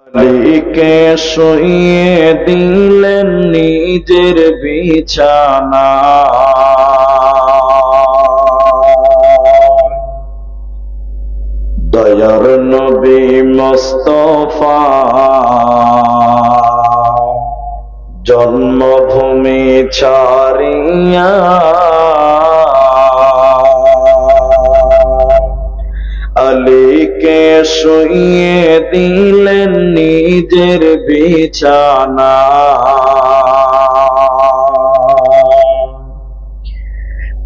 আলীকে শুইয়ে দিলেন নিজের বিছানা, দয়ার নবী মুস্তাফা জন্মভূমি ছাড়িয়া আলীকে শুইয়ে দিলেন নিজের বিছানা।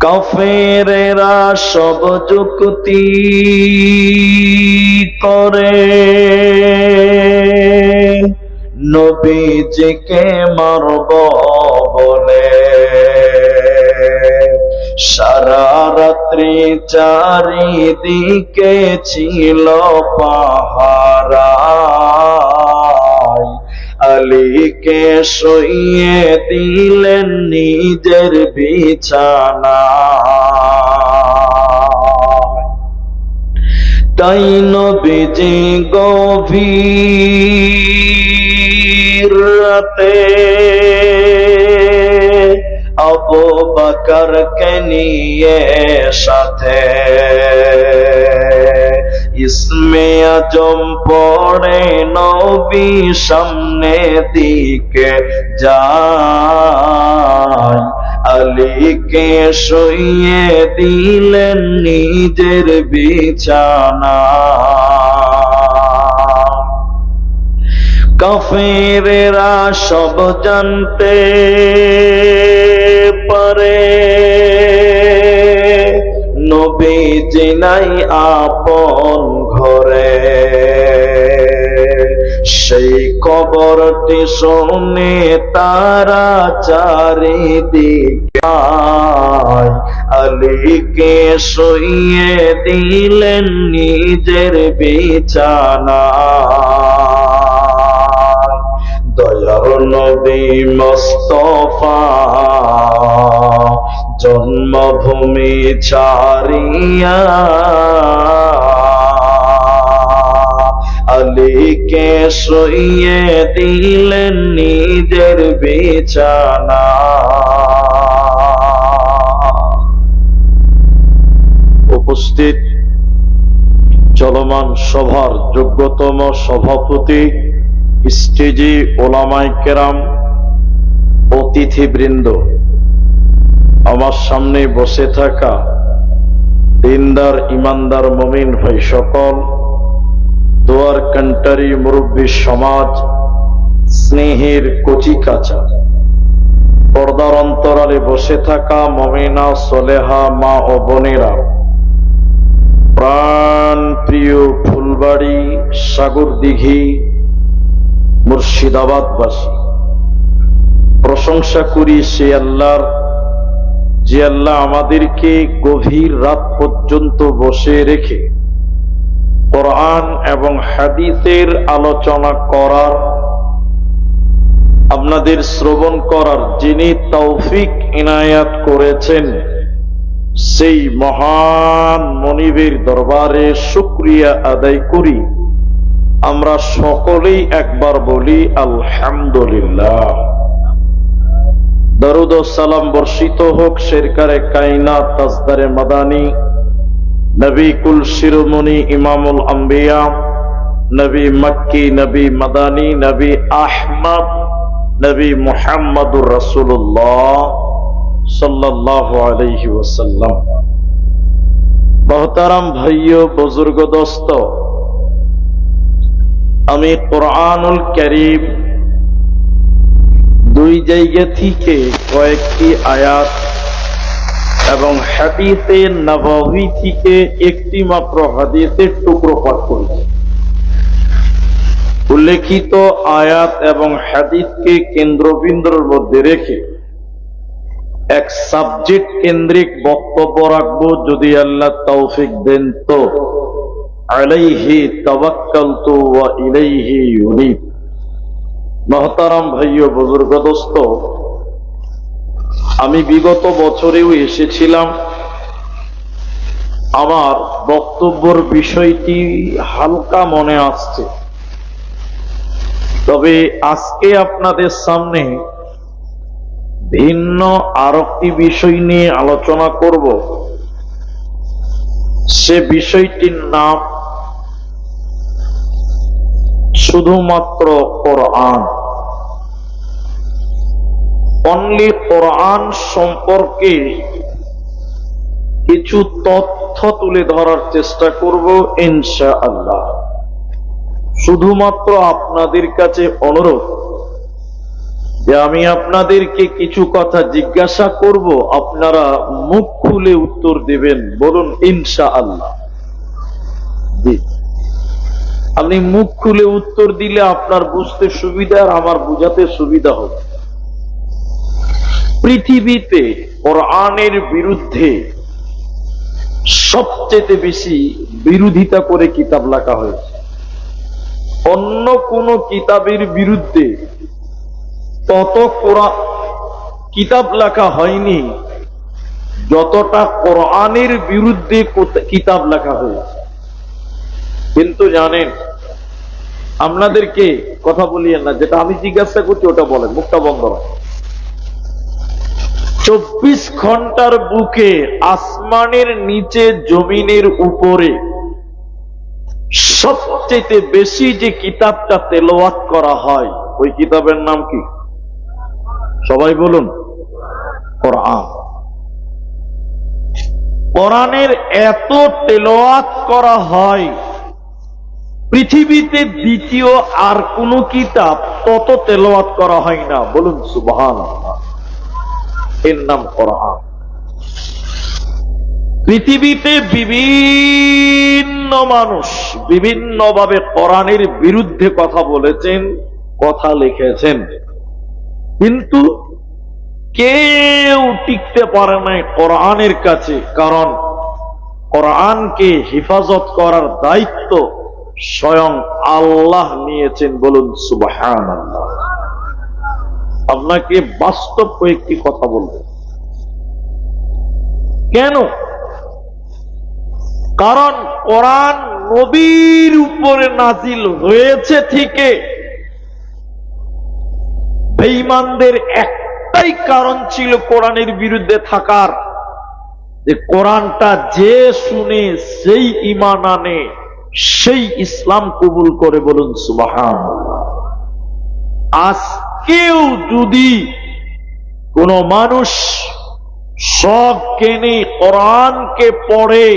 কাফেরেরা সব যুক্তি করে নবীজিকে মারব বলে, সারা রাত্রি চারিদিকে ছিল পাহারা, আলীকে শুইয়ে দিলেন নিজের বিছানা। তাই নবীজি গভীর রাতে আবু বকরকে নিয়ে সাথে ইসমে আজম পড়ে নবী সামনে দিকে যায়, আলীকে শুইয়ে দিলেন নিজের বিছানা। কাফেরেরা সব জানতে পারে নবীজি নাই আপন ঘরে, সেই খবরটি শুনে তারা চারিদিকে আলীকে শুইয়ে দিলেন নিজের বিছানা। দয়ার নবী মুস্তাফা জন্মভূমি ছাড়িয়া আলীকে শুইয়ে দিলেন নিজের বিছানা। উপস্থিত চলমান সভার যোগ্যতম সভাপতি, স্টেজে ওলামায়ে কেরাম, অতিথিবৃন্দ, আমার সামনে বসে থাকা দিনদার ইমানদার মুমিন ভাই সকল, দোয়ার কান্টারি মুরব্বী সমাজ, স্নেহের কচি কাঁচা, পর্দার অন্তরালে বসে থাকা মুমিনা সলেহা মা ও বোনেরা, প্রাণ প্রিয় ফুলবাড়ি সাগরদিঘি মুর্শিদাবাদবাসী, প্রশংসা করি সে আল্লাহর যে আল্লাহ আমাদেরকে গভীর রাত পর্যন্ত বসে রেখে কোরআন এবং হাদিসের আলোচনা করার, আপনাদের শ্রবণ করার যিনি তৌফিক ইনায়াত করেছেন, সেই মহান মনিবের দরবারে শুকরিয়া আদায় করি। আমরা সকলেই একবার বলি আলহামদুলিল্লাহ। দরুদ ও সালাম বর্ষিত হোক শেরকারে কায়নাত তাজদারে মাদানী, নবী কুল শিরোমণি ইমামুল আম্বিয়া, নবী মক্কি, নবী মাদানী, নবী আহমদ, নবী মুহাম্মদুর রাসূলুল্লাহ সাল্লাল্লাহু আলাইহি ওয়াসাল্লাম। মোহতারাম ভাইও, বুজুর্গ দোস্ত, আমি কোরআনুল কারীম দুই জায়গা থেকে কয়েকটি আয়াত এবং হাদিসে নববী থেকে একটি মাত্র হাদিসের টুকরো পাঠ করেছি। উল্লেখিত আয়াত এবং হাদিসকে কেন্দ্রবিন্দুর মধ্যে রেখে এক সাবজেক্ট কেন্দ্রিক বক্তব্য রাখবো, যদি আল্লাহ তৌফিক দেন তো। আলাইহি তাওয়াক্কালতু ওয়া ইলাইহি উনীব। মহতারাম ভাইও, বুজুর্গ দোস্ত, আমি বিগত বছরেও এসেছিলাম। আমার বক্তব্যের বিষয়টি হালকা মনে আসছে, তবে আজকে আপনাদের সামনে ভিন্ন আর একটি বিষয় নিয়ে আলোচনা করব। সে বিষয়টির নাম শুধুমাত্র কোরআন। অনলি কোরআন সম্পর্কে কিছু তথ্য তুলে ধরার চেষ্টা করব ইনশাআল্লাহ। শুধুমাত্র আপনাদের কাছে অনুরোধ যে আমি আপনাদেরকে কিছু কথা জিজ্ঞাসা করব, আপনারা মুখ খুলে উত্তর দিবেন। বলুন ইনশাআল্লাহ। জি, আপনি মুখ খুলে উত্তর দিলে আপনার বুঝতে সুবিধা আর আমার বুঝাতে সুবিধা হবে। পৃথিবীতে কোরআনের বিরুদ্ধে সবচেয়ে বেশি বিরোধিতা করে কিতাব লেখা হয়েছে। অন্য কোন কিতাবের বিরুদ্ধে তত কিতাব লেখা হয়নি যতটা কোরআনের বিরুদ্ধে কিতাব লেখা হয়েছে। কিন্তু জানেন, আপনাদেরকে কথা বলিয়েন না, যেটা আমি জিজ্ঞাসা করছি ওটা বলেন, মুখটা বন্ধ রাখেন। 24 ঘন্টার বুকে আসমানের নিচে জমিনের উপরে সবচেয়ে বেশি যে কিতাবটা তেলাওয়াত করা হয় ওই কিতাবের নাম কি? সবাই বলুন, কোরআন। কোরআনের এত তেলাওয়াত করা হয়, পৃথিবীতে দ্বিতীয় আর কোন কিতাব তত তেলাওয়াত করা হয় না। বলুন সুবহানাল্লাহ। এর নাম কোরআন। পৃথিবীতে বিভিন্ন মানুষ বিভিন্নভাবে কোরআনের বিরুদ্ধে কথা বলেছেন, কথা লিখেছেন, কিন্তু কেউ টিকতে পারে নাই কোরআনের কাছে। কারণ কোরআনকে হেফাজত করার দায়িত্ব স্বয়ং আল্লাহ নিয়েছেন। বলুন সুবহানাল্লাহ। আপনাকে বাস্তব কয়েকটি কথা বলবো। কেন? কারণ কোরআন নবীর উপরে নাজিল হয়েছে ঠিকই, বেঈমানদের একটাই কারণ ছিল কোরআনের বিরুদ্ধে থাকার, যে কোরআনটা যে শুনে সেই ঈমান আনে, সেই ইসলাম কবুল করে। বলুন সুবহানাল্লাহ। আজকেও যদি কোন মানুষ সব কেনে কোরআনকে পড়ে,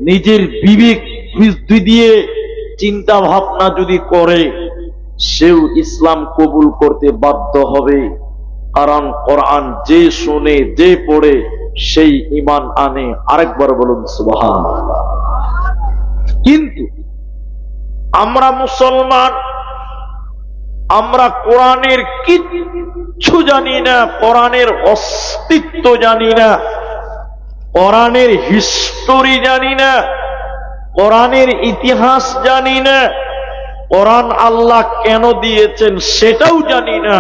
নিজের বিবেক বুদ্ধি দিয়ে চিন্তা ভাবনা যদি করে, সেও ইসলাম কবুল করতে বাধ্য হবে। কারণ কোরআন যে শুনে যে পড়ে সেই ঈমান আনে। আরেকবার বলুন সুবহানাল্লাহ। কিন্তু আমরা মুসলমান, আমরা কোরআনের কিচ্ছু জানি না, কোরআনের অস্তিত্ব জানি না, কোরআনের হিস্টোরি জানি না, কোরআনের ইতিহাস জানি না, কোরআন আল্লাহ কেন দিয়েছেন সেটাও জানি না।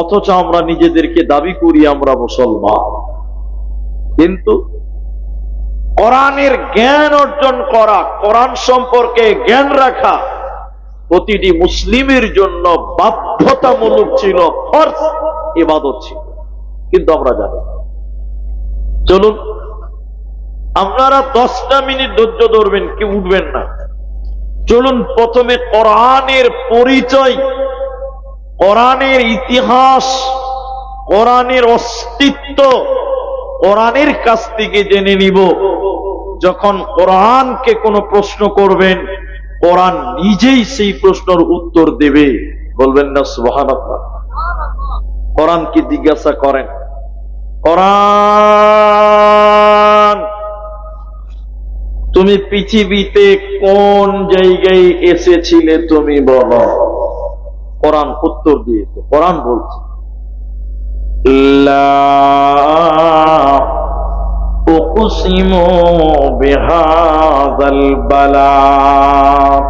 অথচ আমরা নিজেদেরকে দাবি করি আমরা মুসলমান। কিন্তু কোরআনের জ্ঞান অর্জন করা, কোরআন সম্পর্কে জ্ঞান রাখা প্রতিটি মুসলিমের জন্য বাধ্যতামূলক ছিল, ফরজ ইবাদত ছিল। কিন্তু আমরা জানি না। চলুন, আপনারা 10টা মিনিট ধৈর্য ধরবেন, কেউ উঠবেন না। চলুন প্রথমে কোরআনের পরিচয়, কোরআনের ইতিহাস, কোরআনের অস্তিত্ব কোরআনের কাছ থেকে জেনে নিব। যখন কোরআনকে কোনো প্রশ্ন করবেন, কোরআন নিজেই সেই প্রশ্নের উত্তর দেবে। বলবেন না সুবহানাল্লাহ। কোরআনকে জিজ্ঞাসা করেন, কোরআন তুমি পৃথিবীতে কোন জায়গায় এসেছিলে তুমি বলো। কোরআন উত্তর দিয়েছে। কোরআন বলছে, লা উকসিমু বিহাযাল বালাদ।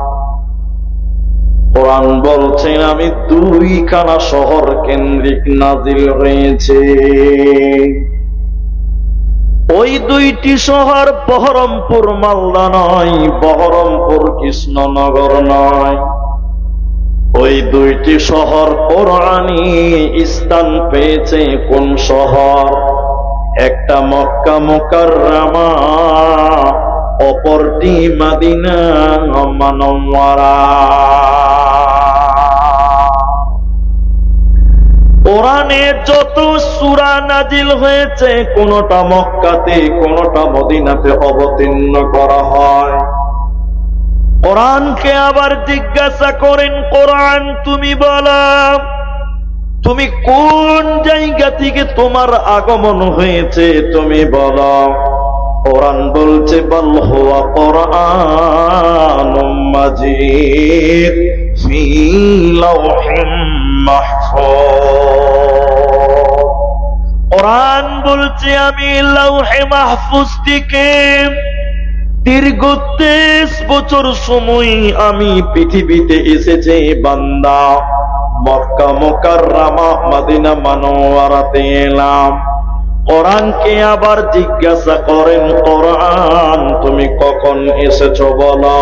কোরআন বলছেন আমি 2খানা শহর কেন্দ্রিক নাজিল হয়েছে। ওই 2টি শহর বহরমপুর মালদা নয়, বহরমপুর কৃষ্ণনগর নয়, ওই দুইটি শহর কোরআনী স্থান পেয়েছে কোন শহর? একটা মক্কা মুকাররমা, অপরটি মদিনা মুনাওয়ারা। কোরআনে যত সূরা নাজিল হয়েছে কোনটা মক্কাতে কোনটা মদিনাতে অবতীর্ণ করা হয়। কোরআনকে আবার জিজ্ঞাসা করেন, কোরআন তুমি বলো, তুমি কোন জায়গা থেকে তোমার আগমন হয়েছে তুমি বলো। কোরআন বলছে বল হুয়া কোরআনুম মাজিদ ফি লাওহিম মাহফুজ। কোরআন বলছে আমি লাওহে মাহফুজ থেকে দীর্ঘ 23 বছর সময় আমি পৃথিবীতে এসেছি বান্দা, মক্কা মুকাররমা মদিনা মুনাওয়ারাতে এলাম। কোরআনকে আবার জিজ্ঞাসা করেন, কোরআন তুমি কখন এসেছো বলো,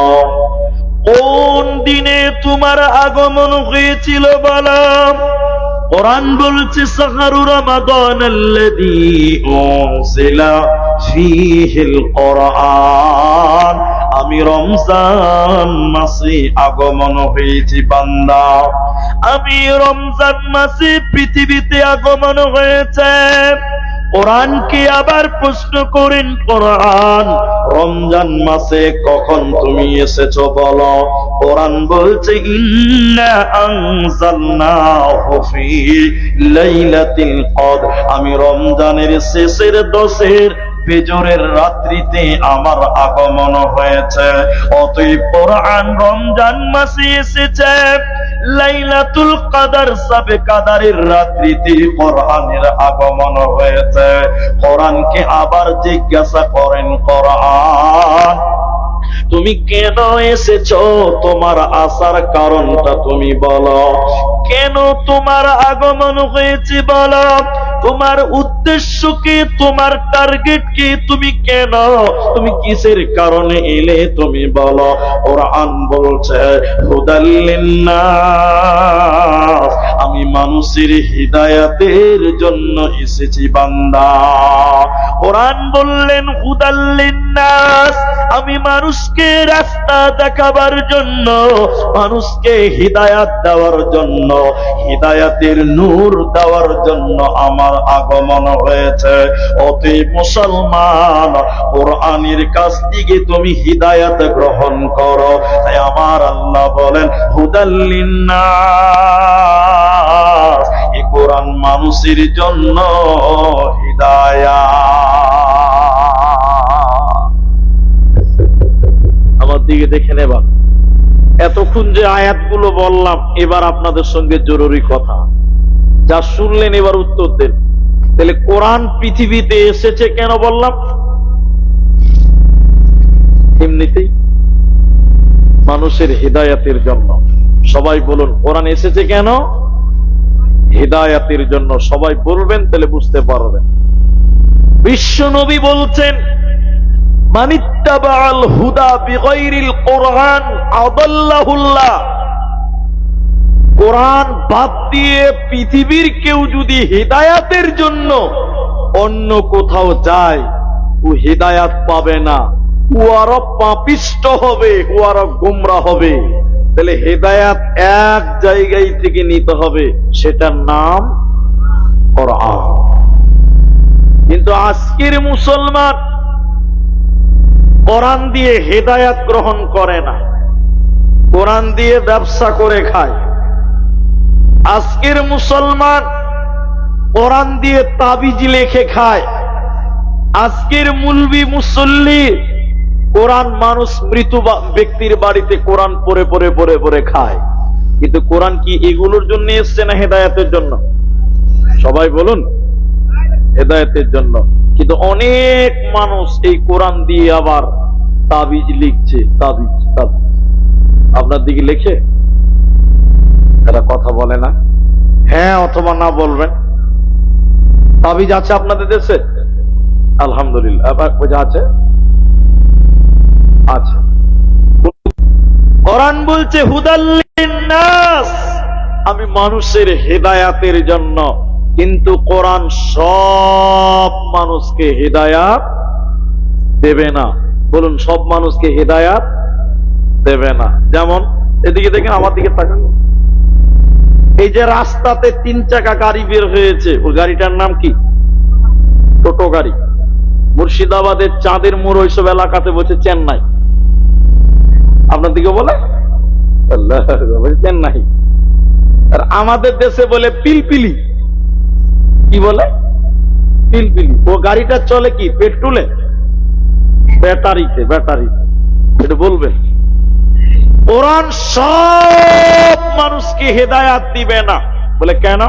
কোন দিনে তোমার আগমন হয়েছিল বলো। কোরআন বলছে শাহরু রমাদান আল্লাযী উনজিলা ফীহিল কোরআন, আমি রমজান মাসে আগমন হয়েছি বান্দা, আমি রমজান মাসে পৃথিবীতে আগমন হয়েছে। কোরআনকে আবার প্রশ্ন করেন, কোরআন রমজান মাসে কখন তুমি এসেছো বলো। কোরআন বলছে ইন্না আনজালনাহু ফী লাইলাতিল কদর, আমি রমজানের শেষের 10-এর ফজরের রাত্রিতে আমার আগমন হয়েছে। অতএব কোরআন রমজান মাসে এসেছে, লাইলাতুল কদর সবে কদরের রাত্রিতে কোরআনের আগমন হয়েছে। কোরআনকে আবার জিজ্ঞাসা করেন, কোরআন তুমি কেন এসেছো, তোমার আসার কারণটা তুমি বলো, কেন তোমার আগমন হয়েছে বলো, তোমার উদ্দেশ্য কি, তোমার টার্গেট কি, তুমি কেন, তুমি কিসের কারণে এলে তুমি বলো। কোরআন বলছে হুদাল লিন্নাস, আমি মানুষের হিদায়াতের জন্য এসেছি বান্দা। কোরআন বললেন হুদাল লিন্নাস, আমি মানুষকে রাস্তা দেখাবার জন্য, মানুষকে হিদায়াত দেওয়ার জন্য, হিদায়াতের নূর দেওয়ার জন্য আমার আগমন হয়েছে। অতএব মুসলমান কোরআনের কাছ থেকে তুমি হিদায়াত গ্রহণ করো। তাই আমার আল্লাহ বলেন হুদাল লিন্নাস, এই কোরআন মানুষের জন্য হিদায়াত। আমার দিকে দেখে নেবা, এতক্ষণ যে আয়াতগুলো বললাম এবার আপনাদের সঙ্গে জরুরি কথা, যা শুনলেন এবার উত্তর দেন। তাহলে কোরআন পৃথিবীতে এসেছে কেন বললাম? এমনিতেই মানুষের হিদায়াতের জন্য। সবাই বলুন কোরআন এসেছে কেন? হিদায়াতের জন্য। সবাই বলবেন তাহলে বুঝতে পারবেন। বিশ্ব নবী বলছেন মানিত্তাবাআল হুদা বিগাইরিল কোরআন আদাল্লাহুল্লাহ, কোরআন বাদ দিয়ে পৃথিবীর কেউ যদি হিদায়াতের জন্য অন্য কোথাও যায় ও হিদায়াত পাবে না, ও আরো পাপিষ্ট হবে, ও আরো গোমরা হবে। তাহলে হিদায়াত এক জায়গায় থেকে নিতে হবে, সেটার নাম কোরআন। কিন্তু আজকের মুসলমান কোরআন দিয়ে হিদায়াত গ্রহণ করে না, কোরআন দিয়ে ব্যবসা করে খায়। আজকের মুসলমান কোরআন দিয়ে তাবিজ লেখে খায়। আজকের মুলবি মুসল্লি কোরআন মানুষ মৃত ব্যক্তির বাড়িতে কোরআন পড়ে পড়ে পড়ে পড়ে খায়। কিন্তু কোরআন কি এগুলোর জন্য এসছে না হেদায়েতের জন্য? সবাই বলুন হেদায়েতের জন্য। কিন্তু অনেক মানুষ এই কোরআন দিয়ে আবার তাবিজ লিখছে। তাবিজ তাবিজ আপনার দিকে লেখে? এরা কথা বলে না, হ্যাঁ অথবা না বলবেন। তাবিজ আছে আপনাদের দেশে? আলহামদুলিল্লাহ আছে আছে। কোরআন বলছে হুদাল লিন্নাস, আমি মানুষের হেদায়াতের জন্য, কিন্তু কোরআন সব মানুষকে হেদায়াত দেবে না। বলুন, সব মানুষকে হেদায়াত দেবে না। যেমন এদিকে দেখেন, আমার দিকে তাকান, এই যে রাস্তাতে 3 চাকা গাড়ি বের হয়েছে, ওই গাড়িটার নাম কি? টোটো গাড়ি। মুর্শিদাবাদের চাঁদের মোড় ওইসব এলাকাতে বলছে চেন্নাই। আপনার দিকে বলে আল্লাহ, চেন্নাই। আর আমাদের দেশে বলে পিলপিলি। কি বলে? পিলপিলি। ও গাড়িটা চলে কি পেট্রোলে? ব্যাটারিতে। ব্যাটারিতে। এটা বলবেন। কোরআন সব মানুষকে হেদায়াত দিবে না। বলে কেন?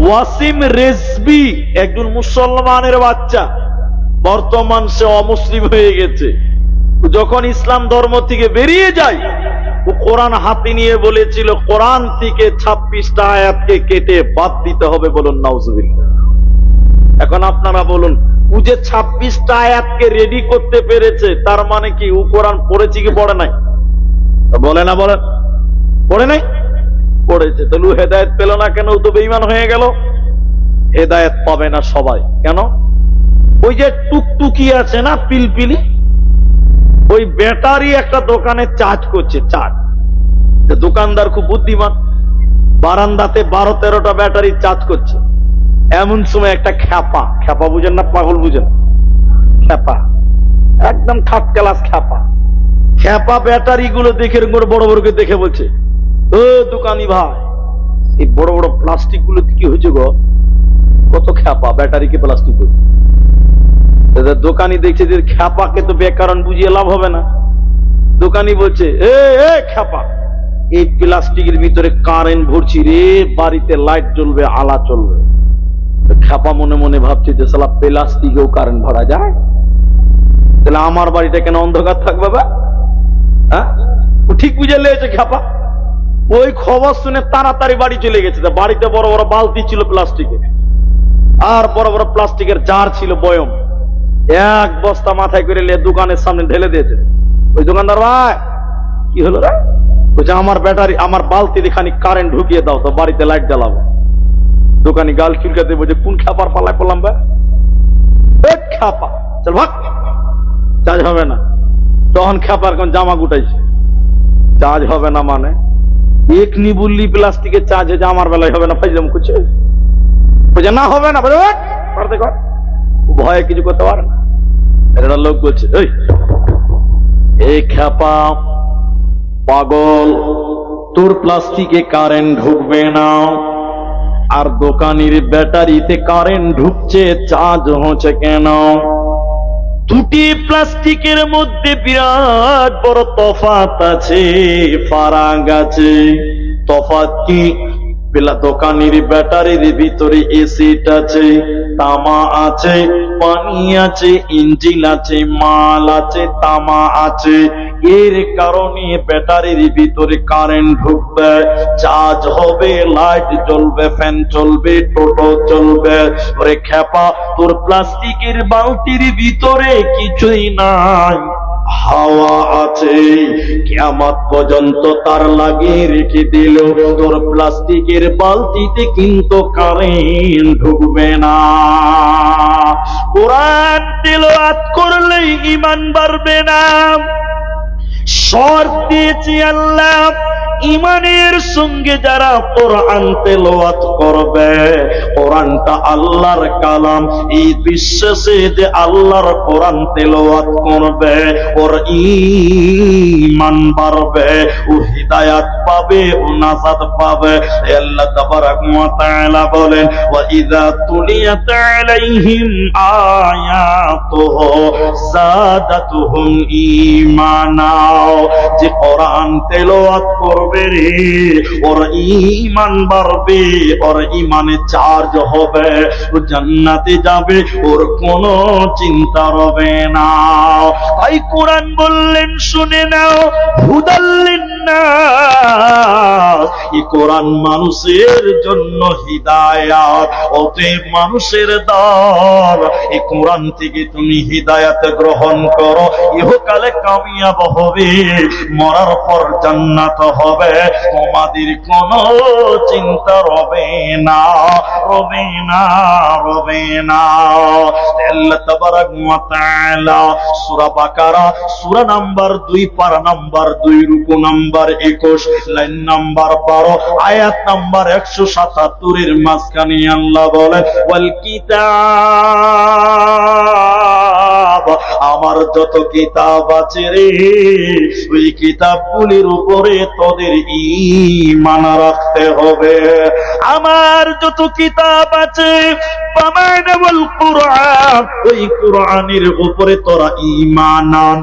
ওয়াসিম রেজবি একজন মুসলমানের বাচ্চা, বর্তমান সে অমুসলিম হয়ে গেছে। যখন ইসলাম ধর্ম থেকে বেরিয়ে যায়, ও কোরআন হাতে নিয়ে বলেছিল কোরআন থেকে 26টা আয়াতকে কেটে বাদ দিতে হবে। বলুন নাউজুবিল্লাহ। এখন আপনারা বলুন, ও যে 26টা আয়াতকে রেডি করতে পেরেছে, তার মানে কি ও কোরআন পড়েছে কি পড়ে নাই? বলে না, বলেন। পড়ে নাই? পড়েছে। তাহলে ও হেদায়েত পেল না কেন? ও তো বেঈমান হয়ে গেল। হেদায়েত পাবে না সবাই। কেন? ওই যে টুকটুকি আছে না, পিলপিলি, ওই ব্যাটারি একটা দোকানে চার্জ করছে। চার্জ, দোকানদার খুব বুদ্ধিমান, বারান্দাতে 12-13টা ব্যাটারি চার্জ করছে। এমন সময় একটা খ্যাপা, খ্যাপা বুঝেন না, পাগল বুঝেন? খ্যাপা, একদম থার্ড ক্লাস খ্যাপা। খ্যাপা ব্যাটারি গুলো দেখে বড় বড় করে দেখে বলছে, ও দোকানি ভাই, এই বড় বড় প্লাস্টিক গুলো কি হয়েছে গো? কত খ্যাপা, ব্যাটারিকে প্লাস্টিক করছে। দোকানি দেখছে যে খ্যাপাকে তো বেকারণ বুঝিয়ে লাভ হবে না। দোকানি বলছে, এ খ্যাপা, এই প্লাস্টিকের ভিতরে কারেন্ট ভরছি রে, বাড়িতে লাইট জ্বলবে, আলা চলবে। খ্যাপা মনে মনে ভাবছে যে শালা প্লাস্টিকেও কারেন্ট ভরা যায়, তাহলে আমার বাড়িটা কেন অন্ধকার থাকবে? হ্যাঁ, ও ঠিক বুঝে লেগেছে খ্যাপা। ওই খবর শুনে তাড়াতাড়ি বাড়ি চলে গেছে। বাড়িতে বড় বড় বালতি ছিল প্লাস্টিকের, আর বড় বড় প্লাস্টিকের জার ছিল, বয়ম। এক বস্তা মাথায় করে নিয়ে দোকানের সামনে ঢেলে দিয়েছে। ওই দোকানদার, ভাই কি হলো রে? বলছে, আমার ব্যাটারি, আমার বালতি খানি কারেন্ট ঢুকিয়ে দাও তো, বাড়িতে লাইট জ্বালাবো। দোকানি গাল চুলকাতে বলছে, কোন খ্যাপার পালায় পড়লাম? খ্যাপা, চল ভাগ, চার্জ হবে না। তখন খ্যাপার কোন জামা গুটাইছে, চার্জ হবে না মানে এক নিবুল্লি প্লাস্টিকের চার্জ হয়েছে, আমার বেলায় হবে না। ফাইজলাম করছে, বলছে না হবে না। ভয়ে কিছু করতে পারে না। একটা লোক বলছে, এই খ্যাপা পাগল, তোর প্লাস্টিকে কারেন্ট ঢুকবে না, আর দোকানির ব্যাটারিতে কারেন্ট ঢুকছে, চার্জ হচ্ছে কেন? দুটি প্লাস্টিকের মধ্যে বিরাট বড় তফাৎ আছে, ফারাক আছে। তফাৎ কি? দোকানির ব্যাটারির ভিতরে এসিড আছে, তামা আছে, পানি আছে, ইঞ্জিন আছে, মাল আছে, তামা আছে। এর কারণে ব্যাটারির ভিতরে কারেন্ট ঢুকবে, চার্জ হবে, লাইট জ্বলবে, ফ্যান চলবে, টোটো চলবে। ওরে খ্যাপা, তোর প্লাস্টিকের বালতির ভিতরে কিছুই নাই, হাওয়া আছে। কিয়ামত পর্যন্ত তার লাগিয়ে রেখে দিল, তোর প্লাস্টিকের বালতিতে কিন্তু কারেন্ট ঢুকবে না। কোরআন তিলাওয়াত করলেই ঈমান বাড়বে না। শর্ত দিয়েছি আল্লাহ, ইমানের সঙ্গে যারা কোরআন তেলাওয়াত করবে, কোরআনটা আল্লাহর কালাম, এই বিশ্বাসে যে আল্লাহর কোরআন তেলাওয়াত করবে, ওর ঈমান বাড়বে, ও হিদায়াত পাবে, ও নাজাত পাবে। আল্লাহ তাবারাক ওয়া তাআলা বলেন, ওয়া ইযা তুলিয়াত আলাইহিম আয়াতুহু যাদাতুহুম ঈমানা। যে কোরআন তেলাওয়াত করবে রে, ওর ঈমান বাড়বে, ওর ঈমানে চার্জ হবে, ও জান্নাতে যাবে, ওর কোনো চিন্তা হবে না। তাই কোরআন বললেন, শুনে নাও, হুদাল লিন্নাস, এই কোরআন মানুষের জন্য হিদায়াত। অতএব মানুষের দল, এই কোরআন থেকে তুমি হিদায়াত গ্রহণ করো, ইহকালে কামিয়াব হবে, মরার পর জান্নাত হবে। হবে, তোমাদের কোনো চিন্তা রবে না, রবে না, রবে না। আল্লাহ তাবারাক ওয়া তাআলা সূরা বাকারা সূরা নাম্বার 2 পারা নাম্বার 2 রুকু নাম্বার 21 লাইন নাম্বার 12 আয়াত নাম্বার 177 এর মাঝখানে আল্লাহ বলেন ওয়াল কিতাব, আমার যত কিতাব আছে রে ওই কিতাবগুলির উপরে তোদের ঈমান রাখতে হবে। আমার যত কিতাব আছে পামানাল কুরআন, ওই কুরআনের উপরে তোরা ঈমান আন।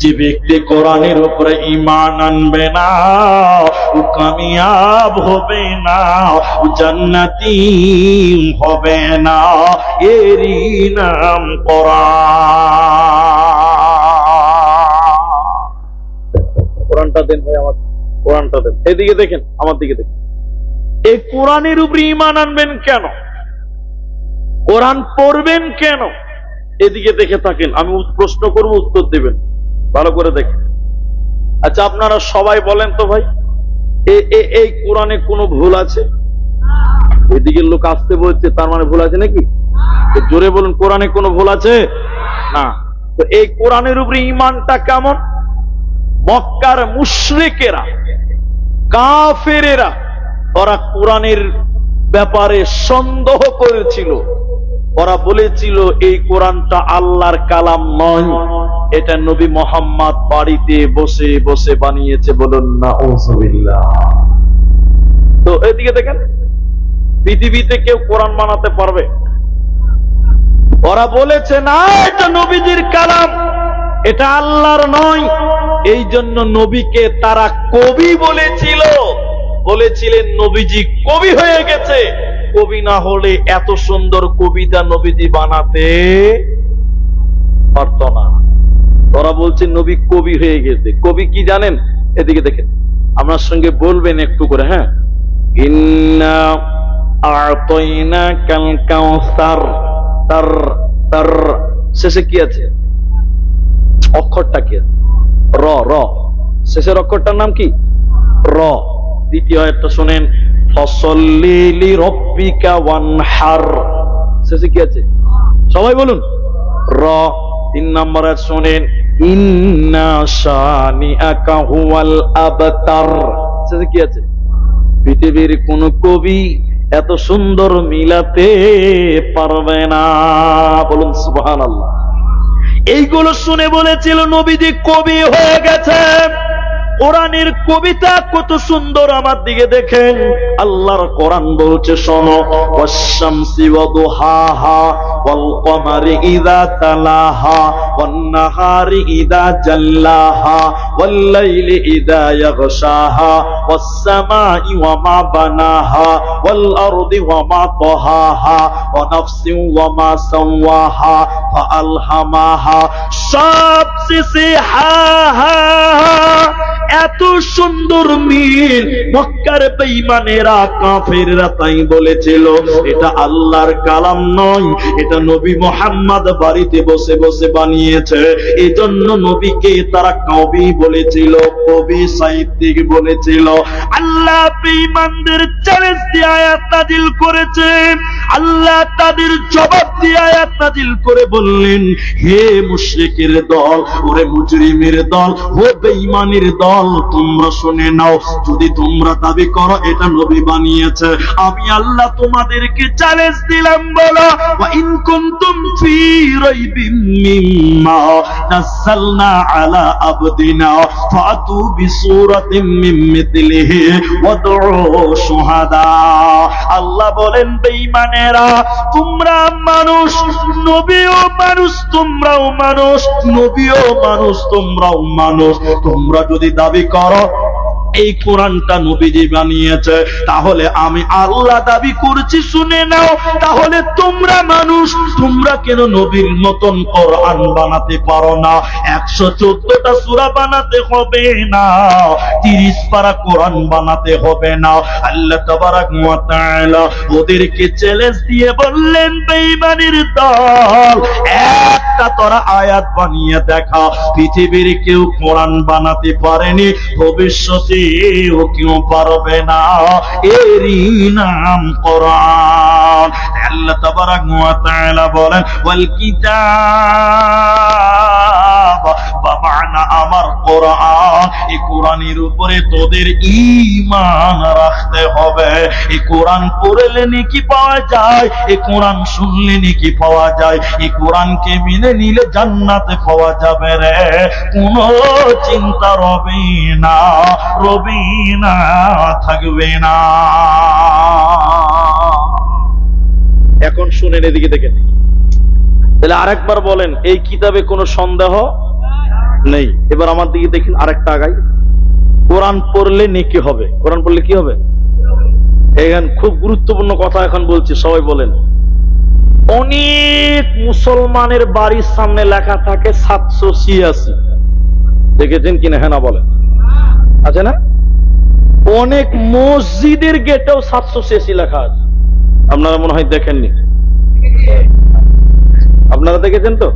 যে ব্যক্তি কোরআনের উপরে ঈমান আনবে না ও কামিয়াব হবে না, ও জান্নাতি হবে না। এরই নাম কোরআন। কোরআনটা দেন ভাই, আমার কোরআনটা দেন। এদিকে দেখেন, আমার দিকে দেখেন। এই কোরআনের উপরে ঈমান আনবেন কেন? কোরআন পড়বেন কেন? এদিকে দেখে থাকেন, আমি প্রশ্ন করব, উত্তর দেবেন, ভালো করে দেখেন। আচ্ছা আপনারা সবাই বলেন তো ভাই, এই কোরআনে কোনো ভুল আছে? এদিকে লোক আসতে বলছে, তার মানে ভুল আছে নাকি? জোরে বলুন, কোরআনে কোনো ভুল আছে না? তো এই কোরআনের উপরে ঈমানটা কেমন? মক্কার মুশরিকেরা, কাফেরেরা, ওরা কোরআনের ব্যাপারে সন্দেহ করেছিল। ওরা বলেছিল এই কোরআনটা আল্লাহর কালাম নয়, এটা নবী মুহাম্মদ বাড়িতে বসে বসে বানিয়েছে। বলুন নাউযুবিল্লাহ। তো এদিকে দেখেন, পৃথিবীতে কেউ কোরআন বানাতে পারবে? ওরা বলেছে না, এটা নবীজির কালাম, এটা আল্লাহর নয়। এই জন্য নবীকে তারা কবি বলেছিল, বলেছিলেন নবীজি কবি হয়ে গেছে। কবি না হলে এত সুন্দর কবিতা নবীজি বানাতে পারত না। ওরা বলছে নবী কবি হয়ে গেছে। কবি কি জানেন? এদিকে দেখেন, আমার সঙ্গে বলবেন একটু করে। হ্যাঁ, ইন্না আ'তাইনাকাল কাউসার, তার তার শেষে কি আছে? অক্ষরটা কি আছে? র, র। শেষের অক্ষরটার নাম কি? র। দ্বিতীয় একটা শুনেন, ফসল্লি লিরাব্বিকা ওয়ানহার, শেষে কি আছে? সবাই বলুন, র। 3 নম্বর শুনেন, ইন্না শানিআকা হুয়াল আবতার, শেষে কি আছে? পৃথিবীর কোন কবি এত সুন্দর মিলাতে পারবে না। বলুন সুবহানাল্লাহ। এইগুলো শুনে বলেছিল নবীজি কবি হয়ে গেছে। কোরআনের কবিতা কত সুন্দর, আমার দিকে দেখেন। আল্লাহর কোরআন বলছে শোনো, ওয়াশ-শামসি ওয়া দুহাহা ওয়াল কমারি ইযা তালাহা ওয়ান নাহারি ইযা জাল্লাহা ওয়াল লাইলি ইযা ইয়াগশাহা ওয়াস সামাই ওয়া মা বানাহা ওয়াল আরদি ওয়া মা তাহাহা ওয়া নাফসিন ওয়া মা সাওয়াহা ফাআলহামাহা। সব শেষে হা হা। এত সুন্দর মিল। মক্কার বেঈমানেরা, কাফেররা তাই বলেছিল এটা আল্লাহর কালাম নয়, এটা নবী মুহাম্মদ বাড়িতে বসে বসে বানিয়েছে। এজন্য নবীকে তারা কবি বলেছিল, কবি সাহিত্যিক বলেছিল। আল্লাহ বেঈমানদের চ্যালেঞ্জ দিয়ে আয়াত নাজিল করেছে। আল্লাহ তাদের জবাব দিয়ে আয়াত নাজিল করে বললেন, হে মুশরিকের দল, ওরে মুজরিমের দল, ও বেঈমানের দল, তোমরা শুনে নাও। যদি তোমরা দাবি করো এটা নবী বানিয়েছে, আমি আল্লাহ তোমাদেরকে চ্যালেঞ্জ দিলাম, বলো ওয়া ইন কুনতুম ফি রাইবিম মিম্মা নাযালনা আলা আবদিনা ফাতু বিসূরাতিন মিন মিথলিহি ওয়াদউ শুহাদা। আল্লাহ বলেন, বেঈমানেরা, তোমরা মানুষ, নবীও মানুষ, তোমরাও মানুষ, নবীও মানুষ, তোমরাও মানুষ। তোমরা যদি দাবি করো এই কোরআনটা নবীজি বানিয়েছে, তাহলে আমি আল্লাহ দাবি করছি শুনে নাও। তাহলে তোমরা মানুষ, তোমরা কেন নবীর মতন কোরআন বানাতে পারো না? 114টা সূরা বানাতে হবে না, 30 পারা কোরআন বানাতে হবে না। আল্লাহ তাবারাক ওয়া তাআলা ওদেরকে চ্যালেঞ্জ দিয়ে বললেন, বেঈমানের দল, একটা তোরা আয়াত বানিয়ে দেখা। পৃথিবীর কেউ কোরআন বানাতে পারেনি, ভবিষ্যতে কেউ কেউ পারবে না, এরই নাম কোরআন। আল্লাহ তাবারাক ওয়া তাআলা বলেন ওয়াল কিতাব বা মানা আমার কোরআন, এই কোরআনের উপরে তোদের ঈমান রাখতে হবে। এই কোরআন পড়লে নেকি পাওয়া যায়, এই কোরআন শুনলে নেকি পাওয়া যায়, এই কোরআনকে মেনে নিলে জান্নাতে পাওয়া যাবে রে। কোনো চিন্তা রবে না, রবে না, থাকবে না। এখন শুনেন, এদিকে দেখেন। তাহলে আরেকবার বলেন, এই কিতাবে কোনো সন্দেহ নেই। এবার আমার দিকে দেখেন, আরেকটা আগাই। কোরআন পড়লে নেকি হবে। কোরআন পড়লে কি হবে? এখানে খুব গুরুত্বপূর্ণ কথা এখন বলছি, সবাই বলেন। অনেক মুসলমানের বাড়ির সামনে লেখা থাকে 786, দেখেছেন কিনা? হ্যাঁ না বলেন, আছে না? অনেক মসজিদের গেটেও 786 লেখা আছে। আপনারা মনে হয় দেখেননি, আপনারা দেখেছেন তো?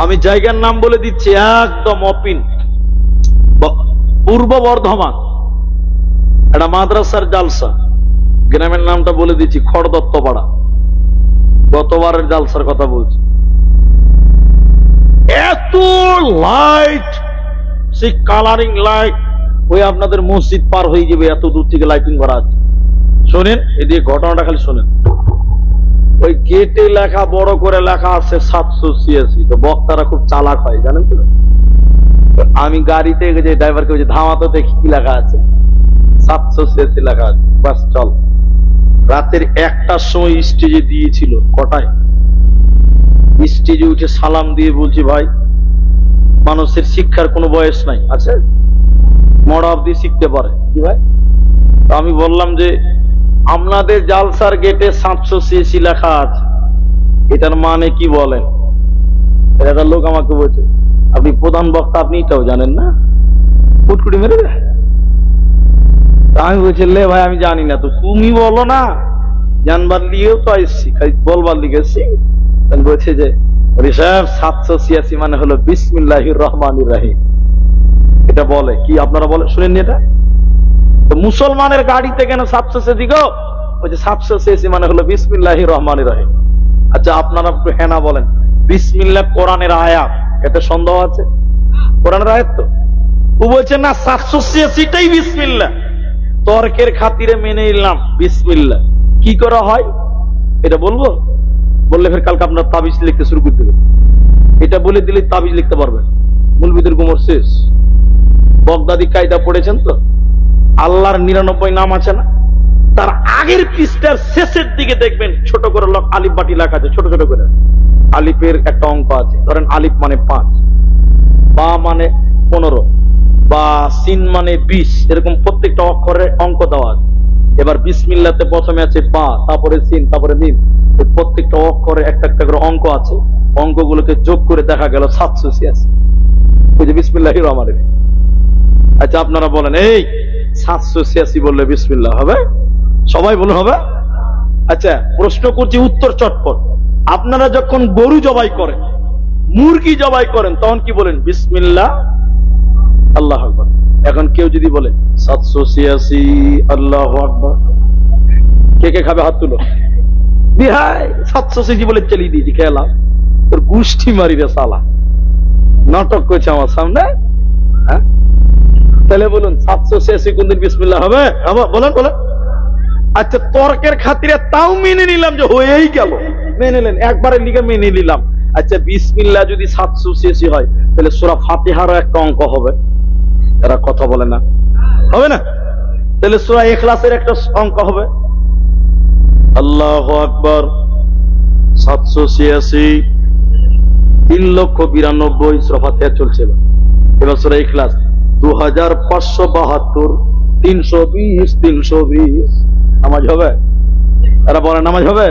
আমি জায়গার নাম বলে দিচ্ছি, একদম অপিন, পূর্ব বর্ধমান, একটা মাদ্রাসার জালসা। গ্রামের নামটা বলে দিচ্ছি, খড়দত্তপাড়া। গতবারের জালসার কথা বলছি। এত লাইট, সেই কালারিং লাইট, ওই আপনাদের মসজিদ পার হয়ে যাবে, এত দূর থেকে লাইটিং করা আছে। শোনেন, এদিকে ঘটনাটা খালি শোনেন। ওই গেটে লেখা, বড় করে লেখা আছে 786। তো বক্তারা খুব চালাক হয়, জানেন তো? আমি গাড়িতে যে ড্রাইভারকে বলছি, ধামাতো দেখি কি লেখা আছে, 786 লেখা আছে। বাস চল। রাতের 1টার সময় স্টেজে দিয়েছিল। কটায়? স্টেজে উঠে সালাম দিয়ে বলছি, ভাই মানুষের শিক্ষার কোনো বয়স নাই, আছে? মরা অব্দি শিখতে পারে। কি ভাই? আমি বললাম যে আপনাদের জালসার গেটে 786 লেখা আছে, এটার মানে কি বলেন? একটা লোক আমাকে বলছে, আপনি প্রধান বক্তা, আপনি এটাও জানেন না? ফুটকুটি মেরে দেয়। আমি বলছি, লে ভাই আমি জানি না, তো তুমি বলো না। জানবার লিয়েও তো আসছি, খালি বলবার লিখেছি। বলছে যে সাহেব 786 মানে হলো বিসমিল্লাহির রহমানির রহিম। এটা বলে কি? আপনারা বলে শুনেননি এটা? তো মুসলমানের গাড়িতে কেন 786 গো? ওই যে 786 মানে হলো বিসমিল্লাহির রহমানির রহিম। আচ্ছা আপনারা একটু হ্যাঁ না বলেন, বিসমিল্লাহ কোরআনের আয়াত, এতে সন্দেহ আছে? কোরআনের আয়াত তো। ও বলছে না 786টাই বিসমিল্লাহ। তর্কের খাতিরে মেনে নিলাম বিসমিল্লাহ। কি করা হয় এটা বলবো? বললে ফের কালকে আপনার তাবিজ লিখতে শুরু করে দেবেন। এটা বলে দিলে তাবিজ লিখতে পারবেন। মুলবিদের গুমর শেষ। বগদাদি কায়দা পড়েছেন তো? আল্লাহর 99 নাম আছে না? তার আগের পৃষ্ঠার শেষের দিকে দেখবেন ছোট করে আলিফ বাটি লেখা আছে, ছোট ছোট করে। আলিফের একটা অঙ্ক আছে, ধরেন আলিফ মানে 5, বা মানে 15, বা সিন মানে 20, এরকম প্রত্যেকটা অক্ষরের অঙ্ক দেওয়া আছে। এবার বিসমিল্লাহতে প্রথমে আছে বা, তারপরে সিন, তারপরে মিম। প্রত্যেকটা অক্ষরে একটা একটা করে অঙ্ক আছে। অঙ্কগুলোকে যোগ করে দেখা গেল 786। ওই যে বিসমিল্লাহির রহমানির রহিম। আচ্ছা আপনারা বলেন, এই 786 বললে বিসমিল্লাহ হবে? সবাই বলুন হবে? আচ্ছা প্রশ্ন করছি, উত্তর চটপট। আপনারা যখন গরু জবাই করেন, মুরগি জবাই করেন, তখন কি বলেন? বিসমিল্লাহ আল্লাহু আকবার। এখন কেউ যদি বলে 786 আল্লাহু আকবার, কে কে খাবে? হাত তুলো। বিহাই 786 বলে চালিয়ে দিয়েছি, খেলাম। তোর গুষ্টি মারি রে শালা, নাটক করছে আমার সামনে। হ্যাঁ তাহলে বলুন 786 কোনদিন বিসমিল্লাহ হবে? বলেন বলেন। আচ্ছা তর্কের খাতিরে তাও মেনে নিলাম যে হয়েই গেল, মেনে নিলেন, একবারের লিগে মেনে নিলাম। আচ্ছা বিসমিল্লাহ যদি 786 হয়, তাহলে সূরা ফাতিহারও একটা অঙ্ক হবে। এরা কথা বলে না, হবে না? তাহলে সূরা ইখলাসের একটা অঙ্ক হবে। আল্লাহু আকবার 786, 3,92,000 সূরা ফাতিহা চলছিল। এবার সূরা ইখলাস 2572, 320, 320। নামাজ হবে? এরা বলে নামাজ হবে?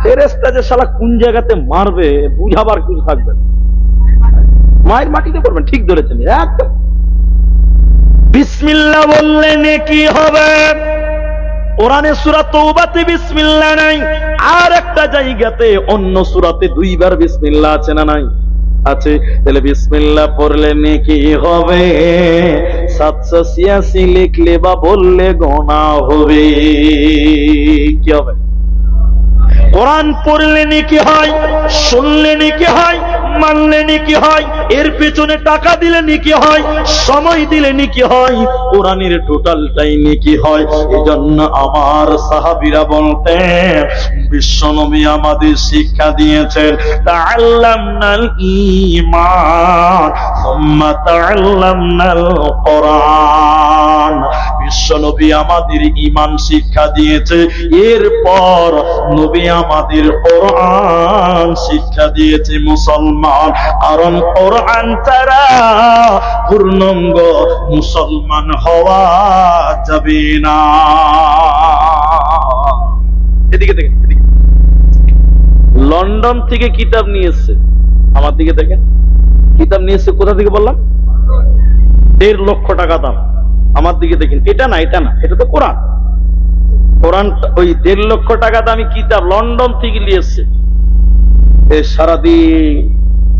ফেরেশতা যে শালা কোন জায়গাতে মারবে বুঝাবার কিছু থাকবে না, মায়ের মাটিতে পড়বেন। ঠিক ধরেছেন একদম। বিসমিল্লাহ বললে নেকি হবে। কোরআনে সূরা তওবাতে বিসমিল্লাহ নাই, আর একটা জায়গাতে অন্য সূরাতে 2 বার বিসমিল্লাহ আছে না নাই? আছে। তাহলে বিসমিল্লাহ পড়লে নেকি হবে, 786 লিখলে বা বললে গোনা হবে। কি হবে? কোরআন পড়লে নেকি হয়, শুনলে নেকি হয়, মানলে নেকি হয়, এর পেছনে টাকা দিলে নেকি হয়, সময় দিলে নেকি হয়, কোরআনের টোটালটাই নেকি হয়। এজন্য আমার সাহাবীরা বলতেন, বিশ্বনবী আমাদের শিক্ষা দিয়েছেন, তাআল্লামনাল ঈমান সুম্মা তাআল্লামনাল কোরআন। বিশ্বনবী আমাদের ঈমান শিক্ষা দিয়েছে, এরপর নবী আমাদের কোরআন শিক্ষা দিয়েছে। মুসলমান, কারণ কোরআন ছাড়া পূর্ণাঙ্গ মুসলমান হওয়া যাবে না। এদিকে দেখেন, এদিকে লন্ডন থেকে কিতাব নিয়ে এসছে, আমার দিকে দেখেন, কিতাব নিয়ে এসছে কোথা থেকে বললাম? 1.5 লক্ষ টাকা দাম। আমার দিকে দেখেন, এটা না, এটা না, এটা তো কোরআন। কোরআন ওই 1.5 লক্ষ টাকা দামি কিতাব লন্ডন থেকে নিয়ে এসছে। সারাদিন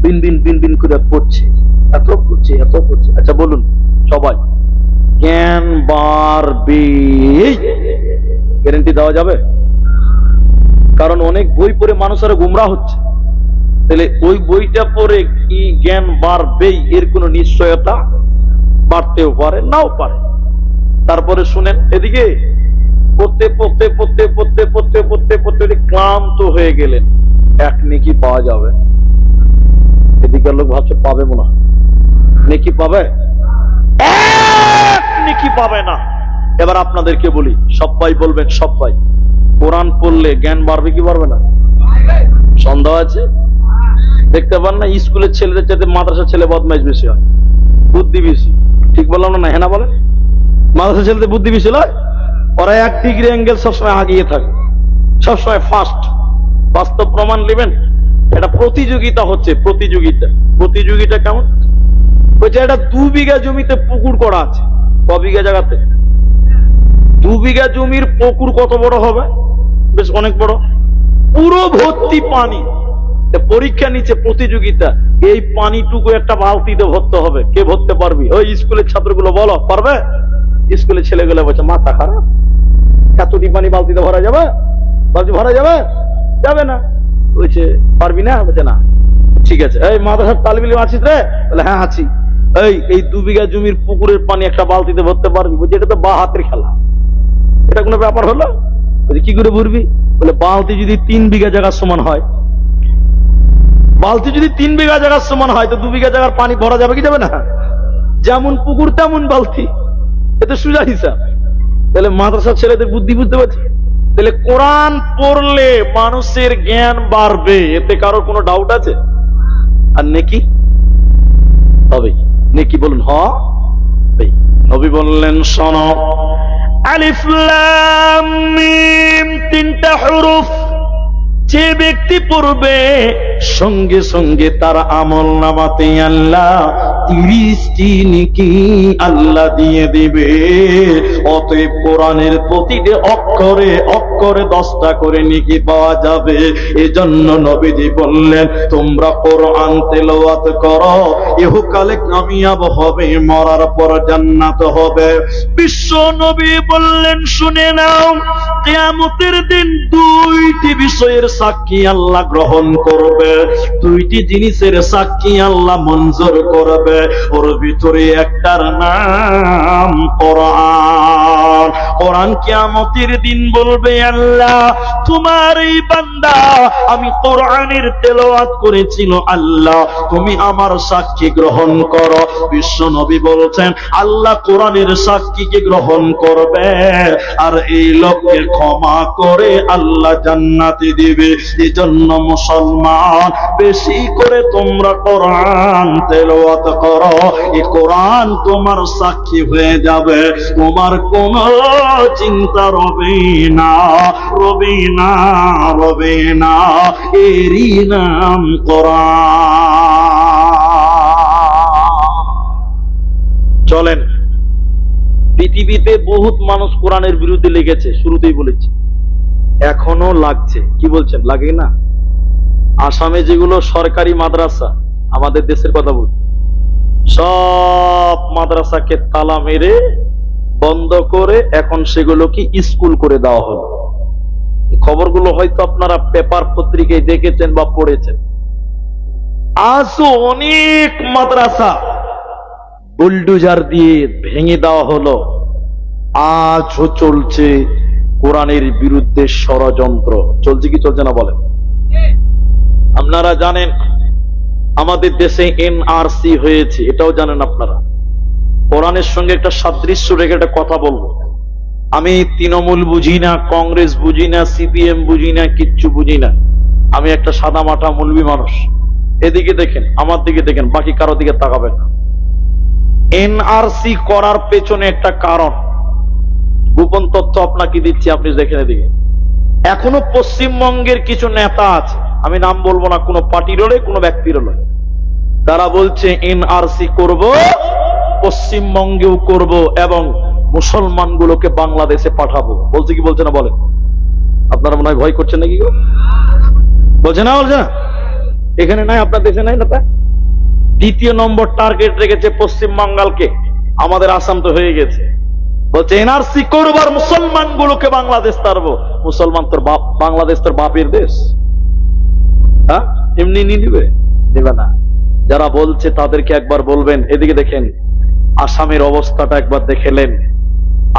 বিন বিন বিন বিন করে পড়ছে, এত পড়ছে, এত পড়ছে। আচ্ছা বলুন সবাই, জ্ঞান বাড়বে গ্যারান্টি দেওয়া যাবে? কারণ অনেক বই পড়ে মানুষেরা গুমরাহ হচ্ছে। তাহলে ওই বইটা পড়ে কি জ্ঞান বাড়বেই এর কোনো নিশ্চয়তা? বাড়তেও পারে, নাও পারে। তারপরে শুনেন, এদিকে পড়তে পড়তে পড়তে পড়তে পড়তে পড়তে পড়তে ক্লান্ত হয়ে গেলেন, এক নেকি পাওয়া যাবে। এদিকে লোক ভাবছে পাবে মনে হয়, নেকি পাবে? এক নেকি পাবে না। এবার আপনাদেরকে বলি, সবাই বলবেন, সবাই কোরআন পড়লে জ্ঞান বাড়বে কি বাড়বে না? সন্দেহ আছে? দেখতে পান না, স্কুলের ছেলেদের চাইতে মাদ্রাসার ছেলে বদমাইশ বেশি হয়, বুদ্ধি বেশি। ঠিক বললাম না? হ্যাঁ না বলে? মাদ্রাসার ছেলেদের বুদ্ধি বেশি নয়, ওরা 1 ডিগ্রি অ্যাঙ্গেল সবসময় আগিয়ে থাকে, সবসময় ফার্স্ট। বাস্তব প্রমাণ নেবেন, এটা প্রতিযোগিতা হচ্ছে, প্রতিযোগিতা। প্রতিযোগিতা কেমন হচ্ছে? এটা 2 বিঘা জমিতে পুকুর করা আছে। ক বিঘা জায়গাতে? 2 বিঘা জমির পুকুর কত বড় হবে? বেশ অনেক বড়, পুরো ভর্তি পানি। পরীক্ষা নিচে প্রতিযোগিতা, এই পানিটুকু একটা বালতিতে ভরতে হবে, কে ভরতে পারবি? ওই স্কুলের ছাত্রগুলো বলো, পারবে? স্কুলের ছেলেগুলো বলছে মাথা খারাপ, এতটি পানি বালতিতে ভরা যাবে? বালতি ভরা যাবে? যাবে না। বলছে পারবি না? বলছে না। ঠিক আছে, এই মাদ্রাসার তালিম ইলম আছিস রে? বলে হ্যাঁ আছি। এই 2 বিঘা জমির পুকুরের পানি একটা বালতিতে ভরতে পারবি? বলছে এটা তো বা হাতের খেলা, এটা কোনো ব্যাপার হলো? বলছে কি করে ভরবি? বলে বালতি যদি 3 বিঘা জায়গার সমান হয়, বালতি যদি 3 বিঘা জায়গার সমান হয়, তো 2 বিঘা জায়গার পানি ভরা যাবে কি যাবে না? যেমন পুকুর তেমন বালতি, এতে সোজা হিসাব। তাহলে মাদ্রাসার ছেলেদের বুদ্ধি বুঝতে পারছি। তাহলে কোরআন পড়লে মানুষের জ্ঞান বাড়বে, এতে কারোর কোনো ডাউট আছে? আর নেকি হবে, নেকি বলুন হবে। নবী বললেন, শোনো, আলিফ লাম মিম 3টা হরফ, যে ব্যক্তি পড়বে সঙ্গে সঙ্গে তার আমল নামাতে আল্লাহ 30টি নেকি আল্লাহ দিয়ে দিবে। অতএব কোরআনের প্রতিটি অক্ষরে অক্ষরে 10টা করে নেকি পাওয়া যাবে। এজন্য নবীজি বললেন, তোমরা কোরআন তেলাওয়াত করো, ইহকালে কামিয়াব হবে, মরার পর জান্নাত হবে। বিশ্ব নবী বললেন, শুনে নাও, কিয়ামতের দিন 2টি বিষয়ের সাক্ষী আল্লাহ গ্রহণ করবে, 2টি জিনিসের সাক্ষী আল্লাহ মঞ্জুর করবে। ওর ভিতরে একটার নাম কোরআন। কোরআন কিয়ামতের দিন বলবে, আল্লাহ তোমার এই বান্দা আমি কোরআনের তেলাওয়াত করেছিল, আল্লাহ তুমি আমার সাক্ষী গ্রহণ করো। বিশ্ব নবী বলছেন, আল্লাহ কোরআনের সাক্ষীকে গ্রহণ করবে, আর এই লোককে ক্ষমা করে আল্লাহ জান্নাতে দিবে। এজন্য মুসলমান, বেশি করে তোমরা কোরআন তেলাওয়াত করো, এই কোরআন তোমার সাক্ষী হয়ে যাবে, তোমার কোনো চিন্তা রবে না, রবে না, রবে না। এরই নাম কোরআন। চলেন, পৃথিবীতে বহুত মানুষ কোরআনের বিরুদ্ধে লেগেছে, শুরুতেই বলেছি, এখনো লাগছে। কি বলছেন, লাগে না? আসামে যেগুলো সরকারি মাদ্রাসা, আমাদের দেশের কথা বলছি, সব মাদ্রাসাকে তালা মেরে বন্ধ করে এখন সেগুলোকে স্কুল করে দেওয়া হলো। খবরগুলো হয়তো আপনারা পেপার পত্রিকায় দেখেছেন বা পড়েছেন। আজও অনেক মাদ্রাসা বুলডোজার দিয়ে ভেঙে দেওয়া হলো। আজও চলছে কোরআনের বিরুদ্ধে ষড়যন্ত্র। চলছে কি চলছে না বলেন? আপনারা জানেন আমাদের দেশে এনআরসি হয়েছে, এটাও জানেন আপনারা। কোরআনের সঙ্গে একটা সাদৃশ্য রেখে একটা কথা বলবো। আমি তৃণমূল বুঝি না, কংগ্রেস বুঝি না, সিপিএম বুঝি না, কিচ্ছু বুঝি না। আমি একটা সাদা মাটা মৌলবি মানুষ। এদিকে দেখেন, আমার দিকে দেখেন, বাকি কারো দিকে তাকাবেন না। এনআরসি করার পেছনে একটা কারণ, গোপন তথ্য আপনাকে দিচ্ছি, আপনি দেখেন এদিকে। এখনো পশ্চিমবঙ্গের কিছু নেতা আছে, আমি নাম বলবো না, কোনো পার্টির হলে কোনো ব্যক্তির হলে, তারা বলছে এনআরসি করব, পশ্চিমবঙ্গেও করব এবং মুসলমানগুলোকে বাংলাদেশে পাঠাবো। বলছে কি বলছে না বলেন? আপনারা মনে হয় ভয় করছেন নাকি? বলছে না, বলছে না? এখানে নাই, আপনার দেশে নাই না? দ্বিতীয় নম্বর টার্গেট রেখেছে পশ্চিম বাঙ্গালকে, আমাদের আসাম তো হয়ে গেছে। বলছে এনআরসি করবার মুসলমানগুলোকে বাংলাদেশ তারবো। মুসলমান তোর বাপ, বাংলাদেশ তোর বাপের দেশ? হ্যাঁ, এমনি নিবে? নেবে না। যারা বলছে তাদেরকে একবার বলবেন, এদিকে দেখেন আসামের অবস্থাটা একবার দেখেলেন।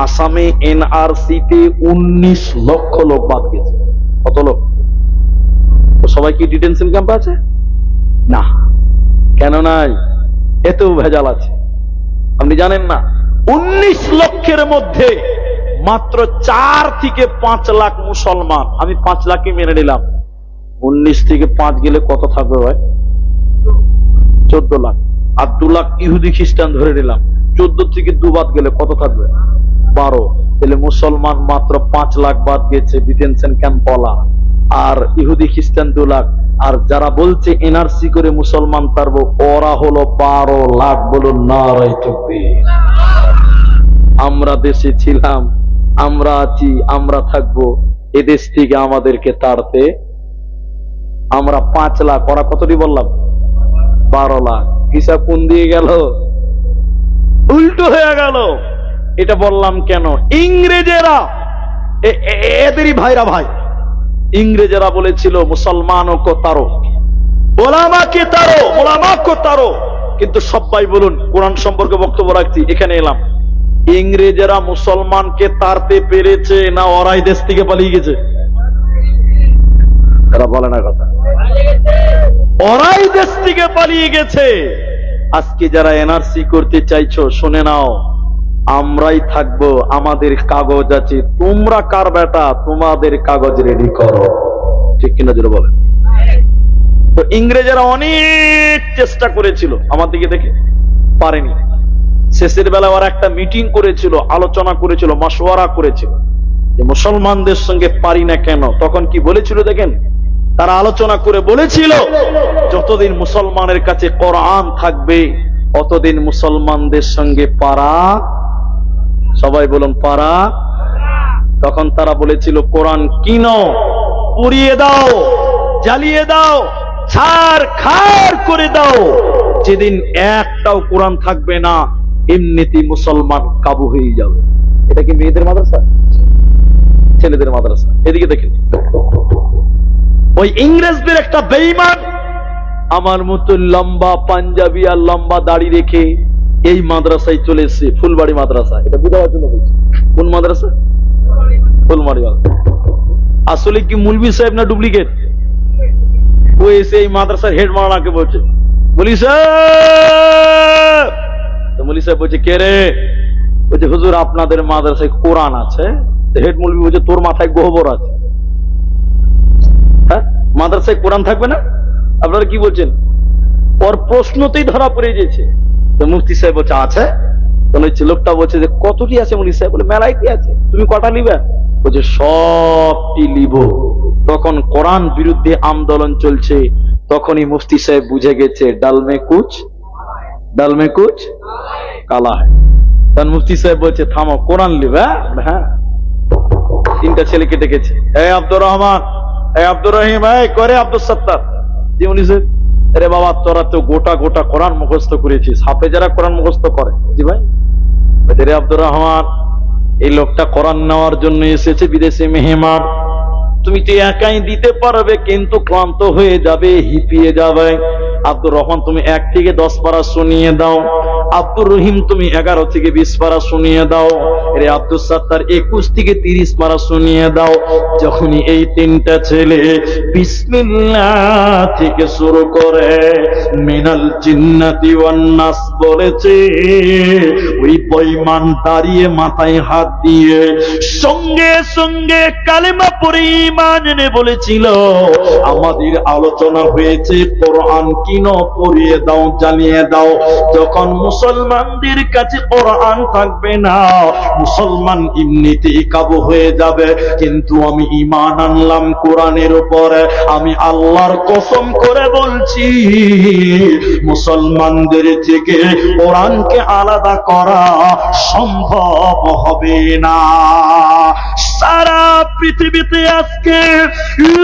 আসামে এনআরসি তে 19 লক্ষ লোক বাদ গেছে। কত লোক? সবাই কি ডিটেনশন ক্যাম্পে আছে? না। কেন নাই? এতেও ভেজাল আছে, আপনি জানেন না। 19 লক্ষের মধ্যে মাত্র 4 থেকে 5 লাখ মুসলমান। আমি 5 লাখই মেনে নিলাম। 19 থেকে 5 গেলে কত থাকবে ভাই? 14 লাখ। আর 2 লাখ ইহুদি খ্রিস্টান ধরে নিলাম। 14 থেকে 2 বাদ গেলে কত থাকবে? 12। তাহলে মুসলমান মাত্র 5 লাখ বাদ গেছে ডিটেনশন ক্যাম্প বলা, আর ইহুদি খ্রিস্টান 2 লাখ। আর যারা বলছে এনআরসি করে মুসলমান তারবো, ওরা হলো 12 লাখ। বলুন নারায়ে তাকবীর। আমরা দেশে ছিলাম, আমরা আছি, আমরা থাকবো। এদেশ থেকে আমাদেরকে তাড়তে আমরা 5 লাখ, ওরা কতটি বললাম? 12 লাখ। হিসাব কোন দিয়ে গেল? উল্টো হয়ে গেল। এটা বললাম কেন? ইংরেজেরা, এদেরই ভাইরা ভাই, ইংরেজেরা বলেছিল মুসলমানও কো তারো, ওলামাকে তারো, ওলামা কো তারো। কিন্তু সবাই বলুন, কোরআন সম্পর্কে বক্তব্য রাখছি, এখানে এলাম। ইংরেজেরা মুসলমানকে তাড়তে পেরেছে না ওরাই দেশ থেকে পালিয়ে গেছে? তারা বলে না কথা, ওরাই দেশ থেকে পালিয়ে গেছে। আজকে যারা এনআরসি করতে চাইছো, শুনে নাও, আমরাই থাকবো, আমাদের কাগজ আছে। তোমরা কার বেটা? তোমাদের কাগজ রেডি করো। ঠিক কিনা জোরে বলেন? তো ইংরেজেরা অনেক চেষ্টা করেছিল, আমার দিকে দেখে পারেনি। শেষের বেলা ওরা একটা মিটিং করেছিল, আলোচনা করেছিল, মাসওয়ারা করেছিল যে মুসলমানদের সঙ্গে পারি না কেন। তখন কি বলেছিল দেখেন? তারা আলোচনা করে বলেছিল, যতদিন মুসলমানের কাছে কোরআন থাকবে অতদিন মুসলমানদের সঙ্গে পারা। সবাই বলুন পারা। তখন তারা বলেছিল, কোরআন কিনো, পুড়িয়ে দাও, জ্বালিয়ে দাও, ছাড় খাড় করে দাও। যেদিন একটাও কোরআন থাকবে না, এমনিতেই মুসলমান কাবু হয়ে যাবে। এটা কি মেয়েদের মাদ্রাসা? ছেলেদের মাদ্রাসা। এদিকে দেখেন, ওই ইংরেজদের একটা বেঈমান আমার মতো লম্বা পাঞ্জাবি আর লম্বা দাড়ি রেখে এই মাদ্রাসায় চলে এসেছে, ফুলবাড়ি মাদ্রাসা। এটা বুঝাবার জন্য বলছি। কোন মাদ্রাসা? ফুলবাড়ি মাদ্রাসা। আসলে কি মুলবি সাহেব না ডুপ্লিকেট? ও এসে এই মাদ্রাসার হেড মাওলানাকে বলছে, মুলি সাহেব। তো মুলি সাহেব বলছে, কে রে? বলছে, হুজুর আপনাদের মাদ্রাসায় কোরআন আছে। হেড মুলবি বলছে, তোর মাথায় গোবর আছে? হ্যাঁ, মাদ্রাসায় কোরআন থাকবে না? আপনারা কি বলছেন? ওর প্রশ্নতেই ধরা পড়ে গেছে। তো মুফতি সাহেব বলছে, আছে। লোকটা বলছে যে কতটি আছে? মুফতি সাহেব বলে, মেলাইটি আছে। তুমি কটা নিবে? বলছে, সবটি লিব। তখন কোরআন বিরুদ্ধে আন্দোলন চলছে। তখনই মুফতি সাহেব বুঝে গেছে ডালমে কুচ, ডালমে কুচ কালা হয়। তখন মুফতি সাহেব বলছে, থামো, কোরআন লিবে? হ্যাঁ। 3টা ছেলেকে ডেকেছে, এই আব্দুর রহমান, এই আব্দুর রহিম, এই করে আব্দুল সত্তার। জি মুফতি সাহেব। আরে বাবা, তোরা তো গোটা গোটা কোরআন মুখস্থ করেছিস, হাফেজেরা কোরআন মুখস্থ করে। জি ভাই, রে আব্দুর রহমান, এই লোকটা কোরআন নেওয়ার জন্য এসেছে, বিদেশে মেহমান, তুমি তো একাই দিতে পারবে, কিন্তু ক্লান্ত হয়ে যাবে, হিপিয়ে যাবে। আব্দুর রহমান, তুমি 1 থেকে 10 পারা শুনিয়ে দাও। আব্দুর রহিম, তুমি 11 থেকে 20 পারা শুনিয়ে দাও। রে আব্দুল সাত্তার, 21 থেকে 30 পারা শুনিয়ে দাও। যখনই এই 3টা ছেলে বিসমিল্লাহ থেকে শুরু করে মিনাল জিন্নাতি ওয়ান নাস বলেছে, ওই বেঈমান দাঁড়িয়ে মাথায় হাত দিয়ে সঙ্গে সঙ্গে কালেমা পড়ে ঈমান এনে বলেছিল, আমাদের আলোচনা হয়েছে কোরআন কিনো, পড়িয়ে দাও, জ্বালিয়ে দাও। যখন মুসলমানদের কাছে কোরআন থাকবে না, মুসলমান এমনিতেই কাবু হয়ে যাবে। কিন্তু আমি ঈমান আনলাম কোরআনের উপরে, আমি আল্লাহর কসম করে বলছি, মুসলমানদের থেকে কোরআনকে আলাদা করা সম্ভব হবে না। সারা পৃথিবীতে আজকে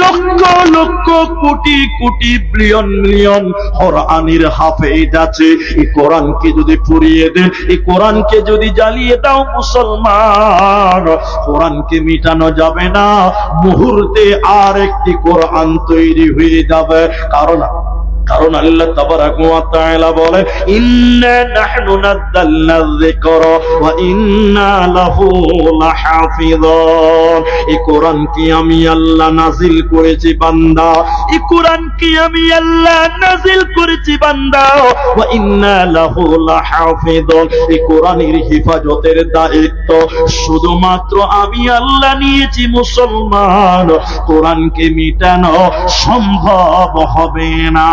লক্ষ লক্ষ কোটি কোটি বিলিয়ন মিলিয়ন কোরআনের হাফেজ আছে। এই কোরআনকে যদি পুড়িয়ে দেন, এই কোরআনকে যদি জ্বালিয়ে দাও মুসলমান, কোরআনকে মিটানো যাবে না। মুহূর্তে আর একটি কোরআন তৈরি হয়ে যাবে। কারণ আল্লাহ তাবারাক ওয়া তাআলা বলে, ইন্না নাহনু নাযালনা যিকরা ওয়া ইন্না লাহু লাহাফিযুন। এই কোরআন কি আমি আল্লাহ নাজিল করেছি বান্দা, এই কোরআন কি আমি আল্লাহ নাজিল করেছি বান্দা, ওয়া ইন্না লাহু লাহাফিযুন। এই কোরআনের হেফাজতের দায়িত্ব শুধুমাত্র আমি আল্লাহ নিয়েছি। মুসলমান, কোরআনকে মিটানো সম্ভব হবে না।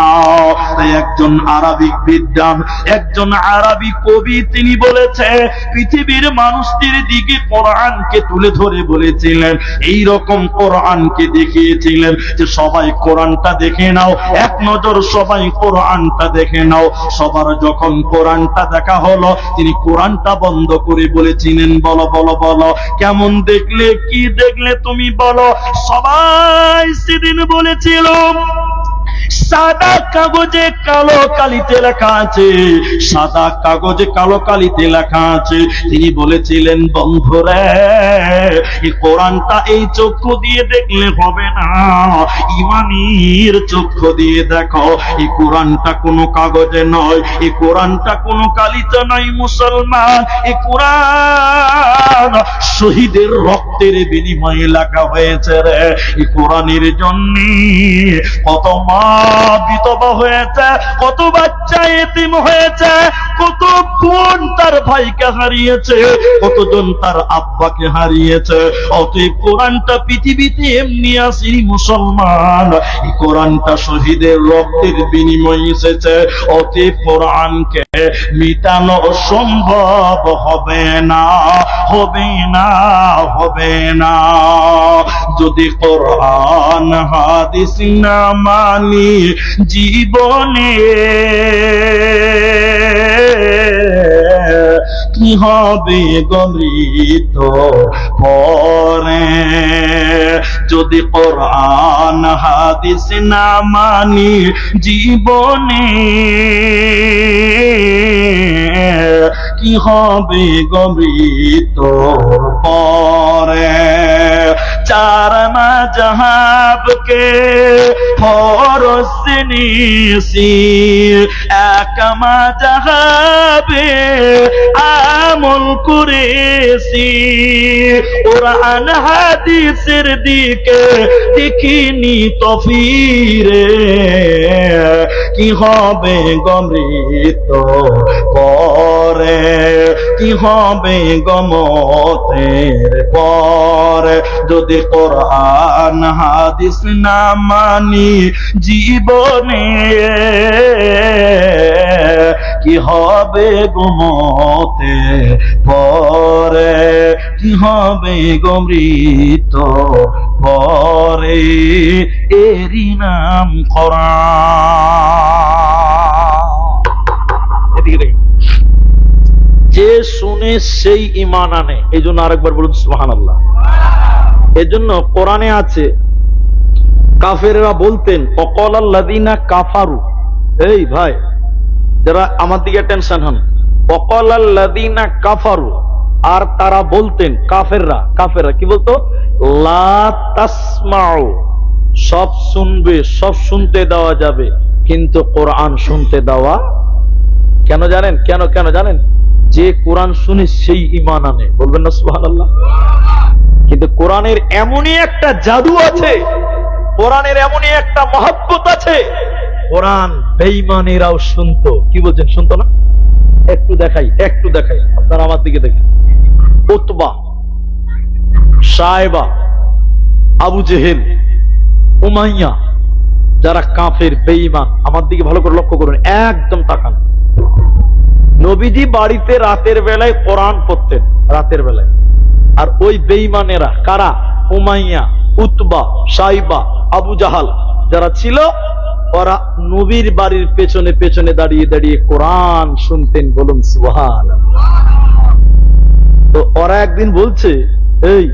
একজন আরবিক বিদ্বান, একজন আরবি কবি, তিনি বলেছে, পৃথিবীর মানুষদের দিকে কোরআনকে তুলে ধরে বলেছিলেন, এই রকম কোরআনকে দেখিয়েছিলেন যে সবাই কোরআনটা দেখে নাও, এক নজর সবাই কোরআনটা দেখে নাও। সবার যখন কোরআনটা দেখা হলো, তিনি কোরআনটা বন্ধ করে বলেছিলেন, বলো বলো বলো, কেমন দেখলে, কি দেখলে তুমি বলো। সবাই সেদিন বলেছিল, সাদা কাগজে কালো কালিতে লেখা আছে, সাদা কাগজে কালো কালিতে লেখা আছে। তিনি বলেছিলেন, বন্ধুরে, এই কোরআনটা এই চক্ষু দিয়ে দেখলে হবে না, ঈমানের চক্ষু দিয়ে দেখো। এই কোরআনটা কোনো কাগজে নয়, এই কোরআনটা কোনো কালিতে নয় মুসলমান, এই কোরআন শহীদের রক্তের বিনিময়ে লেখা হয়েছে রে। এই কোরআনের জন্য কত মা বিধবা হয়েছে, কত বাচ্চা এতিম হয়েছে, কত বোন তার ভাইকে হারিয়েছে, কতজন তার আব্বাকে হারিয়েছে। অতএব কোরআনটা পৃথিবীতে এমনি আসেনি মুসলমান, এই কোরআনটা শহীদের রক্তের বিনিময়ে এসেছে। অতএব কোরআনকে মিটানো সম্ভব হবে না, হবে না, হবে না। যদি কোরআন হাদিস না মানি জীবনে, কি হবে গমৃত পরে। যদি কোরআন হাদিস না মানি জীবনে, কি হবে গমৃত পরে। চার মাযহাবকে ফরজ নিয়েছি, এক মাযহাবে আমল করেছি। কোরআন হাদিসের দিকে দেখিনি তো ফিরে, কি হবে গমৃত পরে, কি হবে গমতের পরে। যদি কোরআন হাদিস না মানি জীবনে, কি হবে গমতে পরে, কি হবে গমৃত পরে। এরই নাম কোরআন। এদিকে দেখেন, যে শুনে সেই ঈমান আনে। এই জন্য আরেকবার বলুন সুবহানাল্লাহ। এজন্য কোরআনে আছে, কাফেররা বলতেন, ওয়াকালাল্লাযীনা কাফারু, এই ভাই যারা আমার দিকে টেনশন হন, ওয়াকালাল্লাযীনা কাফারু, আর তারা বলতেন, কাফেররা কি বলতো, লা তাসমাউ, সব শুনবে, সব শুনতে দেওয়া যাবে, কিন্তু কোরআন শুনতে দেওয়া কেন জানেন? কেন জানেন? যে কোরআন শুনে সেই ঈমান আনে, বলবেন না সুবহানাল্লাহ? কিন্তু কোরআনের এমনই একটা জাদু আছে, কোরআনের এমনই একটা মহব্বত আছে, কোরআন বেঈমানেরাও শুনতো। কি বলছেন, শুনতো না? একটু দেখাই, আপনারা আমার দিকে দেখেন। উতবা, সায়বা, আবু জেহেল, উমাইয়া, যারা কাফের বেঈমান, আমার দিকে ভালো করে লক্ষ্য করুন, একদম তাকান। নবীজি বাড়িতে রাতের বেলায় কোরআন পড়তেন, রাতের বেলায়। আর ওই বেঈমানেরা কারা? উমাইয়া, উতবা, সাইবা, আবু জাহাল যারা ছিল, ওরা নবীর বাড়ির পেছনে পেছনে দাঁড়িয়ে দাঁড়িয়ে কোরআন শুনতেন। বলুন সুবহানাল্লাহ। তো ওরা একদিন বলছে, এই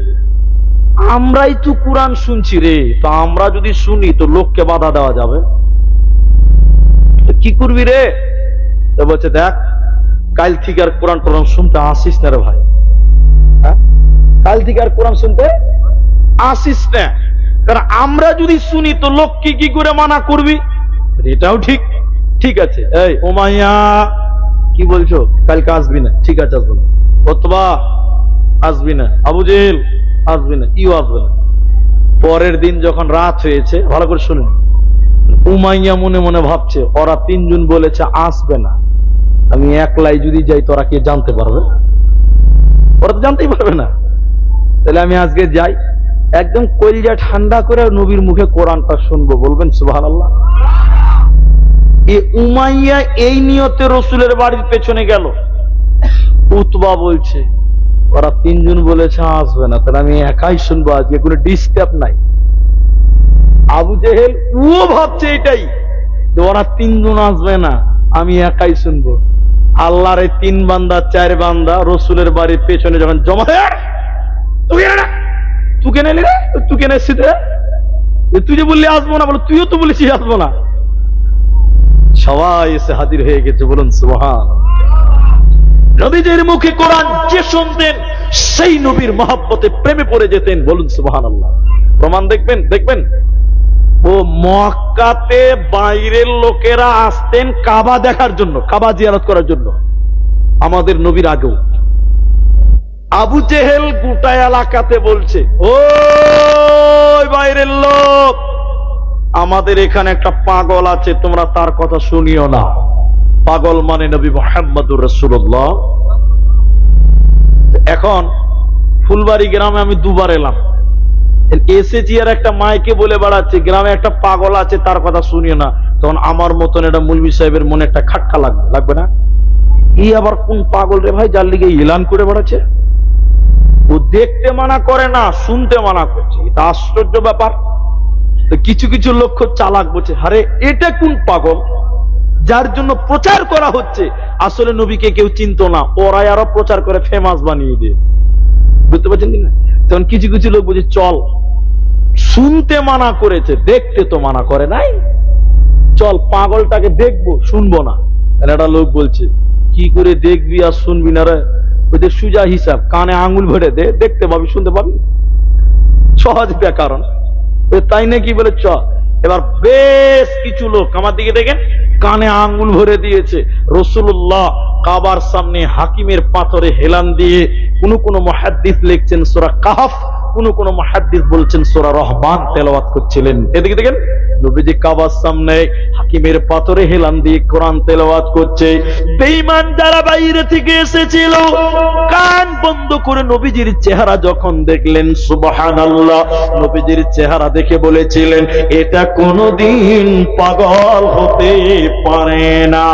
আমরাই তো কোরআন শুনছি রে, তো আমরা যদি শুনি তো লোককে বাধা দেওয়া যাবে, কি করবি রে? তো বলছে, দেখ কাল থেকে আর কোরআন শুনতে আসিস না রে ভাই, কাল থেকে আর কোরআন শুনতে আসিস না, কারণ আমরা যদি শুনি তো লোককে কি করে মানা করবি? এটাও ঠিক আছে। এই উমাইয়া, কি বলছো? কালকে আসবি না? ঠিক আছে, আসবো না। অথবা আসবি না। আবু জেহেল আসবি না, ইও আসবে না। পরের দিন যখন রাত হয়েছে, ভালো করে শুনুন, উমাইয়া মনে মনে ভাবছে, ওরা তিনজন বলেছে আসবে না, আমি একলাই যদি যাই তোরা কে জানতে পারবে? ওরা তো জানতেই পারবে না, তাহলে আমি আজকে যাই, একদম কলিজা ঠান্ডা করে নবীর মুখে কোরআনটা শুনবো। বলবেন সুবহানাল্লাহ। উমাইয়া এই নিয়তে রসুলের বাড়ির পেছনে গেল। উতবা বলছে, ওরা তিনজন বলেছে আসবে না, তাহলে আমি একাই শুনবো, আজকে কোনো ডিস্টার্ব নাই। আবু জেহেল ও ভাবছে এটাই, ওরা তিনজন আসবে না, আমি একাই শুনবো। আল্লাহর এই 3 বান্দা 4 বান্দা রসুলের বাড়ির পেছনে যখন জমা হয়, তুই কেন এলি রে? তুই কেন এসছিস রে? তুই যে বললি আসবো না, বলো তুইও তো বলেছিস আসবো না। সবাই এসে হাজির হয়ে গেছে। বলুন সুবহানাল্লাহ। নবীজির মুখে কোরআন যে শুনতেন, সেই নবীর মহব্বতে প্রেমে পড়ে যেতেন। বলুন সুবহানাল্লাহ। প্রমাণ দেখবেন, ও মক্কাতে বাইরের লোকেরা আসতেন কাবা দেখার জন্য, কাবা জিয়ারত করার জন্য, আমাদের নবীর আগেও। আবু জেহেল গোটা এলাকাতে বলছে, ও বাইরের লোক, আমাদের এখানে একটা পাগল আছে, তোমরা তার কথা শুনিও না। পাগল মানে নবী মুহাম্মদুর রাসূলুল্লাহ। এখন ফুলবাড়ি গ্রামে আমি 2 বার এলাম, এসেছি আর একটা মাইকে বলে বেড়াচ্ছে, গ্রামে একটা পাগল আছে, তার কথা শুনিও না। তখন আমার মতন এটা মৌলভী সাহেবের মনে একটা খাটকা লাগবে না? এই আবার কোন পাগল রে ভাই, যার লিগে এলান করে বেড়াচ্ছে? ও দেখতে মানা করে না, শুনতে মানা করছে। এটা আশ্চর্য ব্যাপার। কিছু কিছু লোক চালাক বলছে, আরে এটা কোন পাগল যার জন্য প্রচার করা হচ্ছে? আসলে নবীকে কেউ চিনতো না, ওরাই আরো প্রচার করে ফেমাস বানিয়ে দিয়ে। বুঝতে পারছেন না? তখন কিছু কিছু লোক বলছে, চল, শুনতে মানা করেছে, দেখতে তো মানা করে নাই, চল পাগলটাকে দেখবো, শুনবো না। একটা লোক বলছে, কি করে দেখবি আর শুনবি না রে? ওদের সুজা হিসাব, কানে আঙুল ভরে দে, দেখতে পাবি, শুনতে পাবি। সহজ ব্যাকরণ। তাই নাকি বলে চ। এবার বেশ কিছু লোক আমার দিকে দেখেন, কানে আঙ্গুল ভরে দিয়েছে। রাসূলুল্লাহ কাবার সামনে হাকিমের পাথরে হেলান দিয়ে কোন মুহাদ্দিস লিখছেন সূরা কাহফ, কোন মুহাদ্দিস বলছেন সূরা রহমান তেলাওয়াত করছিলেন। এদিকে দেখেন, নবীজি কাবার সামনে হাকিমের পাথরে হেলান দিয়ে কোরআন তেলাওয়াত করছে। বেঈমান যারা বাইরে থেকে এসেছিল, কান বন্ধ করে নবীজির চেহারা যখন দেখলেন, সুবহানাল্লাহ, নবীজির চেহারা দেখে বলেছিলেন, এটা কোনদিন পাগল হতে পারে না,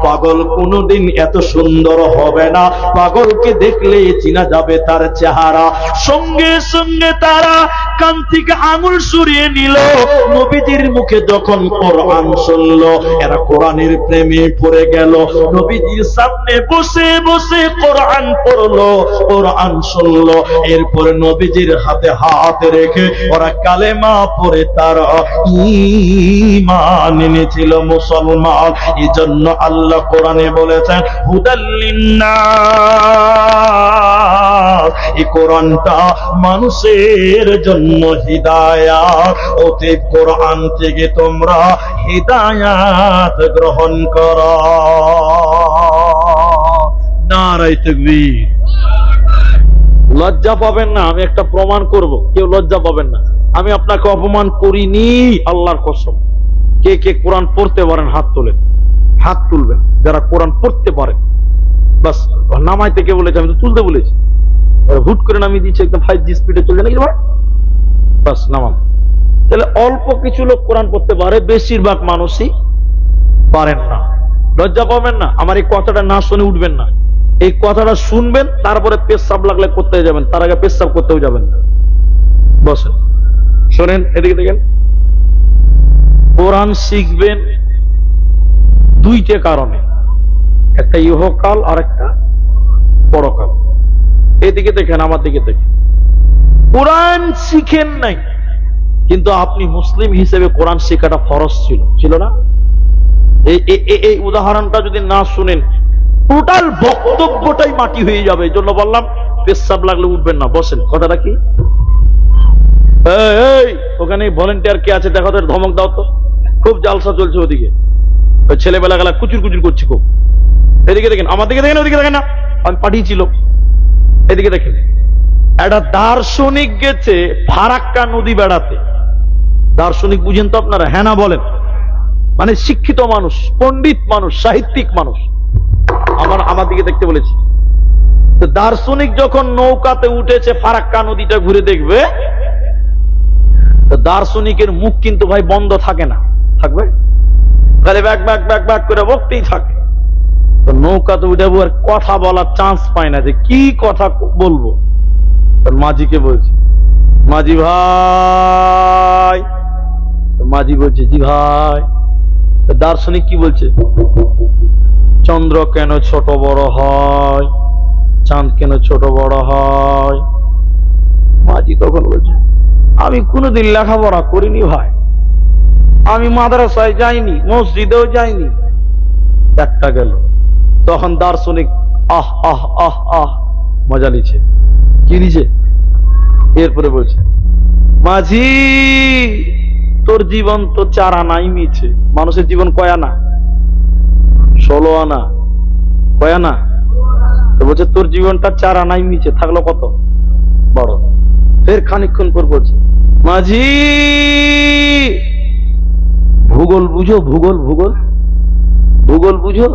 পাগল কোনদিন এত সুন্দর হবে না, পাগলকে দেখলে চেনা যাবে তার চেহারা। সঙ্গে সঙ্গে তারা কান থেকে আঙুল সরিয়ে নিল। নবীজির মুখে যখন কোরআন শুনলো, এরা কোরআনের প্রেমে পড়ে গেল। নবীজির সামনে বসে বসে কোরআন পড়লো, কোরআন শুনলো। এরপরে নবীজির হাতে হাত রেখে ওরা কালেমা পড়ে তারা ঈমান এনেছিল, মুসলমান। এই জন্য আল্লাহ কোরআনে বলেছেন হুদাল লিন্নাস, এই কোরআনটা মানুষের জন্য হিদায়াত। অতএব কোরআন থেকে তোমরা হিদায়াত গ্রহণ করো। নারায়ে তাকবীর। লজ্জা পাবেন না, আমি একটা প্রমাণ করব, কেউ লজ্জা পাবেন না। আমি আপনাকে অপমান করিনি, আল্লাহর কসম। কে কে কোরআন পড়তে পারেন হাত তোলেন, হাত তুলবেন যারা কোরআন পড়তে পারেন। বাস নামাইতে কে বলেছে? আমি তো তুলতে বলেছি। হুট করে নামিয়ে দিচ্ছে, একদম 5G স্পিডে চলছে নাকি? বাস নামান। তাহলে অল্প কিছু লোক কোরআন পড়তে পারে, বেশিরভাগ মানুষই পারেন না। লজ্জা পাবেন না, আমার এই কথাটা না শুনে উঠবেন না। এই কথাটা শুনবেন, তারপরে পেশাব লাগলে করতে যাবেন, তার আগে পেশাব করতেও যাবেন না। বসেন, শোনেন, এদিকে দেখেন। কোরআন শিখবেন দুইটা কারণে, একটা ইহকাল আর একটা পরকাল। এদিকে দেখেন, আমার দিকে দেখেন। কোরআন শিখেন নাই, কিন্তু আপনি মুসলিম হিসেবে কোরআন শেখাটা ফরজ ছিল, ছিল না? এই উদাহরণটা যদি না শুনেন, টোটাল বক্তব্যটাই মাটি হয়ে যাবে। এই জন্য বললাম পেশাব লাগলে উঠবেন না, বসেন। কথাটা কি? এই ওখানে ভলেন্টিয়ার কে আছে দেখো তো, ধমক দাও তো। খুব জালসা চলছে ওদিকে, ওই ছেলেবেলা গেলা কুচুর কুচুর করছে খুব। এদিকে দেখেন, আমার দিকে দেখেন, ওদিকে দেখেন না, আমি পাঠিয়েছিল। এদিকে দেখেন, একটা দার্শনিক গেছে ফারাক্কা নদী বেড়াতে। দার্শনিক বুঝেন তো আপনারা? হ্যাঁ না বলেন? মানে শিক্ষিত মানুষ, পণ্ডিত মানুষ, সাহিত্যিক মানুষ। আমার দিকে দেখতে বলেছি। তো দার্শনিক যখন নৌকাতে উঠেছে ফারাক্কা নদীটা ঘুরে দেখবে, তো দার্শনিকের মুখ কিন্তু ভাই বন্ধ থাকে না, থাকবে তাহলে ব্যাক ব্যাক ব্যাক ব্যাক করে বকতেই থাকে। তো নৌকাতে উঠে আর কথা বলার চান্স পায় না, যে কি কথা বলবো। মাঝিকে বলছে, মাঝি ভাই। মাঝি বলছে, জি ভাই। দার্শনিক কি বলছে? চন্দ্র কেন ছোট বড় হয়, চাঁদ কেন ছোট বড় হয়? মাঝি তখন বলছে, আমি কোনোদিন লেখাপড়া করিনি ভাই, আমি মাদ্রাসায় যাইনি, মসজিদেও যাইনি। একটা গেল। তখন দার্শনিক আহ আহ আহ আহ মজা নিচ্ছে। কি নিচ্ছে? এরপরে বলছে, মাঝি তোর জীবন তো 4 আনাই মিছে। মানুষের জীবন কয় আনা? 16 আনা। কয় আনা? তো বলছে তোর জীবনটা 4 আনাই মিছে, থাকলো কত বড়। ফের খানিকক্ষণ পর বলছে, মাঝি ভূগোল বুঝো, ভূগোল ভূগোল ভূগোল বুঝো?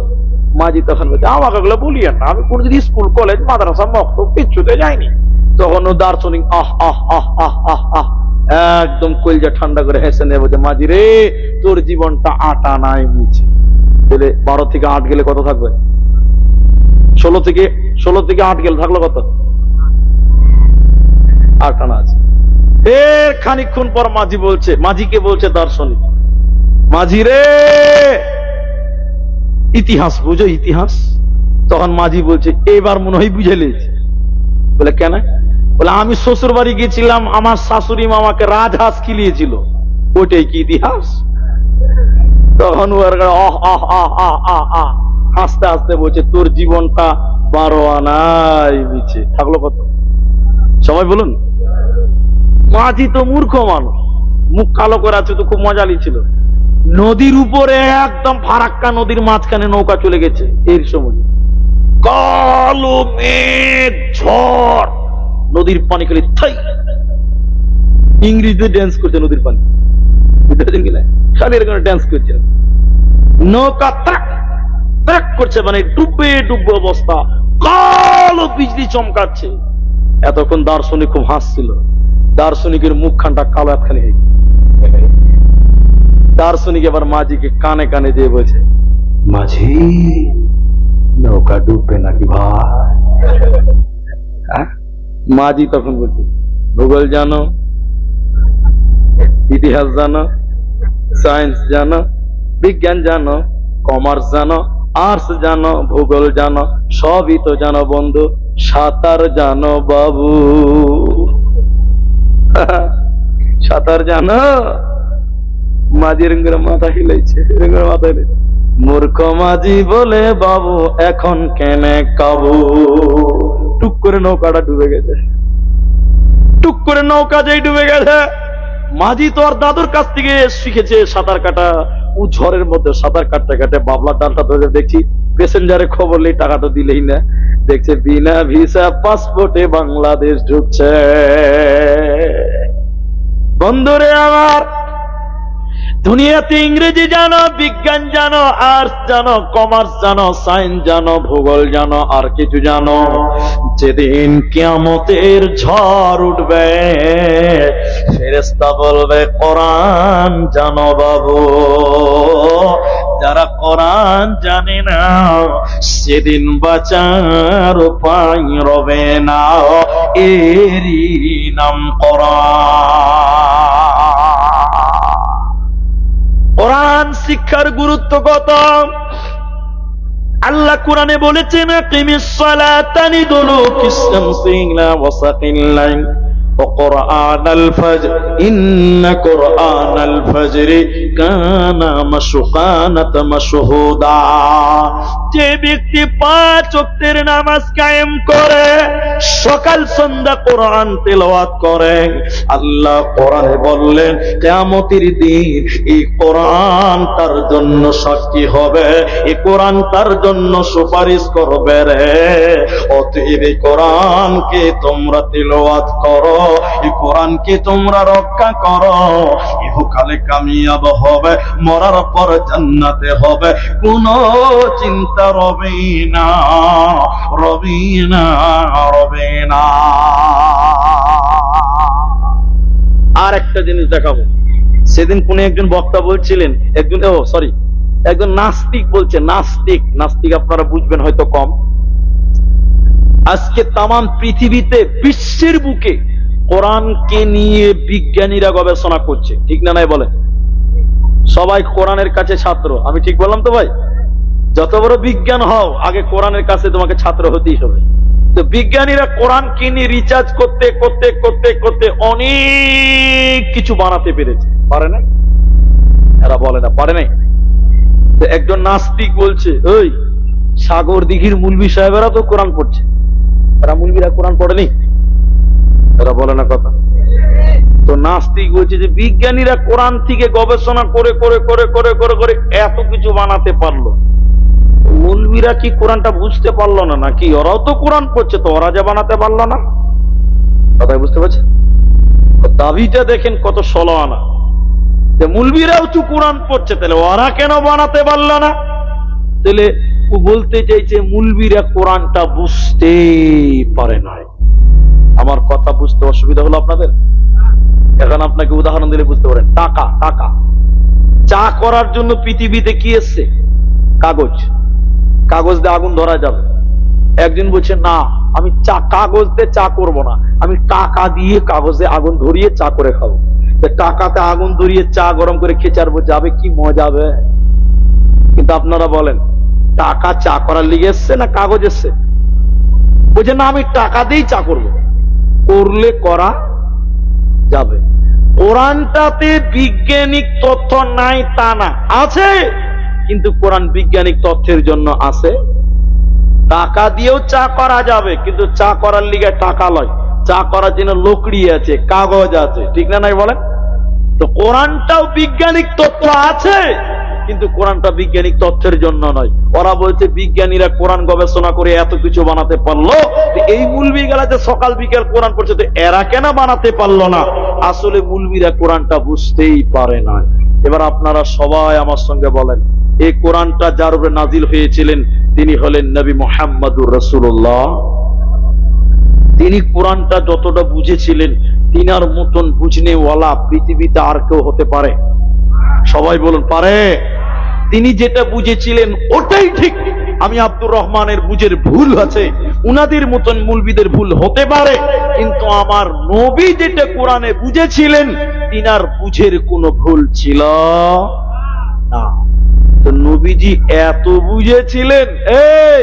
মাঝি তখন বলছে, আমাকে এগুলো বলিয়েন না, আমি কোনদিন স্কুল কলেজ মাদ্রাসা মক্তব কিচ্ছুতে যাইনি। তখন ও দার্শনিক আহ আহ আহ আহ আহ আহ একদম কলজা ঠান্ডা করে হেসে নেবে, বলছে, মাঝি রে তোর জীবনটা 8 আনায় মিছে। তাহলে 12 থেকে 8 গেলে কত থাকবে? 16 থেকে 8 গেলে থাকলো কত? 8 আনা আছে। এর খানিকক্ষণ পর মাঝি বলছে, মাঝিকে বলছে দার্শনিক, মাঝি রে ইতিহাস বুঝো, ইতিহাস? তখন মাঝি বলছে, এবার মনে হয় বুঝে লেছি। বলে কেন? বলে আমি শ্বশুর বাড়ি গেছিলাম, আমার শাশুড়ি মামাকে রাজহাঁস খিলিয়েছিল, ওটাই কি ইতিহাস? তখন হাসতে হাসতে বলছে, তোর জীবনটা 12 আনাই মিছে, থাকলো কত? সবাই বলুন। মাঝি তো মূর্খ মানুষ, মুখ কালো করে আছে, তো খুব মজা লিছিল। নদীর উপরে একদম ফারাক্কা নদীর মাঝখানে নৌকা চলে গেছে। এর সময় কালো মেঘ, ঝড়, নদীর পানি খালি থাই। ইংরেজিতে ড্যান্স করছে নদীর পানি, বুঝতে কিনা? খালি এরকম ড্যান্স করছে। নৌকা ট্রাক ট্রাক করছে, মানে ডুবে ডুবে অবস্থা, কালো বিজলি চমকাচ্ছে। এতক্ষণ দার্শনিক খুব হাসছিল। দার্শনিকের মুখখানটা কালো একখানি হয়ে গেছে। দার্শনিক এবার মাঝিকে কানে কানে দিয়ে বলছে, মাঝি নৌকা ডুববে নাকি ভাই? মাঝি তখন বলছে, ভূগোল জানো? ইতিহাস জানো, সায়েন্স জানো, বিজ্ঞান জানো, কমার্স জানো, আর্টস জানো, ভূগোল জানো, সবই তো জানো বন্ধু, সাঁতার জানো বাবু? সাঁতার জানো? মাঝি রঙের মাথা হিলাইছে, রঙের মাথা হিলাইছে। মূর্খ মাঝি বলে বাবু এখন কেনে কাবু। টুক করে নৌকাটা ডুবে গেছে, টুক করে নৌকা যেই ডুবে গেছে। মাঝি তো আর দাদুর কাছ থেকে শিখেছে সাঁতার কাটা। ও ঝড়ের মধ্যে সাঁতার কাটতে কাটতে বাবলা ডালটা ধরে দেখছি প্যাসেঞ্জারে খবর নেই, টাকা তো দিলেই না। দেখছে বিনা ভিসা পাসপোর্টে বাংলাদেশ ঢুকছে। বন্ধুরে আমার, দুনিয়াতে ইংরেজি জানো, বিজ্ঞান জানো, আর্টস জানো, কমার্স জানো, সায়েন্স জানো, ভূগোল জানো, আর কিছু জানো, যেদিন কিয়ামতের ঝড় উঠবে ফেরেশতা বলবে কোরআন জানো বাবু? যারা কোরআন জানে না সেদিন বাঁচার উপায় রবে না, এরই নাম কোরআন। কোরআন শিক্ষার গুরুত্ব কত? আল্লাহ কোরআনে বলেছেন কিমিস সালাতা লিদুলুকিস শামসি ইলা ওয়াসাকিল লাইল ওয়া কুরআনাল ফাজর ইন্না কুরআনাল ফাজরি কানা মাশকানাতা মাশহুদা। যে ব্যক্তি 5 ওয়াক্তের নামাজ কায়েম করে, সকাল সন্ধ্যা কোরআন তেলাওয়াত করে, আল্লাহ কোরআনে বললেন কিয়ামতের দিন এই কোরআন তার জন্য সাক্ষী হবে, এই কোরআন তার জন্য সুপারিশ করবে রে। অতএব এই কোরআনকে তোমরা তেলাওয়াত করো, এই কোরআনকে তোমরা রক্ষা করো, ইহকালে কামিয়াব হবে, মরার পর জান্নাতে হবে, কোনো চিন্তা রবে না, রবে না, রবে না। আর একটা জিনিস দেখাবো। সেদিন কোন একজন বক্তা বলছিলেন, একজন নাস্তিক বলছে, নাস্তিক আপনারা বুঝবেন হয়তো কম। আজকে তামাম পৃথিবীতে, বিশ্বের বুকে কোরআনকে নিয়ে বিজ্ঞানীরা গবেষণা করছে, ঠিক না নাই বলে? সবাই কোরআনের কাছে ছাত্র। আমি ঠিক বললাম তো ভাই? যত বড় বিজ্ঞান হও, আগে কোরআনের কাছে তোমাকে ছাত্র হতেই হবে। তো বিজ্ঞানীরা কোরআন কিনে রিচার্জ করতে করতে করতে করতে অনেক কিছু বানাতে পেরেছে। পারে নাই? এরা বলে না পারে নাই। তো একজন নাস্তিক বলছে, ওই সাগর দিঘির মুলবি সাহেবেরা তো কোরআন পড়ছে, এরা মুলবিরা কোরআন পড়েনি? এরা বলে না কথা। তো নাস্তিক বলছে যে বিজ্ঞানীরা কোরআন থেকে গবেষণা করে করে করে করে করে করে এত কিছু বানাতে পারলো, মৌলবীরা কি কোরআনটা বুঝতে পারলো না নাকি? ওরাও তো কোরআন পড়ছে, তো ওরা যা বানাতে পারলো না? কথাই বুঝতে পারছে? দাবিটা দেখেন কত ষোলো আনা। মৌলবীরাও তো কোরআন পড়ছে, তাহলে ওরা কেন বানাতে পারলো না? তাহলে ও বলতে চাইছে মৌলবীরা কোরআনটা বুঝতে পারে নাই। আমার কথা বুঝতে অসুবিধা হলো আপনাদের? এখন আপনাকে উদাহরণ দিলে বুঝতে পারেন। টাকা, চা করার জন্য পৃথিবীতে কি এসছে? কাগজ। কাগজ দিয়ে আগুন ধরা যাবে। একজন বলছে না, আমি কাগজ দিয়ে চা করব না, আমি টাকা দিয়ে কাগজে আগুন ধরিয়ে চা করে খাবো। টাকাতে আগুন ধরিয়ে চা গরম করে খেচারবো, যাবে কি মজা হবে। কিন্তু আপনারা বলেন টাকা চা করার লিগে এসছে না কাগজ এসছে? বলছে না, আমি টাকা দিয়েই চা করব। করলে করা যাবে। কোরআনটাতে বিজ্ঞানিক তথ্য নাই তা না, আছে, কিন্তু কোরআন বিজ্ঞানিক তথ্যের জন্য আছে। টাকা দিয়েও চা করা যাবে, কিন্তু চা করার লিগে টাকা লয়, চা করার জন্য লকড়ি আছে, কাগজ আছে, ঠিক না নাই বলেন? তো কোরআনটাও বিজ্ঞানিক তথ্য আছে, কিন্তু কোরআনটা বিজ্ঞানিক তথ্যের জন্য নয়। ওরা বলছে বিজ্ঞানীরা কোরআন গবেষণা করে এত কিছু বানাতে পারলো, এই মুলবি গেলাতে সকাল বিকেল কোরআন পড়ছে, তো এরা কেন বানাতে পারলো না? আসলে মুলবিরা কোরআনটা বুঝতেই পারে না। এবার আপনারা সবাই আমার সঙ্গে বলেন, এই কোরআনটা যার উপরে নাজিল হয়েছিলেন তিনি হলেন নবী মুহাম্মদুর রাসূলুল্লাহ। তিনি কোরআনটা যতটা বুঝেছিলেন, তিনার মতন বুঝনেওয়ালা পৃথিবীতে আর কেউ হতে পারে? সবাই বলুন পারে? তিনি যেটা বুঝেছিলেন ওটাই ঠিক। আমি আব্দুর রহমানের বুঝের ভুল আছে, উনাদের মতন মুলবিদের ভুল হতে পারে, কিন্তু আমার নবী যেটা কোরআনে বুঝেছিলেন তিনার বুঝের কোনো ভুল ছিল না। তো নবীজি এত বুঝেছিলেন, এই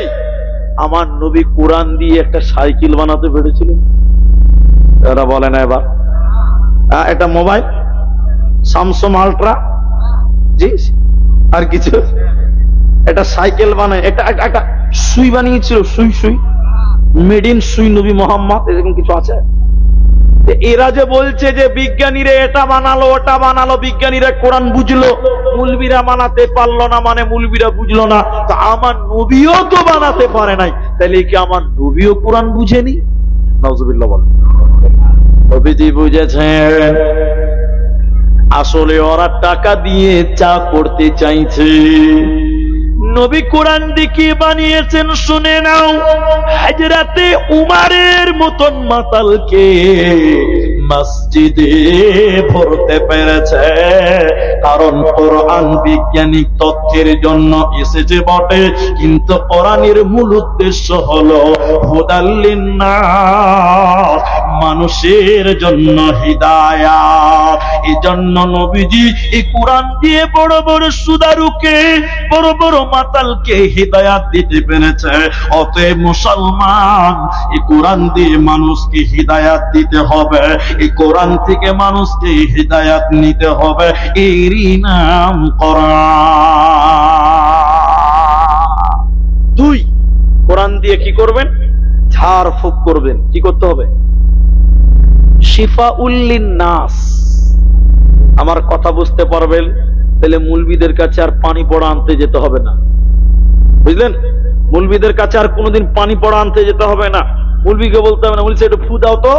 আমার নবী কোরআন দিয়ে একটা সাইকেল বানাতে পেরেছিলেন? এরা বলে না এবার এটা মোবাইল স্যামসাং আল্ট্রা, জি আর কিছু, এটা সাইকেল বানায়, এটা একটা সুই বানিয়েছিল, সুই সুই মেড ইন সুই নবী মোহাম্মদ, এরকম কিছু আছে? এরা যে বলছে যে বিজ্ঞানীরা এটা বানালো ওটা বানালো, বিজ্ঞানীরা কোরআন বুঝলো, মুলবিরা বানাতে পারলো না, মানে মুলবিরা বুঝলো না। তো আমার নবীও তো বানাতে পারে নাই, তাহলে কি আমার নবীও কোরআন বুঝেনি? নাউজুবিল্লাহ বলেন। নবীজি বুঝেছেন, আসলে ওরা টাকা দিয়ে চা করতে চাইছে। নবী কোরআন দিকে বানিয়েছেন, শুনে নাও। হযরতে উমারের মতন মাতালকে মসজিদে ভরতে পেরেছে, কারণ কোরআন বৈজ্ঞানিক তথ্যের জন্য এসেছে বটে, কিন্তু কোরআনের মূল উদ্দেশ্য হলো হুদাল লিন্নাস, মানুষের জন্য হিদায়াত। এজন্য নবীজি এই কোরআন দিয়ে বড় বড় সুদারুকে, বড় বড় মাতালকে হিদায়াত দিতে পেরেছে। অতএব মুসলমান, এই কোরআন দিয়ে মানুষকে হিদায়াত দিতে হবে, এই কোরআন থেকে মানুষকে হিদায়াত নিতে হবে, এরই নাম কোরআন। দুই, কোরআন দিয়ে কি করবেন? ঝাড় ফুঁক করবেন। কি করতে হবে? শিফাউল লিন্নাস। আমার কথা বুঝতে পারবেন? তাহলে মুলবিদের কাছে আর পানি পড়া আনতে যেতে হবে না, বুঝলেন? মুলবিদের কাছে আর কোনোদিন পানি পড়া আনতে যেতে হবে না, মুলবিকে বলতে হবে না, বলছে একটু ফু দাও তো,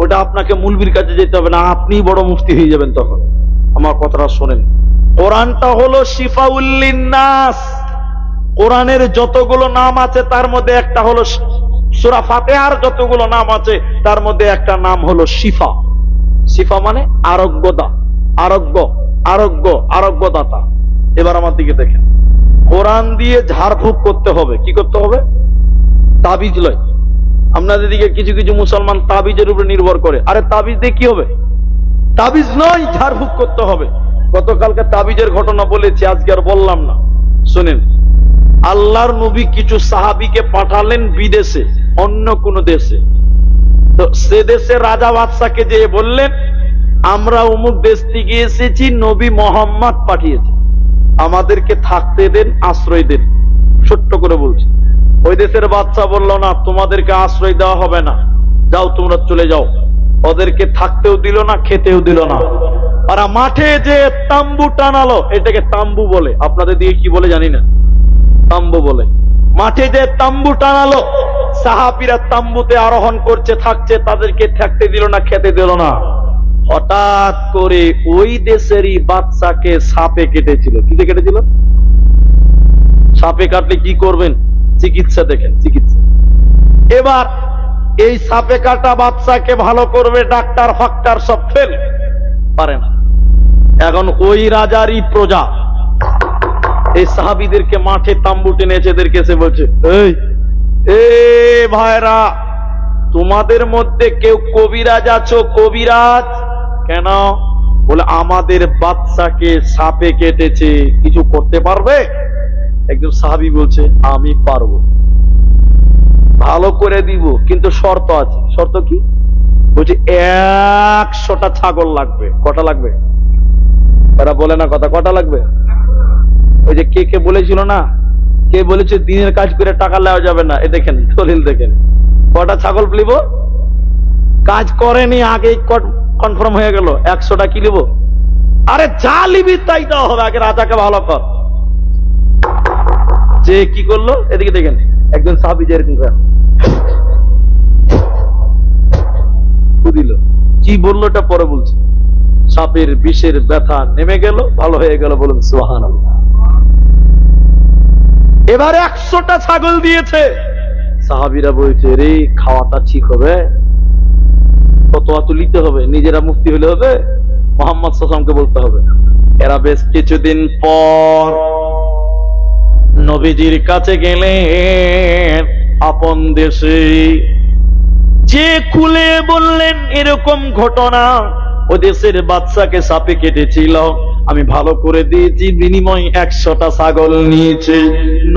ওটা আপনাকে মুলবির কাছে যেতে হবে না, আপনি বড় মুফতি হয়ে যাবেন তখন। আমার কথাটা শোনেন, কোরআনটা হলো শিফাউল লিন্নাস। কোরআনের যতগুলো নাম আছে তার মধ্যে একটা হলো সূরা ফাতিহার যতগুলো নাম আছে তার মধ্যে একটা নাম হলো শিফা। শিফা মানে আরোগ্যদা, আরোগ্য, আরোগ্য, আরোগ্যদাতা। এবার আমার দিকে দেখেন, কোরআন দিয়ে ঝাড়ফুঁক করতে হবে। কি করতে হবে? তাবিজ লয়। আপনাদের দিকে কিছু কিছু মুসলমান তাবিজের উপরে নির্ভর করে। আরে তাবিজ দিয়ে কি হবে? তাবিজ নয়, ঝাড়ফুঁক করতে হবে। গতকালকে তাবিজের ঘটনা বলেছি, আজকে আর বললাম না। শুনেন, আল্লাহর নবী কিছু সাহাবীকে পাঠালেন বিদেশে, অন্য কোন দেশে। তো সে দেশে রাজা বাদশাকে যে বললেন, আমরা অমুক দেশ থেকে এসেছি, নবী মোহাম্মদ পাঠিয়েছে, আমাদেরকে থাকতে দেন, আশ্রয় দেন। ছোট্ট করে বলছি। ওই দেশের বাদশা বলল, না, তোমাদেরকে আশ্রয় দেওয়া হবে না, যাও তোমরা চলে যাও। ওদেরকে থাকতেও দিল না, খেতেও দিল না। আর মাঠে যে তাম্বু টানালো, এটাকে তাম্বু বলে, আপনাদের দিকে কি বলে জানি না, তাম্বু বলে। মাঠে যে তাম্বু টানালো, সাহাবীরা তাম্বুতে আরোহণ করছে, থাকছে, তাদেরকে থাকতে দিল না, খেতে দিল না। হঠাৎ করে ওই দেশেরই বাদশাকে সাপে কেটেছিল। কি দিয়ে কেটেছিল? সাপে কাটলে কি করবেন? চিকিৎসা দেখেন, চিকিৎসা। এবার এই সাপে কাটা বাদশাকে ভালো করবে ডাক্তার ফাক্তার সব ফেল, পারে না। এখন ওই রাজারই প্রজা এই সাহাবীদেরকে মাঠে তাম্বু টেনেছে, এদেরকে এসে বলছে, এই ভাইরা, তোমাদের মধ্যে কেউ কবিরাজ আছো? কবিরাজ? কেন? বলে আমাদের বাদশাকে সাপে কেটেছে, কিছু করতে পারবে? একজন সাহাবী বলছে, আমি পারবো, ভালো করে দিব, কিন্তু শর্ত আছে। শর্ত কি? বলছে 100টা ছাগল লাগবে। কটা লাগবে? তারা বলে না কথা, কটা লাগবে? ওই যে কে বলেছিল না, কে বলেছে দিনের কাজ করে টাকা নেওয়া যাবে না, এ দেখেন দলিল দেখেন। কটা ছাগল নিব? কাজ করেনি, আগে কনফার্ম হয়ে গেল 100টা কি নিব? আরে যা লিবি তাই দেওয়া হবে, আগে রাজাকে ভালো কর। যে কি করলো, এদিকে দেখেন, একজন সাহাবী যে এরকম দিল, কি বললো এটা পরে বলছে। সাপের বিষের ব্যথা নেমে গেল, ভালো হয়ে গেল। বলুন সুবহানাল্লাহ। এবার 100টা ছাগল দিয়েছে। সাহাবীরা বলছে, রে খাওয়াটা ঠিক হবে? কত তুলিতে হবে? নিজেরা মুক্তি হলে হবে? মুহাম্মদ সাল্লাল্লাহু আলাইহি ওয়াসাল্লামকে বলতে হবে। এরা বেশ কিছুদিন পর নবীজির কাছে গেলেন আপন দেশে, যে খুলে বললেন এরকম ঘটনা, ও দেশের বাচ্চাকে সাপে কেটেছিল, আমি ভালো করে দিয়েছি, বিনিময় 100টা ছাগল নিয়েছে।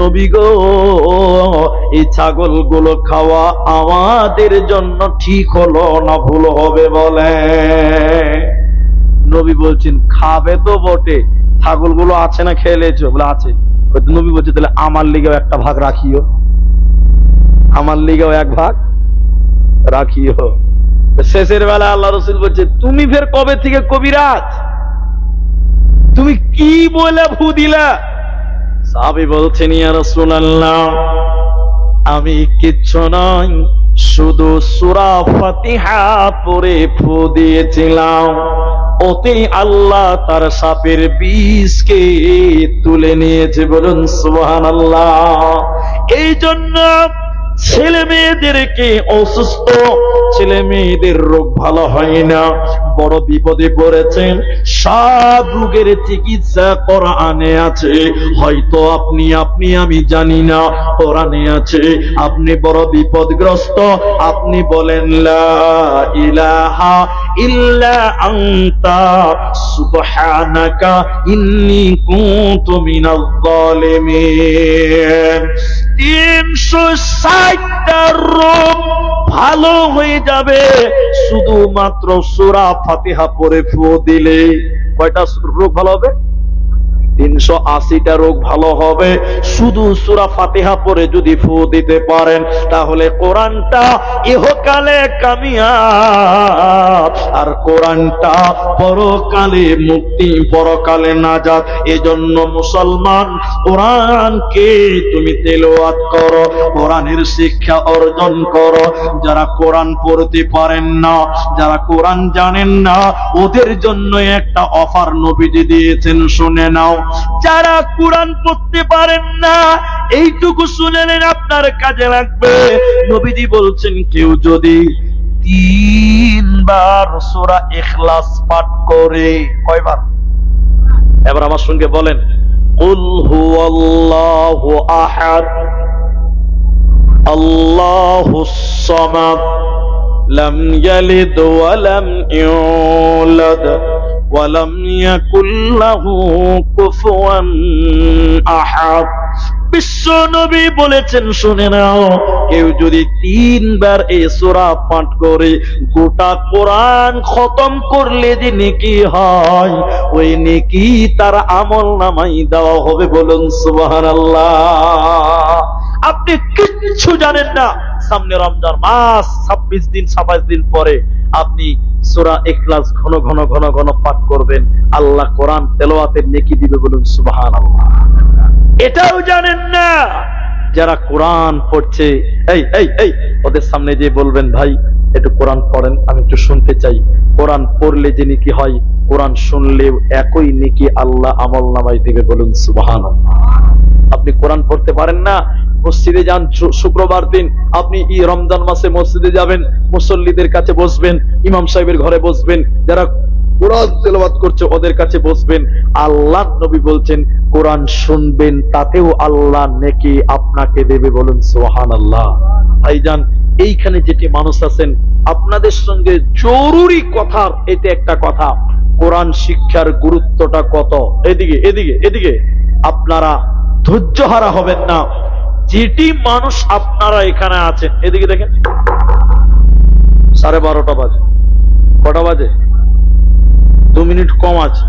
নবী গো, এই ছাগলগুলো খাওয়া আমাদের জন্য ঠিক হলো না ভুল হবে বলে? নবী বলছেন খাবে তো বটে, ছাগলগুলো আছে না, খেলেছো? বলে আছে। নবী বলছে তাহলে আমার লিগেও একটা ভাগ রাখিও, আমার লিগেও এক ভাগ রাখিও। শেষের বেলা আল্লাহ রসুল বলছে তুমি ফের কবে থেকে কবিরাজ, তুমি কি বলে ফু দিলা? সাহাবী বলছেন ইয়া রাসূলুল্লাহ, আমি কিচ্ছু নয়, শুধু সূরা ফাতিহা পড়ে ফু দিয়েছিলাম, ওতে আল্লাহ তার সাপের বিষকে তুলে নিয়েছে। বলুন সুবহানাল্লাহ। এই জন্য ছেলে মেয়েদেরকে, অসুস্থ ছেলে মেয়েদের রোগ ভালো হয় না, বড় বিপদে পড়েছেন, সব রোগের চিকিৎসা কোরআনে আছে। হয়তো আপনি আমি জানি না, কোরআনে আছে। আপনি বড় বিপদগ্রস্ত, আপনি বলেন লা ইলাহা ইল্লা আনতা সুবহানাকা ইন্নী কুনতু মিনাজ জালিমিন। 360টা রোগ ভালো হয়ে যাবে শুধুমাত্র সূরা ফাতিহা পড়ে ফু দিলে। কয়টা রোগ ভালো হবে? 380টা রোগ ভালো হবে শুধু সূরা ফাতিহা পড়ে যদি ফু দিতে পারেন। তাহলে কোরআনটা ইহকালে কামিয়াব, আর কোরআনটা পরকালে মুক্তি, পরকালে নাজাত। এজন্য মুসলমান, কোরআনকে তুমি তেলাওয়াত করো, কোরআনের শিক্ষা অর্জন করো। যারা কোরআন পড়তে পারেন না, যারা কোরআন জানেন না, ওদের জন্য একটা অফার নবীজি দিয়েছেন, শুনে নাও। যারা কোরআন পড়তে পারেন না, এইটুকু শুনে নেন, আপনার কাজে লাগবে। নবীজি বলছেন কেউ যদি 3 বার সূরা ইখলাস পাঠ করে, কয়বার? এবার আমার সঙ্গে বলেন, কুল হুয়াল্লাহু আহাদ আল্লাহুস সামাদ লাম ইয়ালিদ ওয়া লাম ইউলাদ ওয়ালাম ইয়াকুল লাহু কুফুয়ান আহাদ। বিশ্ব নবী বলেছেন, শুনে নাও, কেউ যদি 3 বার এই সূরা পাঠ করে, গোটা কোরআন খতম করলে যে নেকি হয়, ওই নেকি তার আমলনামায় দেওয়া হবে। বলুন সুবহানাল্লাহ। আপনি কিচ্ছু জানেন না, সামনে রমজান মাস, 26 দিন 27 দিন পরে আপনি সূরা ইখলাস ঘন ঘন ঘন ঘন পাঠ করবেন, আল্লাহ কোরআন তেলাওয়াতের নেকি দিবে। বলুন সুবহানাল্লাহ। এটাও জানেন না, যারা কোরআন পড়ছে, এই এই এই ওদের সামনে যে বলবেন ভাই একটু কোরআন পড়েন, আমি একটু শুনতে চাই। কোরআন পড়লে যে নেকি হয়, কোরআন শুনলেও একই নেকি আল্লাহ আমলনামায় দিবে। বলুন সুবহানাল্লাহ। আপনি কোরআন পড়তে পারেন না, মসজিদে যান, শুক্রবার দিন আপনি এই রমজান মাসে মসজিদে যাবেন, মুসল্লিদের কাছে বসবেন, ইমাম সাহেবের ঘরে বসবেন, যারা কোরআন তেলাওয়াত করছে ওদের কাছে বসবেন। আল্লাহ নবী বলছেন কোরআন শুনবেন, তাতেও আল্লাহ নেকি আপনাকে দেবে। বলুন সুবহানাল্লাহ। ভাইজান, এইখানে যেটি মানুষ আছেন, আপনাদের সঙ্গে জরুরি কথা, এটা একটা কথা, কোরআন শিক্ষার গুরুত্বটা কত। এদিকে এদিকে এদিকে আপনারা ধৈর্য হারা হবেন না। যেটি মানুষ আপনারা এখানে আছেন, এদিকে দেখেন, 12:30 বাজে। কটা বাজে? 2 মিনিট কম আছে।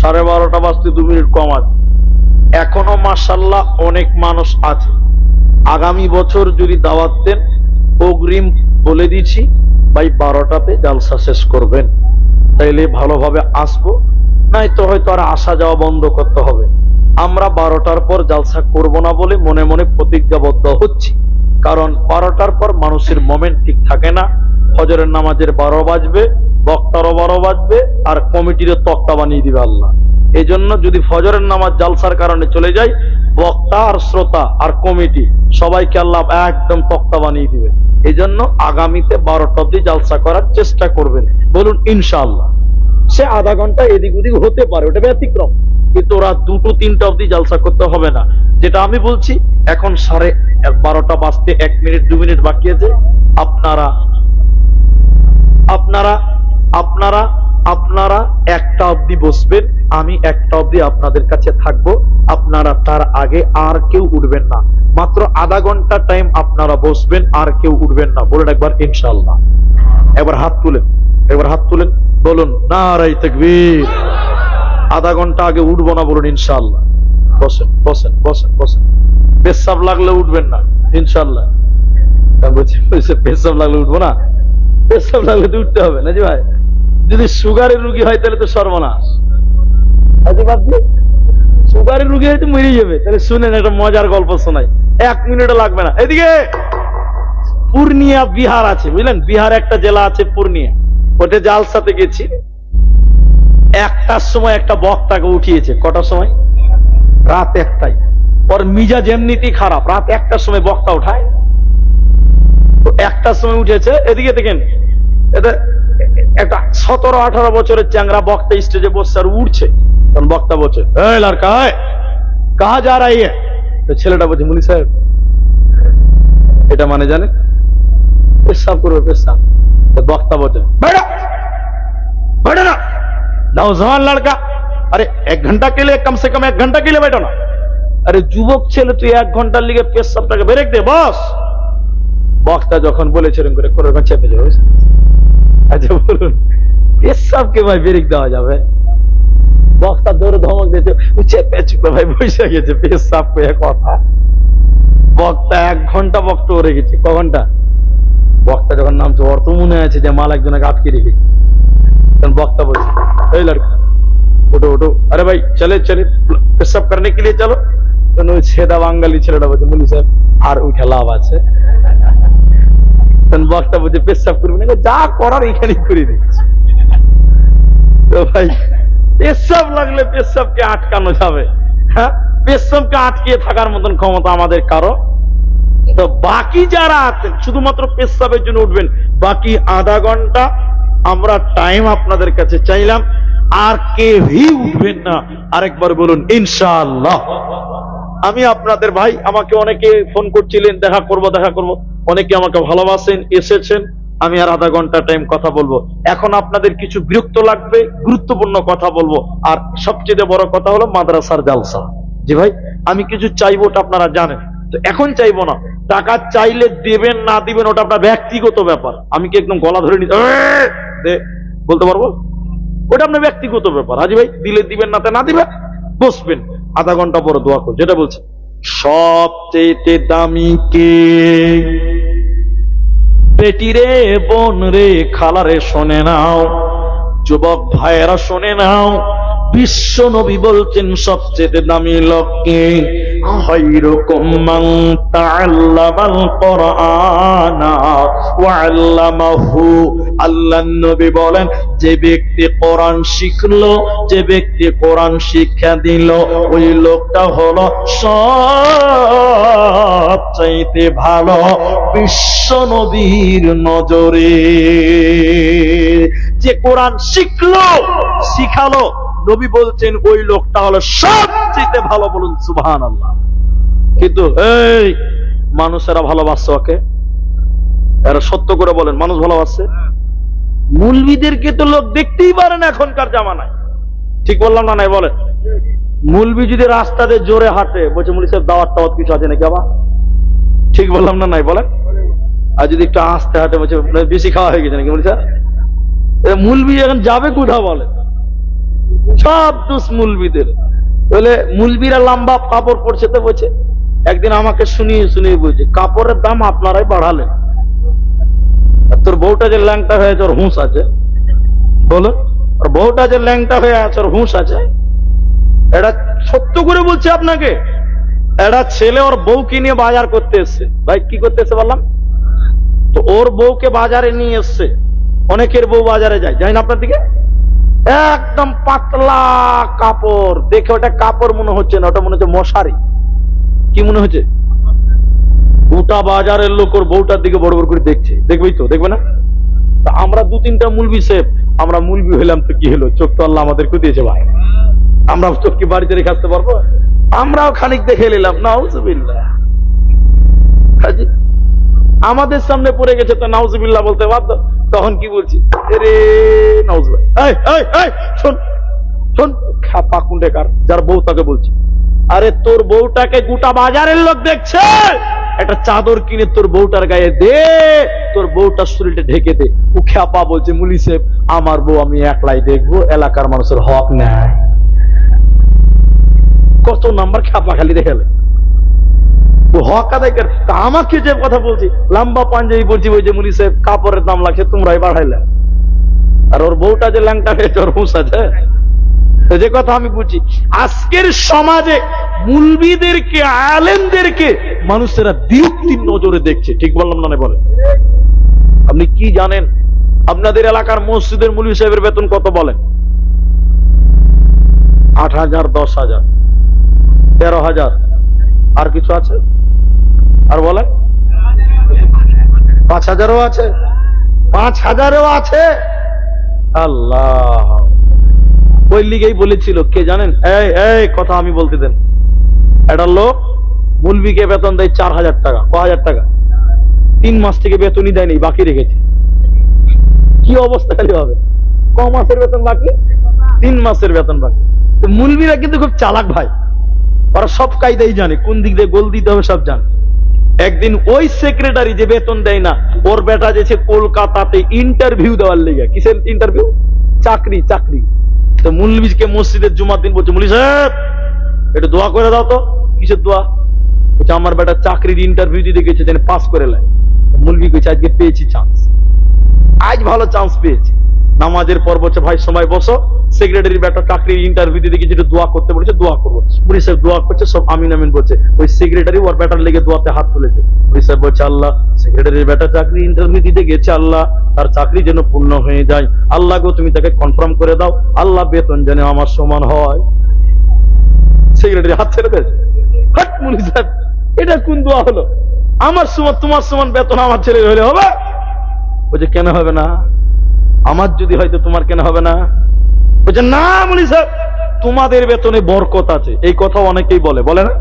12:30 বাজতে 2 মিনিট কম আছে। এখনো মাশাআল্লাহ অনেক মানুষ আছে। আগামী বছর যদি দাওয়াত দেন, অগ্রিম বলে দিচ্ছি ভাই 12টাতে জালসা শেষ করবেন, তাইলে ভালোভাবে আসবো, নাই তো হয়তো আর আসা যাওয়া বন্ধ করতে হবে। আমরা 12টার পর জালসা করব না বলে মনে মনে প্রতিজ্ঞাবদ্ধ হচ্ছি, কারণ 12টার পর মানুষের মোমেন্ট ঠিক থাকে না। ফজরের নামাজের 12 বাজবে, বক্তারও 12 বাজবে, আর কমিটিরও তক্তা বানিয়ে দিবে আল্লাহ। এই জন্য যদি ফজরের নামাজ জালসার কারণে চলে যায়, বক্তা আর শ্রোতা আর কমিটি সবাইকে আল্লাহ একদম তক্তা বানিয়ে দিবে। এই জন্য আগামীতে 12টা অবধি জালসা করার চেষ্টা করবেন। বলুন ইনশাআল্লাহ। সে আধা ঘন্টা এদিক ওদিক হতে পারে, ওটা ব্যতিক্রম, কিন্তু ওরা 2-3টা অবধি জালসা করতে হবে না। যেটা আমি বলছি, এখন 12:30 বাজতে 1 মিনিট 2 মিনিট বাকি আছে। আপনারা আপনারা আপনারা আপনারা 1টা অবধি বসবেন, আমি 1টা অবধি আপনাদের কাছে থাকবো। আপনারা তার আগে আর কেউ উঠবেন না। মাত্র আধা ঘন্টা টাইম আপনারা বসবেন, আর কেউ উঠবেন না। বলুন একবার ইনশাআল্লাহ। একবার হাত তুলেন, একবার হাত তুলেন, বলুন নারায়ে তাকবীর। আধা ঘন্টা আগে উঠবো না, বলুন ইনশাআল্লাহ। বসেন বসেন বসেন বসেন। পেশাব লাগলে উঠবেন না ইনশাআল্লাহ। পেশাব লাগলে উঠবো না, পেশাব লাগলে তো উঠতে হবে না জি ভাই। যদি সুগারের রুগী হয় তাহলে তো সর্বনাশ। সুগারের রুগী হয়তো মরে যাবে। তাহলে শুনেন একটা মজার গল্প শোনাই, 1 মিনিটও লাগবে না। এদিকে পূর্ণিয়া বিহার আছে, বুঝলেন? বিহার একটা জেলা আছে পূর্ণিয়া। ওটা জালসাতে গেছি। 1টার সময় একটা বক্তাকে উঠিয়েছে। কটার সময়? রাত 1টায়। ওর মিজাজ এমনিতেই খারাপ, রাত 1টার সময় বক্তা উঠায়। তো 1টার সময় উঠেছে। এদিকে দেখেন, এটা একটা 17-18 বছরের চ্যাংরা বক্তা স্টেজে বসছে আর উঠছে। তখন বক্তা বলছে, এই লড়কা কাহা যা রাহি হ্যায়? তো ছেলেটা বলছে, মুনি সাহেব। এটা মানে জানে পেশাব করবে, পেশাব। তো বক্তা বলছে, বেটা বেটা না नौजवान लड़का, अरे 1 घंटा के लिए, कम से कम 1 घंटा के लिए बैठो ना। अरे যুবক ছেলে, তুই 1 ঘন্টার লিগে পেশাবটাকে ব্রেক দে বস। বক্তা যখন বলেছে এরকম করে করে চেপে যাবে। আচ্ছা বলুন, পেশাবকে ভাই ব্রেক দেওয়া যাবে? বক্তা দৌড়ে ধমক দিয়েছে, চেপে চুপে ভাই বসে গেছে। পেশাব কে কথা, বক্তা 1 ঘন্টা বক্তব্য রেখেছে। ক ঘন্টা? বক্তা যখন নামছে, ওর তো মনে আছে যে মাল একজনকে আটকে রেখেছে। বক্তা বলছে, এই লড়কা उठो उठो, अरे भाई चले चले पेशाब करने के लिए चलो। तो छेदा बांगाली ছেলেটা বলছে, মুলি সাহেব আর উঠে লাভ আছে? বক্তা বলছে, পেশাব করবি না? যা করার এখানেই করে দিচ্ছি। তো ভাই পেশাব লাগলে পেশাবকে আটকানো যাবে? হ্যাঁ, পেশাবকে আটকিয়ে থাকার মতন ক্ষমতা আমাদের কারো? তো বাকি যারা আছেন শুধুমাত্র পেশাবের জন্য উঠবেন, বাকি আধা ঘন্টা আমরা টাইম আপনাদের কাছে চাইলাম, আর কেউই উঠবেন না। আরেকবার বলুন ইনশাআল্লাহ। আমি আপনাদের ভাই, আমাকে অনেকে ফোন করছিলেন, দেখা করব দেখা করব। অনেকে আমাকে ভালোবাসেন, এসেছেন। আমি আর আধা ঘন্টা টাইম কথা বলবো। এখন আপনাদের কিছু বিরক্ত লাগবে, গুরুত্বপূর্ণ কথা বলবো। আর সবচেয়ে বড় কথা হলো মাদ্রাসার জালসা। জি ভাই, আমি কিছু চাইবো, ওটা আপনারা জানেন। তো এখন চাইবো না, টাকা চাইলে দেবেন না দিবেন ওটা আপনার ব্যক্তিগত ব্যাপার। আমি কি একদম গলা ধরে নিতে বলতে পারবো? ওটা আপনার ব্যক্তিগত ব্যাপার। হাজি ভাই দিলে দিবেন, না না দিবেন, বসবেন আধা ঘন্টা পরে দোয়া করো। যেটা বলছে, সবচেয়ে দামি কে? বেটি রে, বোন রে, খালা রে, শোনে নাও, যুবক ভাইয়েরা শোনে নাও। বিশ্ব নবী বলছেন সবচেয়ে দামি লোককে, খায়রুকুম মান তাআল্লামাল কুরআনা ওয়া আল্লামাহু। আল্লাহর নবী বলেন, যে ব্যক্তি কোরআন শিখলো, যে ব্যক্তি কোরআন শিক্ষা দিল, ওই লোকটা হলো সবচাইতে ভালো বিশ্ব নবীর নজরে। যে কোরআন শিখলো, শিখালো, নবী বলছেন ওই লোকটা হলো সবচেয়ে ভালো। বলুন সুবহানাল্লাহ। কিন্তু এই মানুষেরা ভালোবাসছে ওকে? এরা সত্য করে বলেন, মানুষ ভালোবাসছে? মুলবিদেরকে তো লোক দেখতেই পারে না এখনকার জামানায়। ঠিক বললাম না? নাই বলেন। মুলবি যদি রাস্তাতে জোরে হাঁটে, বলছে মুলি সাহেব দাওয়াত টাওয়াত কিছু আছে নাকি? আবার ঠিক বললাম না? নাই বলেন। আর যদি একটু আস্তে হাঁটে, বলছে বেশি খাওয়া হয়ে গেছে নাকি? মুলি সাহেব, মুলবি এখন যাবে কোথা বলে? সব দোষ মুলবিদের। বলে মুলবিরা লম্বা কাপড় পরছে, তো বলছে একদিন আমাকে শুনিয়ে শুনিয়ে বলছে, কাপড়ের দাম আপনারাই বাড়ালেন। তোর বউটা যে ল্যাংটা হয়েছে ওর হুঁশ আছে? বলো, ওর বউটা যে ল্যাংটা হয়ে আছে ওর হুঁশ আছে? এটা সত্য করে বলছে আপনাকে। এটা ছেলে ওর বউকে নিয়ে বাজার করতে এসছে। ভাই কি করতে এসছে বললাম? তো ওর বউকে বাজারে নিয়ে এসছে। অনেকের বউ বাজারে যায়, যায় না আপনার দিকে? একদম পাতলা কাপড়, দেখে ওটা কাপড় মনে হচ্ছে না, ওটা মনে হচ্ছে মশারি। কি মনে হচ্ছে? গোটা বাজারের লোক ওর বউটার দিকে বড় বড় করে দেখছে। দেখবেই তো, দেখবে না? আমরা 2-3টা মুলবি সাহেব, আমরা মুলবি হইলাম তো কি হলো? চোখ তো আল্লাহ আমাদেরকে দিয়েছে ভাই। আমরা তোর কি বাড়িতে রেখে আসতে পারবো? আমরাও খানিক দেখে নিলাম, নাউজুবিল্লাহ। হাজি আমাদের সামনে পড়ে গেছে তো নাউজুবিল্লাহ বলতে বাধ্য। তখন কি বলছি, রে নাউজুবিল্লাহ, এই এই এই শোন শোন, খাপা কুন্ডেকার, যার বউ তাকে বলছি, আরে তোর বউটাকে গোটা বাজারের লোক দেখছে, একটা চাদর কিনে তোর বউটার গায়ে দে, তোর বউটার শরীরটা ঢেকে দে। ও খ্যাপা বলছে, মুলি সাহেব আমার বউ আমি একলাই দেখবো, এলাকার মানুষের হক নেয়। কত নাম্বার খ্যাপা খালি দেখালে, ও হক আদায় করে। আমাকে যে কথা বলছি, লম্বা পাঞ্জাবি বলছি, ওই যে মুলি সাহেব কাপড়ের দাম লাগছে তোমরাই বাড়াইলে, আর ওর বউটা যে ল্যাংটা হয়েছে ওর হুঁশ আছে। যে কথা আমি বুঝি, আজকের সমাজে মুলবিদেরকে, আলেমদেরকে মানুষেরা বিরক্তির নজরে দেখছে। ঠিক বললাম না? বলে আপনি কি জানেন আপনাদের এলাকার মসজিদের মুলবি সাহেবের বেতন কত বলেন? 8,000, 10,000, 13,000, আর কিছু আছে? আর বলেন 5,000ও আছে, 5,000ও আছে। আল্লাহ, ওই লিগেই বলেছিল কে জানেন? এই এই কথা আমি বলতে দেন। একটা লোক মুলবিকে বেতন দেয় 4,000 টাকা, 5,000 টাকা, 3 মাস থেকে বেতনই দেয়নি, বাকি রেখেছে। কি অবস্থা খালি হবে? ক মাসের বেতন বাকি? 3 মাসের বেতন বাকি। তো মুলবিরা কিন্তু খুব চালাক ভাই, ওরা সব কায়দাই জানে, কোন দিক দিয়ে গোল দিতে হবে সব জানে। একদিন ওই সেক্রেটারি যে বেতন দেয় না, ওর বেটা যেছে কলকাতাতে ইন্টারভিউ দেওয়ার লেগে। কিসের ইন্টারভিউ? চাকরি। তো মুলবিকে মসজিদের জুমার দিন বলছে, মুলি সাহেব একটু দোয়া করে দাও তো। কিসের দোয়া? বলছে আমার বেটা চাকরির ইন্টারভিউ দিতে গেছে, যেন পাস করে নেয়। মুলবি কইছে আজকে পেয়েছি চান্স, আজ ভালো চান্স পেয়েছি। নামাজের পর বলছে, ভাই সময় বসো, সেক্রেটারি বেটা চাকরির ইন্টারভিউ দিতে গেছে, দোয়া করতে বলেছে, দোয়া করবো। মুলি সাহেব দোয়া করছে, সব আমিন আমিন বলছে। ওই সেক্রেটারি ওর বেটার লেগে দোয়াতে হাত তুলেছে। মুলি সাহেব বলছে, আল্লাহ সেক্রেটারির বেটা চাকরি ইন্টারভিউ দিতে গেছে, আল্লাহ তার চাকরি যেন পূর্ণ হয়ে যায়, আল্লাহ গো তুমি তাকে কনফার্ম করে দাও, আল্লাহ বেতন যেন আমার সমান হয়। সেক্রেটারি হাত ছেড়ে দিয়েছে। হাট মুলি সাহেব, এটা কোন দোয়া হলো? আমার সমান তোমার সমান বেতন আমার ছেলে হলে হবে? বলছে কেন হবে না? আমার যদি হয়তো তোমার কেন হবে না? বলছে না মুলি সাহেব, তোমাদের বেতনে বরকত আছে। এই কথা অনেকেই বলে, বলে না?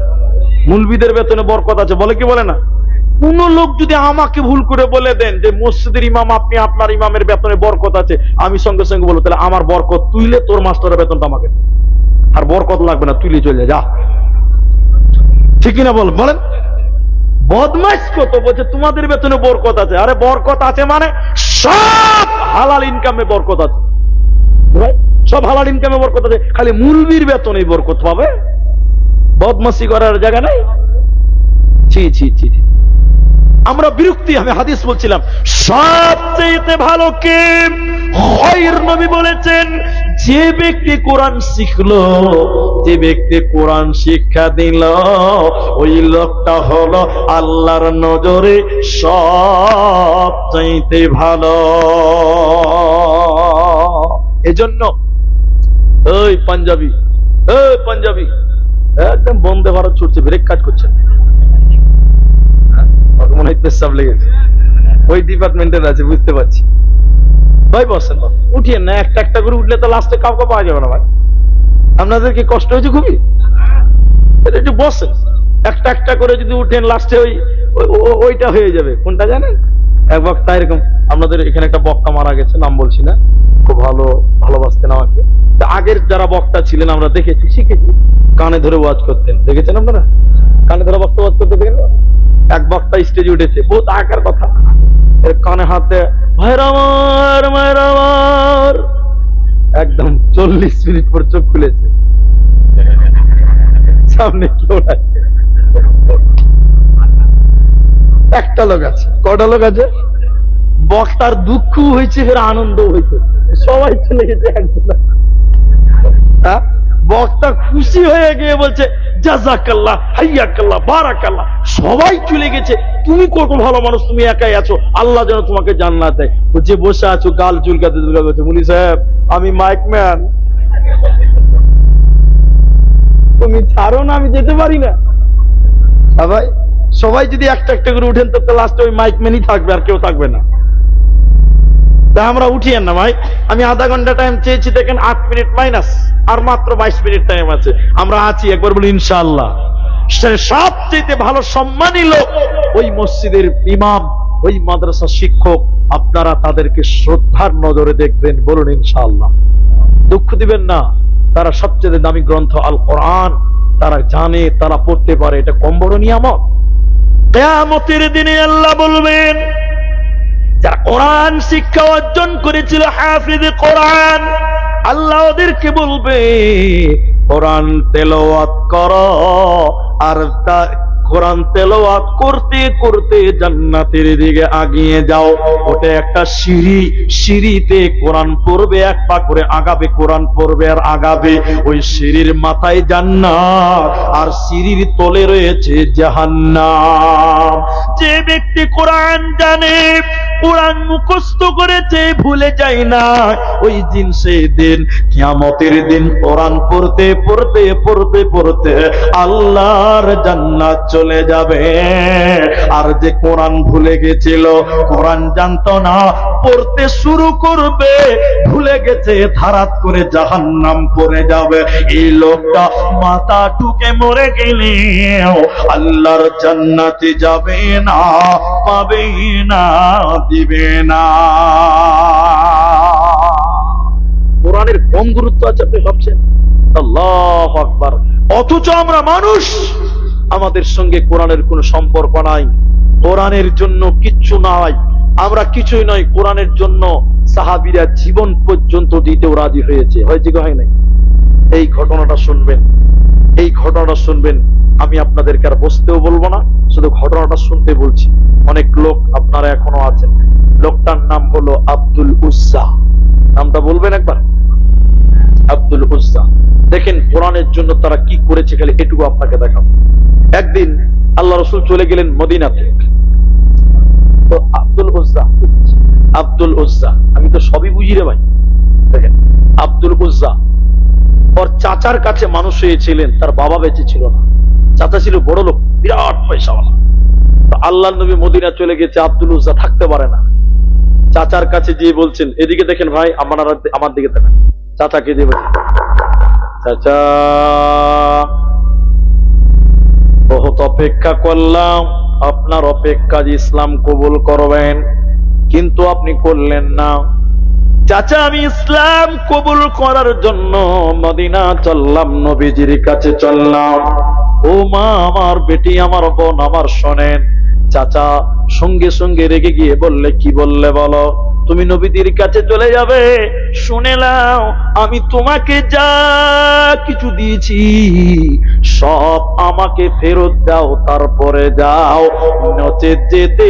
মুলবিদের বেতনে বরকত আছে, বলে কি বলে না? কোন লোক যদি আমাকে ভুল করে বলে দেন যে মসজিদের ইমাম আপনি, আপনার ইমামের বেতনে বরকত আছে, আমি সঙ্গে সঙ্গে বলবো তাহলে আমার বরকত তুইলে তোর মাস্টারের বেতনটা আমাকে, আর বরকত লাগবে না, তুইলে চলে যা। ঠিক না বলেন? বদমাইশ কত বলছে তোমাদের বেতনে বরকত আছে। আরে বরকত আছে মানে সব হালাল ইনকামে বরকত আছে, সব হালাল ইনকামে বরকত আছে, খালি মুলবির বেতনে বরকত পাবে। বদমাশি করার জায়গা নাই। ছি। আমরা বিরক্তি, আমি হাদিস বলছিলাম, সবচেয়ে ভালো কে? খায়র নবী বলেছেন, যে ব্যক্তি কোরআন শিখলো, যে ব্যক্তি কোরআন শিক্ষা দিল, ওই লোকটা হলো আল্লাহর নজরে সবচেয়ে ভালো। এজন্য ওই পাঞ্জাবি একদম বন্দে ভারত ছুটছে, ব্রেক কাজ করছে, মনে হয় পেশাব লেগেছে, ওই ডিপার্টমেন্টের আছে, বুঝতে পারছি। ভাই বসেন, উঠিয়ে না, একটা একটা করে উঠলে তো লাস্টে কাউকে পাওয়া যাবে না ভাই। আপনাদের কি কষ্ট হয়েছে খুবই? একটু বসেন, একটা একটা করে যদি উঠেন লাস্টে ওইটা হয়ে যাবে। কোনটা জানেন? এক বক্তা এরকম, আপনাদের এখানে একটা বক্তা মারা গেছে, নাম বলছি না, খুব ভালোবাসতেন আমাকে। আগের যারা বক্তা ছিলেন আমরা দেখেছি, শিখেছি, কানে ধরে ওয়াজ করতেন, দেখেছেন আপনারা? কানে ধরে বক্তা ওয়াজ করতে দেখেন? এক বক্তা স্টেজে উঠেছে, বহুত আগের কথা, কানে হাতে, ভাইরা আমার, একদম 40 মিনিট পর চোখ খুলেছে, সামনে কেউ নাই, একটা লোক আছে। কটা লোক আছে? বক্তার দুঃখ হয়েছে, ফের আনন্দ হয়েছে, সবাই চলে গেছে। একজন বক্তা খুশি হয়ে গিয়ে বলছে, জাযাকাল্লাহ, হাইয়াকাল্লাহ, বারাকাল্লাহ, সবাই চলে গেছে, তুমি কত ভালো মানুষ, তুমি একাই আছো, আল্লাহ যেন তোমাকে জান্নাত দেয়। যে বসে আছো গাল চুলকাতে বলছে, মুলি সাহেব আমি মাইক ম্যান, তুমি ছাড়ো না, আমি যেতে পারি না। ভাই সবাই যদি একটা একটা করে উঠেন তো লাস্টে ওই মাইক ম্যানই থাকবে, আর কেউ থাকবে না। তা আমরা উঠিয়েন না ভাই, আমি আধা ঘন্টা টাইম চেয়েছি, দেখেন 8 মিনিট মাইনাস, আর মাত্র 22 মিনিট টাইম আছে, আমরা আছি। একবার বলি ইনশাআল্লাহ। সবচেয়ে ভালো সম্মানী লোক ওই মসজিদের ইমাম, ওই মাদ্রাসা শিক্ষক, আপনারা তাদেরকে শ্রদ্ধার নজরে দেখবেন, বলুন ইনশাআল্লাহ। দুঃখ দিবেন না, তারা সবচেয়ে দামি গ্রন্থ আল কোরআন তারা জানে, তারা পড়তে পারে, এটা কম বড় নিয়ামত? কিয়ামতের দিনে আল্লাহ বলবেন, যারা কোরআন শিক্ষা অর্জন করেছিল, হাফিজ কোরআন, আল্লাহ ওদেরকে বলবে কোরআন তেলাওয়াত করো, আর কোরআন তেলাওয়াত করতে করতে জান্নাতের দিকে আগিয়ে যাও। ওটা একটা সিঁড়ি, সিঁড়িতে কোরআন পড়বে, এক পা করে আগাবে, কোরআন পড়বে আর আগাবে। ওই সিঁড়ির মাথায় জান্নাত, আর সিঁড়ির তলে রয়েছে জাহান্নাম। যে ব্যক্তি কোরআন জানে, কোরআন মুখস্থ করেছে, ভুলে যায় না, ওই দিন সেই দিন কিয়ামতের দিন কোরআন পড়তে পড়তে পড়তে পড়তে আল্লাহর জান্নাত চলে যাবে। আর যে কোরআন ভুলে গেছিল, কোরআন জানতো না, পড়তে শুরু করবে, ভুলে গেছে, ধারাত করে জাহান্নাম পড়ে যাবে। এই লোকটা মাথা ঠুকে মরে গেলে আল্লাহর জান্নাতে যাবে না, পাবে না, দিবে না। কোরআনের কম গুরুত্ব আছে আপনি ভাবছেন? আল্লাহু আকবার। অথচ আমরা মানুষ, আমাদের সঙ্গে কোরআনের কোনো সম্পর্ক নাই, কোরআনের জন্য কিচ্ছু নাই, আমরা কিছুই নয়। কোরআনের জন্য সাহাবীরা জীবন পর্যন্ত দিতেও রাজি হয়েছে, হয়েছে কি হয় নাই? এই ঘটনাটা শুনবেন, এই ঘটনাটা শুনবেন। আমি আপনাদেরকে আর বসতেও বলবো না, শুধু ঘটনাটা শুনতে বলছি। অনেক লোক আপনারা এখনো আছেন, লোকটার নাম হলো আব্দুল উজ্জা। নামটা বলবেন একবার, আব্দুল উজ্জা। দেখেন কোরআনের জন্য তারা কি করেছে, খালি এটুকু আপনাকে দেখাবো। একদিন আল্লাহ রাসূল চলে গেলেন মদিনাতে, তো আব্দুল উজ্জা, আব্দুল উজ্জা, আমি তো সবই বুঝি রে ভাই। দেখেন আব্দুল উজ্জা ওর চাচার কাছে মানুষ হয়েছিলেন, তার বাবা বেঁচে ছিল না, চাচা ছিল বড় লোক, বিরাট পয়সাওয়ালা। তো আল্লাহর নবী মদিনা চলে গেছে, আব্দুল উজ্জা থাকতে পারে না। চাচার কাছে গিয়ে বলছেন, এদিকে দেখেন ভাই, আমার দিকে দেখেন, চাচাকে দিয়ে বলছেন, চাচা বহুত অপেক্ষা করলাম, আপনার অপেক্ষা যে ইসলাম কবুল করবেন, কিন্তু আপনি করলেন না। চাচা আমি ইসলাম কবুল করার জন্য মদিনা চললাম, নবীজির কাছে চললাম। ও মা আমার, বেটি আমার, বোন আমার, শোনেন। চাচা সঙ্গে সঙ্গে রেগে গিয়ে বললে, কি বললে বলো? তুমি নবীদের কাছে চলে যাবে, শুনে নাও, আমি তোমাকে যা কিছু দিয়েছি সব আমাকে ফেরত দাও, তারপরে যাও, নচেত যেতে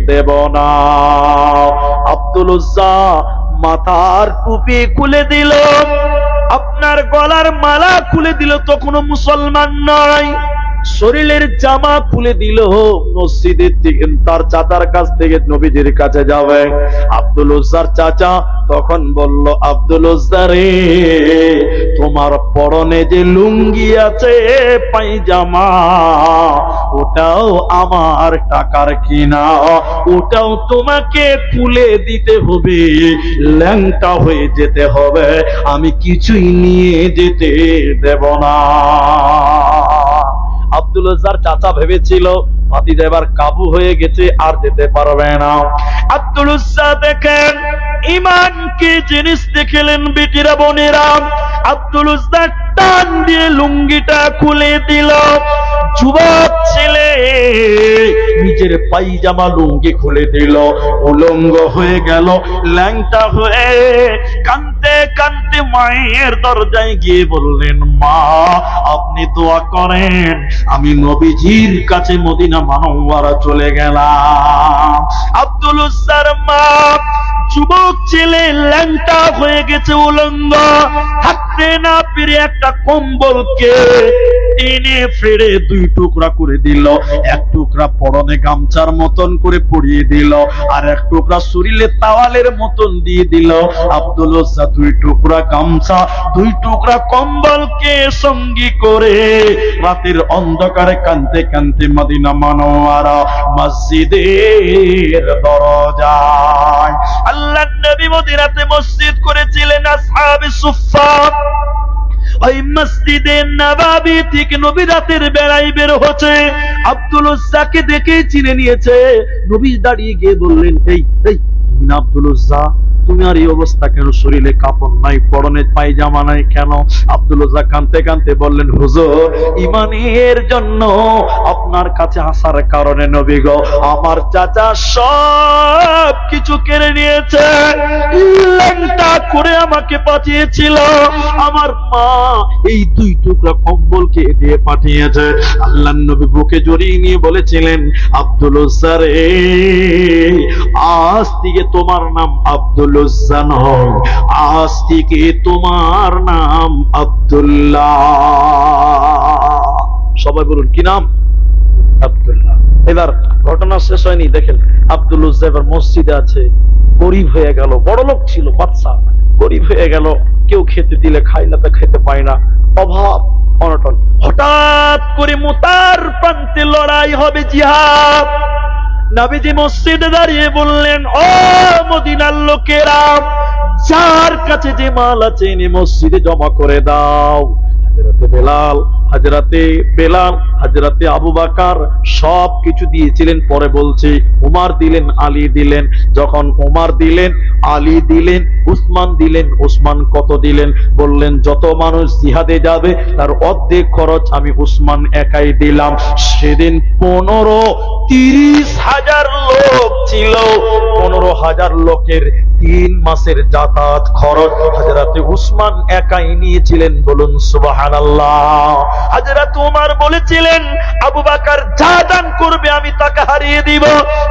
দেব না। আব্দুল উজ্জা মাথার টুপি খুলে দিল, আপনার গলার মালা খুলে দিল, তখনও মুসলমান নয়। শরীরের জামা খুলে দিল, মসজিদের থেকে তার চাচার কাছ থেকে নবীজির কাছে যাবে। আব্দুল উজ্জার চাচা তখন বলল, আব্দুল উজ্জা রে, তোমার পরনে যে লুঙ্গি আছে, পায়জামা, ওটাও আমার টাকার কিনা, ওটাও তোমাকে খুলে দিতে হবে, ল্যাংটা হয়ে যেতে হবে, আমি কিছুই নিয়ে যেতে দেব না। আব্দুল উজ্জার চাচা ভেবেছিল ভাতিজা এবার কাবু হয়ে গেছে, আর যেতে পারবে না। আব্দুল উজ্জা দেখেন ঈমান কি জিনিস দেখলেন বেটিরা বোনেরা। আব্দুল উজ্জা টান দিয়ে লুঙ্গিটা খুলে দিল। যুবক ছেলে নিজের পায়জামা লুঙ্গি খুলে দিল, উলঙ্গ হয়ে গেল, ল্যাংটা হয়ে কাঁদতে কাঁদতে মায়ের দরজায় গিয়ে বললেন, মা আপনি দোয়া করেন, আমি নবীজির কাছে মদিনা মানওয়ারা চলে গেলাম। আব্দুল উজ্জার মা, যুবক ছেলে ল্যাংটা হয়ে গেছে, উলঙ্গ, থাকতে না পেরে একটা কম্বলকে টেনে ফেড়ে 2 টুকরা করে দিল। এক টুকরা পরনে গামছার মতন করে পরিয়ে দিল, আর এক টুকরা শরীরে তাওয়ালের মতন দিয়ে দিল। আব্দুল উজ্জা 2 টুকরা গামছা, 2 টুকরা কম্বলকে সঙ্গী করে রাতের অন্ধকারে কাঁদতে কাঁদতে মদিনা মানওয়ারা মসজিদের দরজায় আল্লাহর নবী মদিনাতে মসজিদ করেছিলেন আসহাবে সুফফা। ওই মসজিদে নববী থেকে নবী রাতের বেলায় বের হচ্ছে, আব্দুল উজ্জাকে দেখে চিনে নিয়েছে। নবী দাঁড়িয়ে গিয়ে বললেন, এই এই তুমি না আব্দুল উজ্জা? তুমি আর এই অবস্থা কেন? শরীরে কাপড় নাই, পরনে পায়জামা নাই কেন? আব্দুল উজ্জা কাঁদতে কাঁদতে বললেন, হুজুর, ঈমানের জন্য আপনার কাছে আসার কারণে নবী গো, আমার চাচা সব কিছু কেড়ে নিয়েছে, ল্যাংটা করে আমাকে পাঠিয়েছিল, আমার মা এই 2 টুকরা কম্বলকে দিয়ে পাঠিয়েছে। আল্লাহর নবী বুকে জড়িয়ে নিয়ে বলেছিলেন, আব্দুল উজ্জা রে, আজ থেকে তোমার নাম আব্দুল উজ্জা নয়, আজ থেকে তোমার নাম আব্দুল্লাহ। সবাই বলুন, কি নাম? আব্দুল্লাহ। এবার ঘটনা শেষ হয়নি, দেখেন আব্দুল উজ্জা এবার মসজিদে আছে, গরিব হয়ে গেল, বড় লোক ছিল বাদশা, গরিব হয়ে গেল, কেউ খেতে দিলে খায় না, তা খেতে পায় না, অভাব অনটন। হঠাৎ করে মুতার প্রান্তে লড়াই হবে, জিহাদ। নবীজি মসজিদে দাঁড়িয়ে বললেন, ও মদিনার লোকেরা, যার কাছে যে মাল আছে এনে মসজিদে জমা করে দাও। হযরতে বেলাল, হযরতে আবু বকর সব কিছু দিয়েছিলেন। পরে বলছে উমর দিলেন, আলী দিলেন। যখন উমর দিলেন, আলী দিলেন, উসমান দিলেন। উসমান কত দিলেন? বললেন, যত মানুষ জিহাদে যাবে তার অর্ধেক খরচ আমি উসমান একাই দিলাম। সেদিন 30,000 লোক ছিল, 15,000 লোকের 3 মাসের যাতায়াত খরচ হযরতে উসমান একাই নিয়েছিলেন। বলুন সুবহানাল্লাহ। হযরত উমর বলেছিলেন, আবু বকর যা দান করবে আমি তাকে হারিয়ে দিব।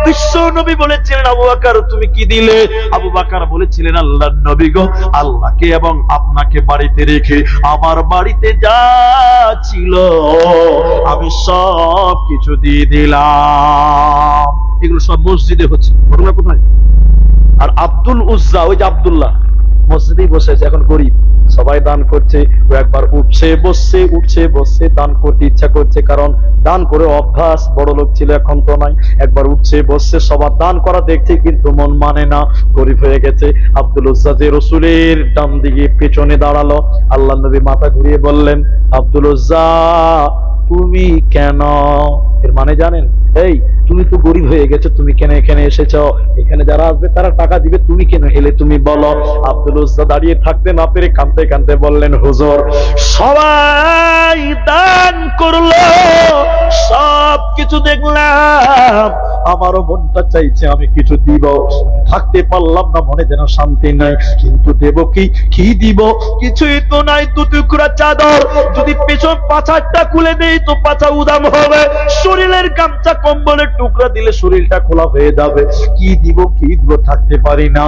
বিশ্ব নবী বলেছিলেন, আবু বকর তুমি কি দিলে? আবু বকর বলেছিলেন, আল্লাহর নবী গো, আল্লাহকে এবং আপনাকে বাড়িতে রেখে আমার বাড়িতে যা ছিল আমি সব কিছু দিয়ে দিলাম। এগুলো সব মসজিদে হচ্ছে, ঘটনা কোথায়? আর আব্দুল উজ্জা, ওই যে আব্দুল্লাহ, মসজিদেই বসে আছে, এখন গরিব, সবাই দান করছে, ও একবার উঠছে বসছে, উঠছে বসছে, দান করতে ইচ্ছা করছে, কারণ দান করে অভ্যাস, বড় লোক ছিল, এখন তো নাই। একবার উঠছে বসছে, সবার দান করা দেখছে, কিন্তু মন মানে না, গরিব হয়ে গেছে। আব্দুল উজ্জা যে রসুলের ডান দিকে পেছনে দাঁড়ালো, আল্লাহ নবী মাথা ঘুরিয়ে বললেন, আব্দুল উজ্জা তুমি কেন? এর মানে জানেন? এই তুমি তো গরিব হয়ে গেছো, তুমি কেন এখানে এসেছো? এখানে যারা আসবে তারা টাকা দিবে, তুমি কেন এলে তুমি বলো। আব্দুল উজ্জা দাঁড়িয়ে থাকতে না পেরে কাঁদতে কাঁদতে বললেন, হুজুর সবাই দান করলো, সব কিছু দেখলাম, আমারও মনটা চাইছে আমি কিছু দিব, থাকতে পারলাম না, মনে যেন শান্তি নাই, কিন্তু দেব কি? কি দিব? কিছুই তো নাই, 2 টুকরা চাদর, যদি পেছন পাছাটা খুলে দেই তো পাছা উদাম হবে, শরীরের গামছা কম্বলের টুকরা দিলে শরীরটা খোলা হয়ে যাবে, কি দিব কি দিব, থাকতে পারি না।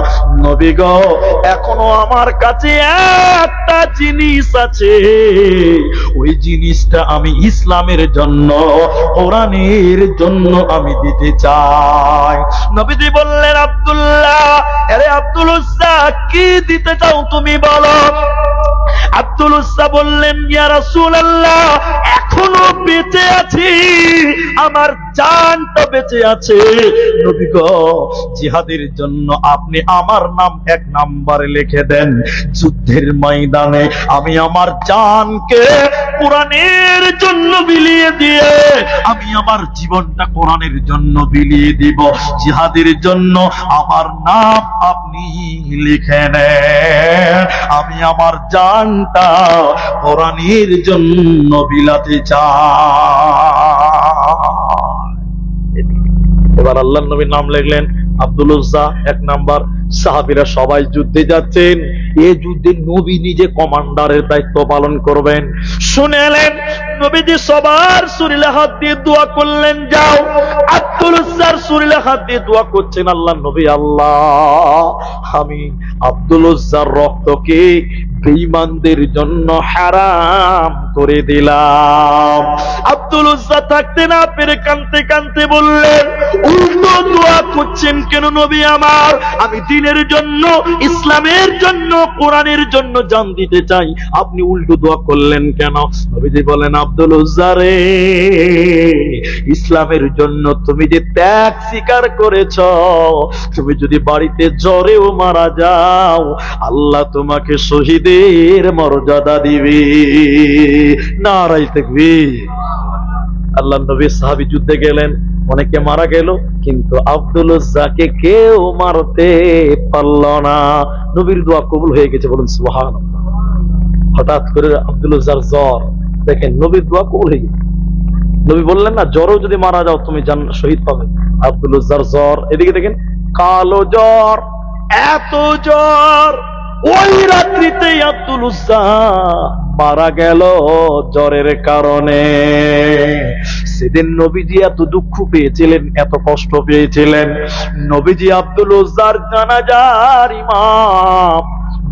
নবী গো, এখনো আমার কাছে একটা জিনিস আছে, ওই জিনিসটা আমি ইসলামের জন্য, কোরআনের জন্য আমি দিতে চাই। নবীজি বললেন, আব্দুল্লাহ, আরে আব্দুল উজ্জা কি দিতে চাও তুমি বলো। আব্দুল উজ্জা বললেন, ইয়া রাসূলুল্লাহ, এখনো বেঁচে আছি, আমার জানটা বেঁচে আছে। নবী গো, জিহাদের জন্য আপনি আমার নাম 1 নম্বরে লিখে দেন, যুদ্ধের ময়দানে আমি আমার জানকে কোরআনের জন্য বিলিয়ে দিয়ে আমি আমার জীবনটা কোরআনের জন্য বিলিয়ে দিব। জিহাদের জন্য আমার নাম আপনি লিখে নেন, আমি আমার জানটা কোরআনের জন্য বিলাতে চাই। এবার আল্লাহর নবীর নাম লিখলেন, আব্দুল উজ্জা 1 নাম্বার। সাহাবীরা সবাই যুদ্ধে যাচ্ছেন, এই যুদ্ধে নবী নিজে কমান্ডারের দায়িত্ব পালন করবেন। শুনেলেন, নবীজি সবার শরীরে হাত দিয়ে দোয়া করলেন, যাও। আব্দুল উজ্জার শরীরে হাত দিয়ে দোয়া করছেন, আল্লাহ নবী, আল্লাহ আমি আব্দুল উজ্জার রক্তকে বেঈমানদের জন্য হারাম করে দিলাম। আব্দুল উজ্জা থাকতে না পেরে কাঁদতে কাঁদতে বললেন, উল্টো দোয়া করছেন কেন নবী আমার? আমি দ্বীনের জন্য, ইসলামের জন্য, কোরআনের জন্য জান দিতে চাই, আপনি উল্টো দোয়া করলেন কেন? নবীজি বলেন, আব্দুল উজ্জা রে, ইসলামের জন্য তুমি যে ত্যাগ স্বীকার করেছ, তুমি যদি বাড়িতে জ্বরেও মারা যাও, আল্লাহ তোমাকে শহীদের মর্যাদা দিবে। নারায়ে তাকবীর। আল্লাহ নবী সাহাবী যুদ্ধে গেলেন, অনেকে মারা গেল, কিন্তু আব্দুল উজ্জাকে কেউ মারতে পারল না। নবীর দোয়া কবুল হয়ে গেছে, বলুন সুবহানাল্লাহ। হঠাৎ করে আব্দুল উজ্জার জ্বর, দেখেন নবীর দোয়া কবুল হয়ে গেছে। নবী বললেন না, জ্বরও যদি মারা যাও তুমি শহীদ পাবে। আব্দুল উজ্জার জ্বর, এদিকে দেখেন কালো জ্বর, এত জ্বর, ওই রাত্রিতেই আব্দুল উজ্জা মারা গেল জ্বরের কারণে। সেদিন নবীজি এত দুঃখ পেয়েছিলেন, এত কষ্ট পেয়েছিলেন। নবীজি আব্দুল উজ্জার জানাজার ইমাম,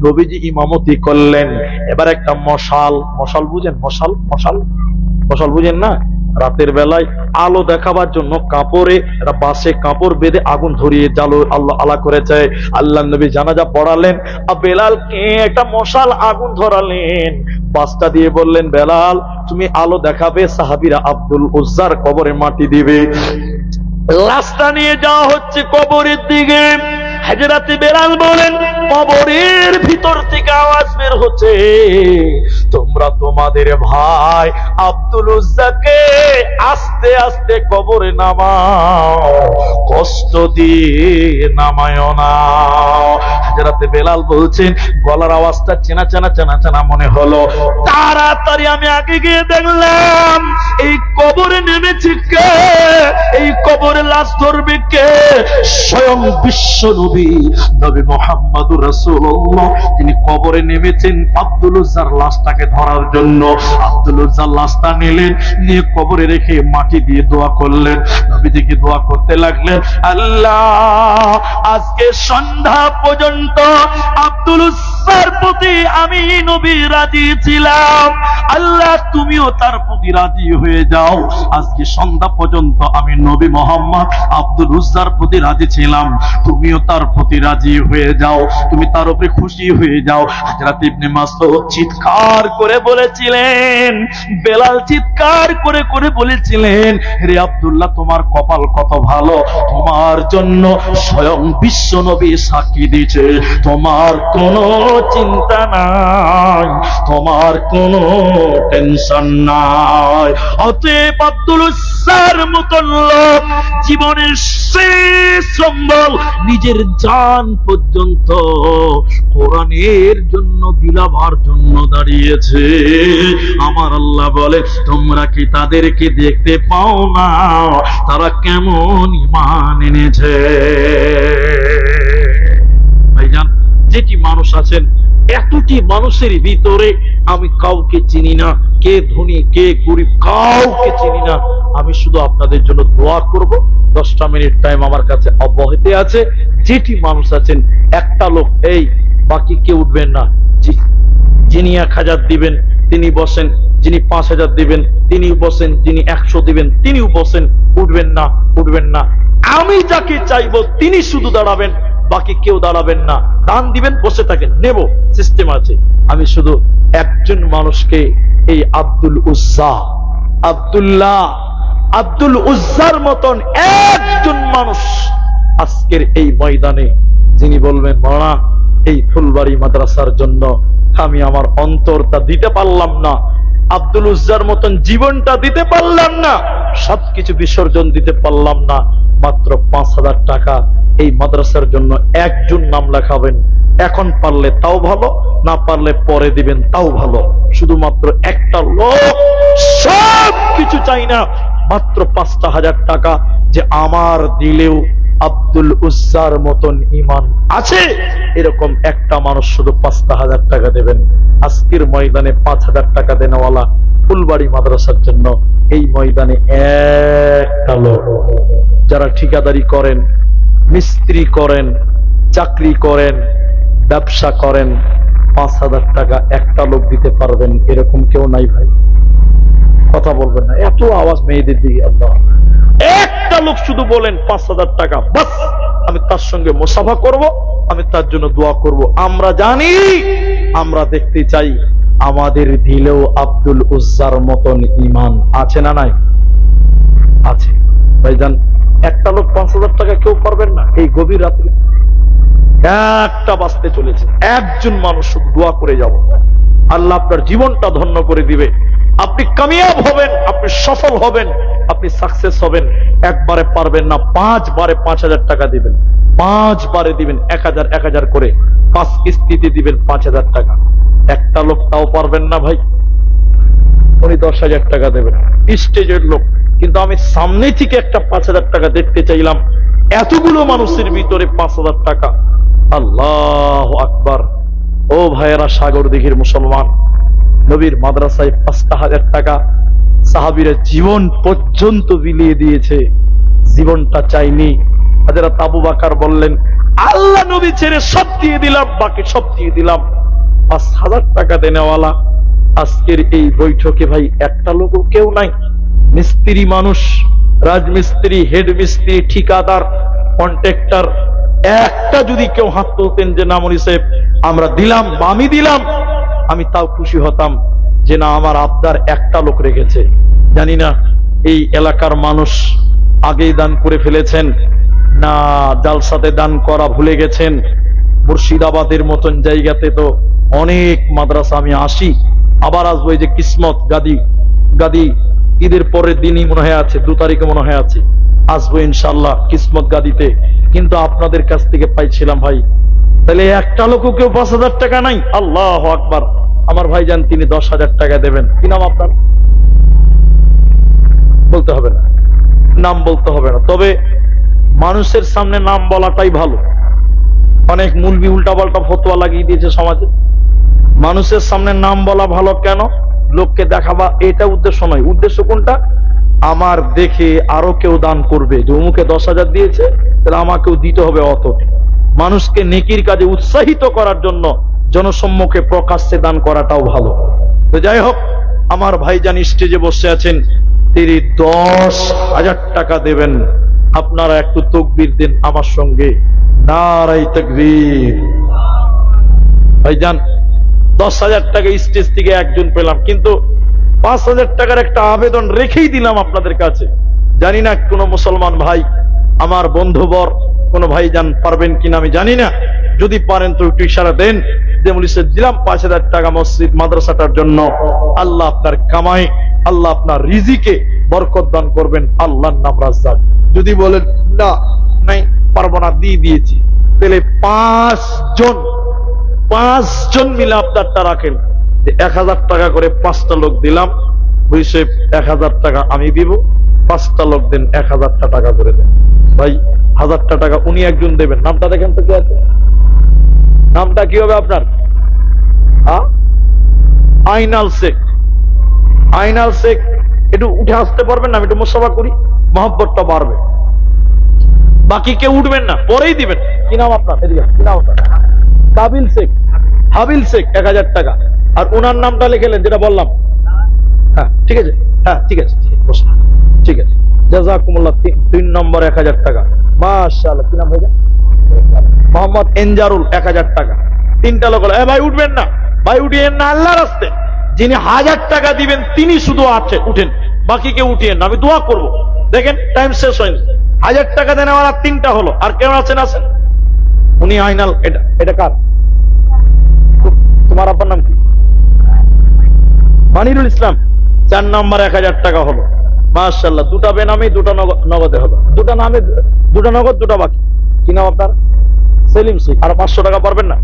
নবীজি ইমামতি করলেন। এবার একটা মশাল, মশাল বুঝেন? মশাল, মশাল, মশাল বুঝেন না? রাতের বেলায় আলো দেখাবার জন্য কাপড়ে, একটা বাঁশে কাপড় বেঁধে আগুন ধরিয়ে জালো আল্লাহ আলা করেছে। আল্লাহ নবী জানাজা পড়ালেন, আর বেলালকে একটা মশাল আগুন ধরালেন, বাঁশটা দিয়ে বললেন, বেলাল তুমি আলো দেখাবে, সাহাবীরা আব্দুল উজ্জার কবরে মাটি দিবে। লাশটা নিয়ে যাওয়া হচ্ছে কবরের দিকে। হযরত বেলাল বলেন, কবরের ভিতর থেকে আওয়াজ বের হচ্ছে, তোমরা তোমাদের ভাই আব্দুল উজ্জাকে আস্তে আস্তে কবরে নামাও, কষ্ট দিয়ে নামায় না। হযরত বেলাল বলছেন, গলার আওয়াজটা চেনা চেনা চেনা চেনা মনে হলো। তাড়াতাড়ি আমি আগে গিয়ে দেখলাম, এই কবরে নেমেছে কে? এই কবরে লাশ ধরবে কে? স্বয়ং বিশ্ব নবী, নবী মুহাম্মদুর রাসূলুল্লাহ, তিনি কবরে নেমেছেন আব্দুল উজ্জার লাশটাকে ধরার জন্য। আব্দুল উজ্জার লাশটা নিলেন, নিয়ে কবরে রেখে মাটি দিয়ে দোয়া করলেন। নবীজিকে দোয়া করতে লাগলেন, আল্লাহ আজকে সন্ধ্যা পর্যন্ত আব্দুল উজ্জার প্রতি আমি নবী রাজি ছিলাম, আল্লাহ তুমিও তার প্রতি রাজি হয়ে যাও। আজকে সন্ধ্যা পর্যন্ত আমি নবী মুহাম্মদ আব্দুল উজ্জার প্রতি রাজি ছিলাম, তুমিও তার প্রতি রাজি হয়ে যাও, তুমি তার উপরে খুশি হয়ে যাও। হযরত ইবনে মাসউদ চিৎকার করে বলেছিলেন, বেলাল চিৎকার করে করে বলেছিলেন, হে আব্দুল্লাহ তোমার কপাল কত ভালো, তোমার জন্য স্বয়ং বিশ্ব নবী সাক্ষী দিয়েছে, তোমার কোনো চিন্তা নাই, তোমার কোনো টেনশন নাই। অতএব আব্দুল উজ্জার মতন লোক জীবনের শেষ সম্বল, নিজের জান পর্যন্ত কোরআনের জন্য বিলাবার জন্য দাঁড়িয়েছে। আমার আল্লাহ বলে, তোমরা কি তাদেরকে দেখতে পাও না তারা কেমন ঈমান এনেছে? ভাইজান, যেটি মানুষ আছেন, এতটি মানুষের ভিতরে আমি কাউকে চিনি না, কে ধনী কে গরিব কাউকে চিনি না। আমি শুধু আপনাদের জন্য দোয়া করব। 10টা মিনিট টাইম আমার কাছে অব্যাহতি আছে। যেটি মানুষ আছেন, একটা লোক, এই বাকি কেউ উঠবেন না। যিনি 1000 দিবেন তিনি বসেন, যিনি 5000 দিবেন তিনি বসেন, যিনি 100 দিবেন তিনিও বসেন, উঠবেন না, উঠবেন না। আমি যাকে চাইবো তিনি শুধু দাঁড়াবেন, বাকি কেউ দাঁড়াবেন না। দান দিবেন, বসে থাকেন, নেব, সিস্টেম আছে। আমি শুধু একজন মানুষকে, এই আব্দুল উজ্জা, আব্দুল উজ্জার মতন একজন মানুষ আজকের এই ময়দানে, যিনি বলবেন, মাওলানা এই ফুলবাড়ি মাদ্রাসার জন্য আমি আমার অন্তরটা দিতে পারলাম না, আব্দুল উজ্জার মতন জীবনটা দিতে পারলাম না, সবকিছু বিসর্জন দিতে পারলাম না, মাত্র 5000 টাকা এই মাদ্রাসার জন্য একজন নাম লেখাবেন। এখন পারলে তাও ভালো, না পারলে পরে দিবেন তাও ভালো। শুধুমাত্র একটা লোক, সব কিছু চাই না, মাত্র 5000 টাকা, যে আমার দিলেও আব্দুল উজ্জার মতন ঈমান আছে, এরকম একটা মানুষ শুধু 5000 টাকা দেবেন। আজকের ময়দানে 5000 টাকা দেনওয়ালা ফুলবাড়ি মাদ্রাসার জন্য এই ময়দানে একটা লোক। যারা ঠিকাদারি করেন, মিস্ত্রি করেন, চাকরি করেন, ব্যবসা করেন, 5,000 টাকা একটা লোক দিতে পারবেন এরকম কেউ নাই ভাই? কথা বলবেন না, এত আওয়াজ মেয়েদের দিকে। আল্লাহ, একটা লোক শুধু বলেন 5,000 টাকা, বাস আমি তার সঙ্গে মুসাফা করব, আমি তার জন্য দোয়া করব। আমরা জানি, আমরা দেখতে চাই আমাদের দিলেও আব্দুল উজ্জার মতন ইমান আছে না নাই? আছে ভাইজান। একটা লোক 5,000 টাকা কেউ পারবেন না এই গভীর রাত্রে? একটা বাঁচতে চলেছে, একজন মানুষ শুধু দোয়া করে যাব, আল্লাহ আপনার জীবনটা ধন্য করে দিবে, আপনি কামিয়াব হবেন, আপনি সফল হবেন, আপনি সাকসেস হবেন। একবারে পারবেন না, 5 বারে 5,000 টাকা দিবেন, 5 বারে দিবেন 1,000 1,000 করে, 5 কিস্তিতে দিবেন 5,000 টাকা। একটা লোক তাও পারবেন না ভাই, উনি 10,000 টাকা দেবেন, স্টেজের লোক। কিন্তু আমি সামনে থেকে একটা 5,000 টাকা দেখতে চাইলাম, এতগুলো মানুষের ভিতরে 5,000 টাকা। আল্লাহু আকবার। ও ভাইয়েরা, সাগর দিঘির মুসলমান, নবীর মাদ্রাসায় 5,000 টাকা সাহাবীরা জীবন পর্যন্ত বিলিয়ে দিয়েছে, জীবনটা চাইনি। হযরত আবু বকর বললেন, আল্লাহ নবী ছেড়ে সব দিয়ে দিলাম, বাকি সব দিয়ে দিলাম। 5,000 টাকা দেনেওয়ালা আজকের এই বৈঠকে ভাই একটা লোকও কেউ নাই। মিস্ত্রি মানুষ, রাজমিস্ত্রি, হেড মিস্ত্রি, ঠিকাদার, কন্ট্রাক্টর, একটা যদি কেউ হাত তুলতেন যে না মনি সাহেব আমরা দিলাম বা আমি দিলাম, আমি তাও খুশি হতাম যে না আমার আবদার একটা লোক রেখেছে। জানি না এই এলাকার মানুষ আগেই দান করে ফেলেছেন না জালসাতে দান করা ভুলে গেছেন। মুর্শিদাবাদের মতন জায়গাতে তো অনেক মাদ্রাসা, আমি আসি আবার আসবো। এই যে কিসমত গাদি ঈদের পরের দিনই মনে হয় আছে, 2 তারিখে মনে হয় আছে, আসবো ইনশাল্লাহ কিসমত গাদিতে। কিন্তু আপনাদের কাছ থেকে পাইছিলাম ভাই, তাহলে একটা লোকও কেউ 5,000 টাকা নাই? আল্লাহু আকবার। আমার ভাইজান তিনি 10,000 টাকা দেবেন। কি নাম আপনার? বলতে হবে না, নাম বলতে হবে না, তবে মানুষের সামনে নাম বলাটাই ভালো। অনেক মুলবি উল্টাপাল্টা ফতোয়া লাগিয়ে দিয়েছে সমাজে। মানুষের সামনে নাম বলা ভালো কেন? লোককে দেখাবা, এটা উদ্দেশ্য নয়। উদ্দেশ্য কোনটা? আমার দেখে আরো কেউ দান করবে, যে অমুকে 10,000 দিয়েছে, তাহলে আমাকেও দিতে হবে অত। মানুষকে নেকির কাজে উৎসাহিত করার জন্য জনসম্মুখে প্রকাশ্যে দান করাটাও ভালো। তো যাই হোক, আমার ভাইজান স্টেজে বসে আছেন, তিনি 10,000 টাকা দেবেন। আপনারা একটু তাকবীর দেন আমার সঙ্গে, নারায়ে তাকবীর। ভাইজান 10,000 টাকা স্টেজ থেকে একজন পেলাম, কিন্তু 5,000 টাকার একটা আবেদন রেখেই দিলাম আপনাদের কাছে। জানি না কোন মুসলমান ভাই, আমার বন্ধুবর কোন ভাইজান পারবেন কিনা আমি জানি না। যদি পারেন তো একটু ইশারা দেন যে মুলিসে দিলাম 5,000 টাকা মসজিদ মাদ্রাসাটার জন্য। আল্লাহ আপনার কামাই, আল্লাহ আপনার রিজিকে বরকত দান করবেন, আল্লাহর নাম রাজ্জাক। যদি বলেন না নাই পারবো না, দিয়ে দিয়েছি, তাহলে 5 জন মিলে আপনারটা রাখেন, 1,000 টাকা করে 5টা লোক দিলাম, বুঝছে 1,000 টাকা আমি দিব, 5টা লোক দেন 1,000 টাকা করে দেন। ভাই 1,000 টাকা উনি একজন দেবেন। নামটা দেখেন তো কি আছে, নামটা কি হবে আপনার? আইনাল শেখ। আইনাল শেখ, একটু উঠে আসতে পারবেন না? আমি একটু মুসাফা করি, মহব্বতটা বাড়বে। বাকি কেউ উঠবেন না, পরেই দিবেন। কি নাম আপনার? এদিকে কি নাম আপনার? কাবিল শেখ, হাবিল শেখ, 1,000 টাকা। আর ওনার নামটা লিখেলেন যেটা বললাম। হ্যাঁ ঠিক আছে, হ্যাঁ ঠিক আছে, ঠিক আছে। জাযাকুমুল্লাহ। 3 নম্বর 1,000 টাকা। মাশাআল্লাহ। কি নাম ভাইজান? মোহাম্মদ এনজারুল, 1,000 টাকা। 3টা লোক। ভাই উঠবেন না, ভাই উঠিয়েন না আল্লাহর রাস্তায়। যিনি 1,000 টাকা দিবেন তিনি শুধু আছে, উঠেন, বাকি কেউ উঠিয়েন না, আমি দোয়া করব। দেখেন টাইম শেষ হয়নি, 1,000 টাকা দেন আমার 3টা হলো। আর কেউ আছেন? আছেন? উনি আইনাল। এটা কার? তোমার আব্বার নাম কি? মানিরুল ইসলাম। 4 নম্বর 1,000 টাকা হলো। মাশাআল্লাহ। 2টা বেনামি, 2টা নগদে হলো। 2টা নামে, 2টা নগদ, 2টা বাকি। কি নাম আপনার? সেলিম শেখ। আর 500 টাকা পারবেন না?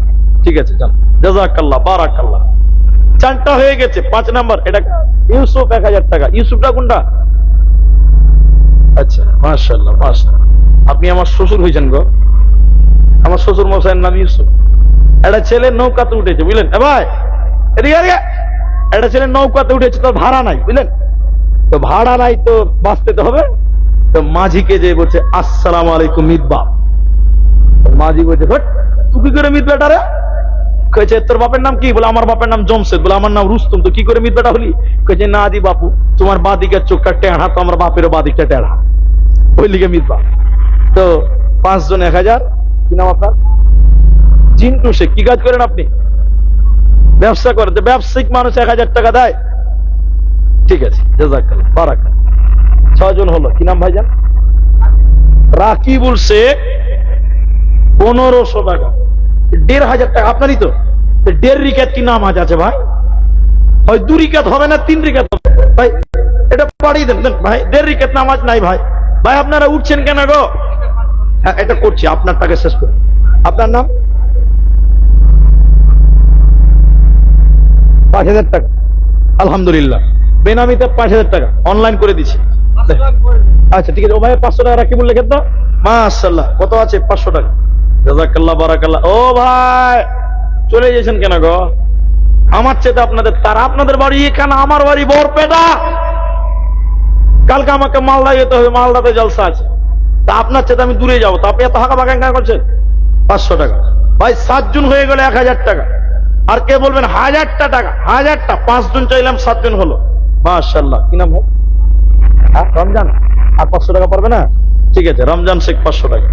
ঠিক আছে, যান। জাযাকাল্লাহ, বারাকাল্লাহ। 4টা হয়ে গেছে। 5 নম্বর এটা ইউসুফ, 1,000 টাকা। ইউসুফটা কোনটা? আচ্ছা, মাশাআল্লাহ, মাশাআল্লাহ। আপনি আমার শ্বশুর হয়েছেন গো। আমার শ্বশুর মশাইয়ের নাম ইউসুফ। একটা ছেলে নৌকাতে উঠেছে, বুঝলেন? ভাই এদিকে, একটা ছেলে নৌকাতে উঠেছে, তার ভাড়া নাই, বুঝলেন? তো ভাড়া নাই তো বাঁচতে তো হবে। তো মাঝিকে যে বলছে আসসালামু আলাইকুম মিতবা। মাঝি বলছে তুই কি করে মিতবাটা রে? কয়েছে তোর বাপের নাম কি? বলে আমার বাপের নাম জমশেদ। বলে আমার নাম রুস্তম। তো কি করে মিথ্যাটা হলি? কয়েছে না দি বাপু, তোমার বাদিকের চোখটা টেढ़া, তো আমার বাপেরও বাদিকটা টেढ़া, ওই লিগে মিথ্যা। তো 5 জন 1000। কি নাম আপনার? জিন্টু শেখ। কি কাজ করেন আপনি? ব্যবসা করেন। তো ব্যবসায়িক মানুষ 1000 টাকা দেয়? ঠিক আছে, জাযাকাল্লাহ, বারাকাল্লাহ। 6 জন হলো। কি নাম ভাইজান? রাকিবুল শেখ। 1500 টাকা। 1500 টাকা আপনারই তো? 1.5 রিকাত কি নামাজ আছে ভাই? হয় 2 রিকাত হবে না 3 রিকাত হবে ভাই, এটা পাঠিয়ে দেন ভাই। 1.5 রিকাত নামাজ নাই ভাই। ভাই আপনারা উঠছেন কেন গো? হ্যাঁ, এটা করছি, আপনার টাকা শেষ করে। আপনার নাম? 5000 টাকা। আলহামদুলিল্লাহ, বেনামিতে 5000 টাকা অনলাইন করে দিচ্ছি। আচ্ছা ঠিক আছে। ও ভাই 500 টাকা রাখি বললে খেত। মাশাআল্লাহ, কত আছে? 500 টাকা। জাযাকাল্লাহ, বারাকাল্লাহ। ও ভাই চলে গেছেন কেন গো? আমার চেয়ে আপনাদের তার, আপনাদের বাড়ি এখানে, আমার বাড়ি বরপেটা। কালকে আমাকে মালদা যেতে হবে, মালদাতে জলসা আছে। তা আপনার চেয়ে আমি দূরে যাবো, তা আপনি এত হাঁকা বাঁকা কেন করছেন? 500 টাকা। ভাই 7 জন হয়ে গেলে 1000 টাকা। আর কে বলবেন 1000টা টাকা? 1000টা 5 জন চাইলাম, 7 জন হলো। মাশাআল্লাহ। কি নাম হয়? রমজান। আর 500 টাকা পারবে না? ঠিক আছে, রমজান শেখ 500 টাকা।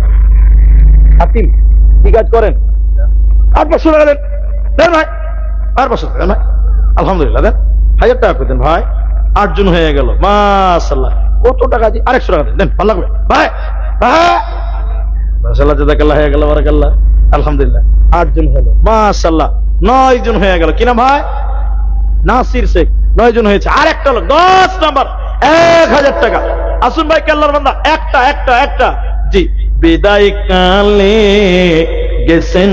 হাতিম, কি কাজ করেন? আর 500 টাকা দেন। দেন ভাই, আর 500 টাকা দেন ভাই। আলহামদুলিল্লাহ, দেন। 1000 টাকা করে দেন ভাই। 8 জন হয়ে গেল। মাশাআল্লাহ। কত টাকা দিই? আর 100 টাকা দেন। ভালো লাগবে ভাই। মাশাআল্লাহ, জাযাকাল্লাহ, হয়ে গেল, বারাকাল্লাহ। আলহামদুলিল্লাহ, 8 জন হলো। মাশাআল্লাহ, 9 জন হয়ে গেল। কি নাম ভাই? নাসির শেখ। 9 জন হয়েছে। আর একটা লোক 10 নাম্বার 1000 টাকা। আসুন ভাই, আল্লাহর বান্দা, একটা জি। বিদায় কালে গেছেন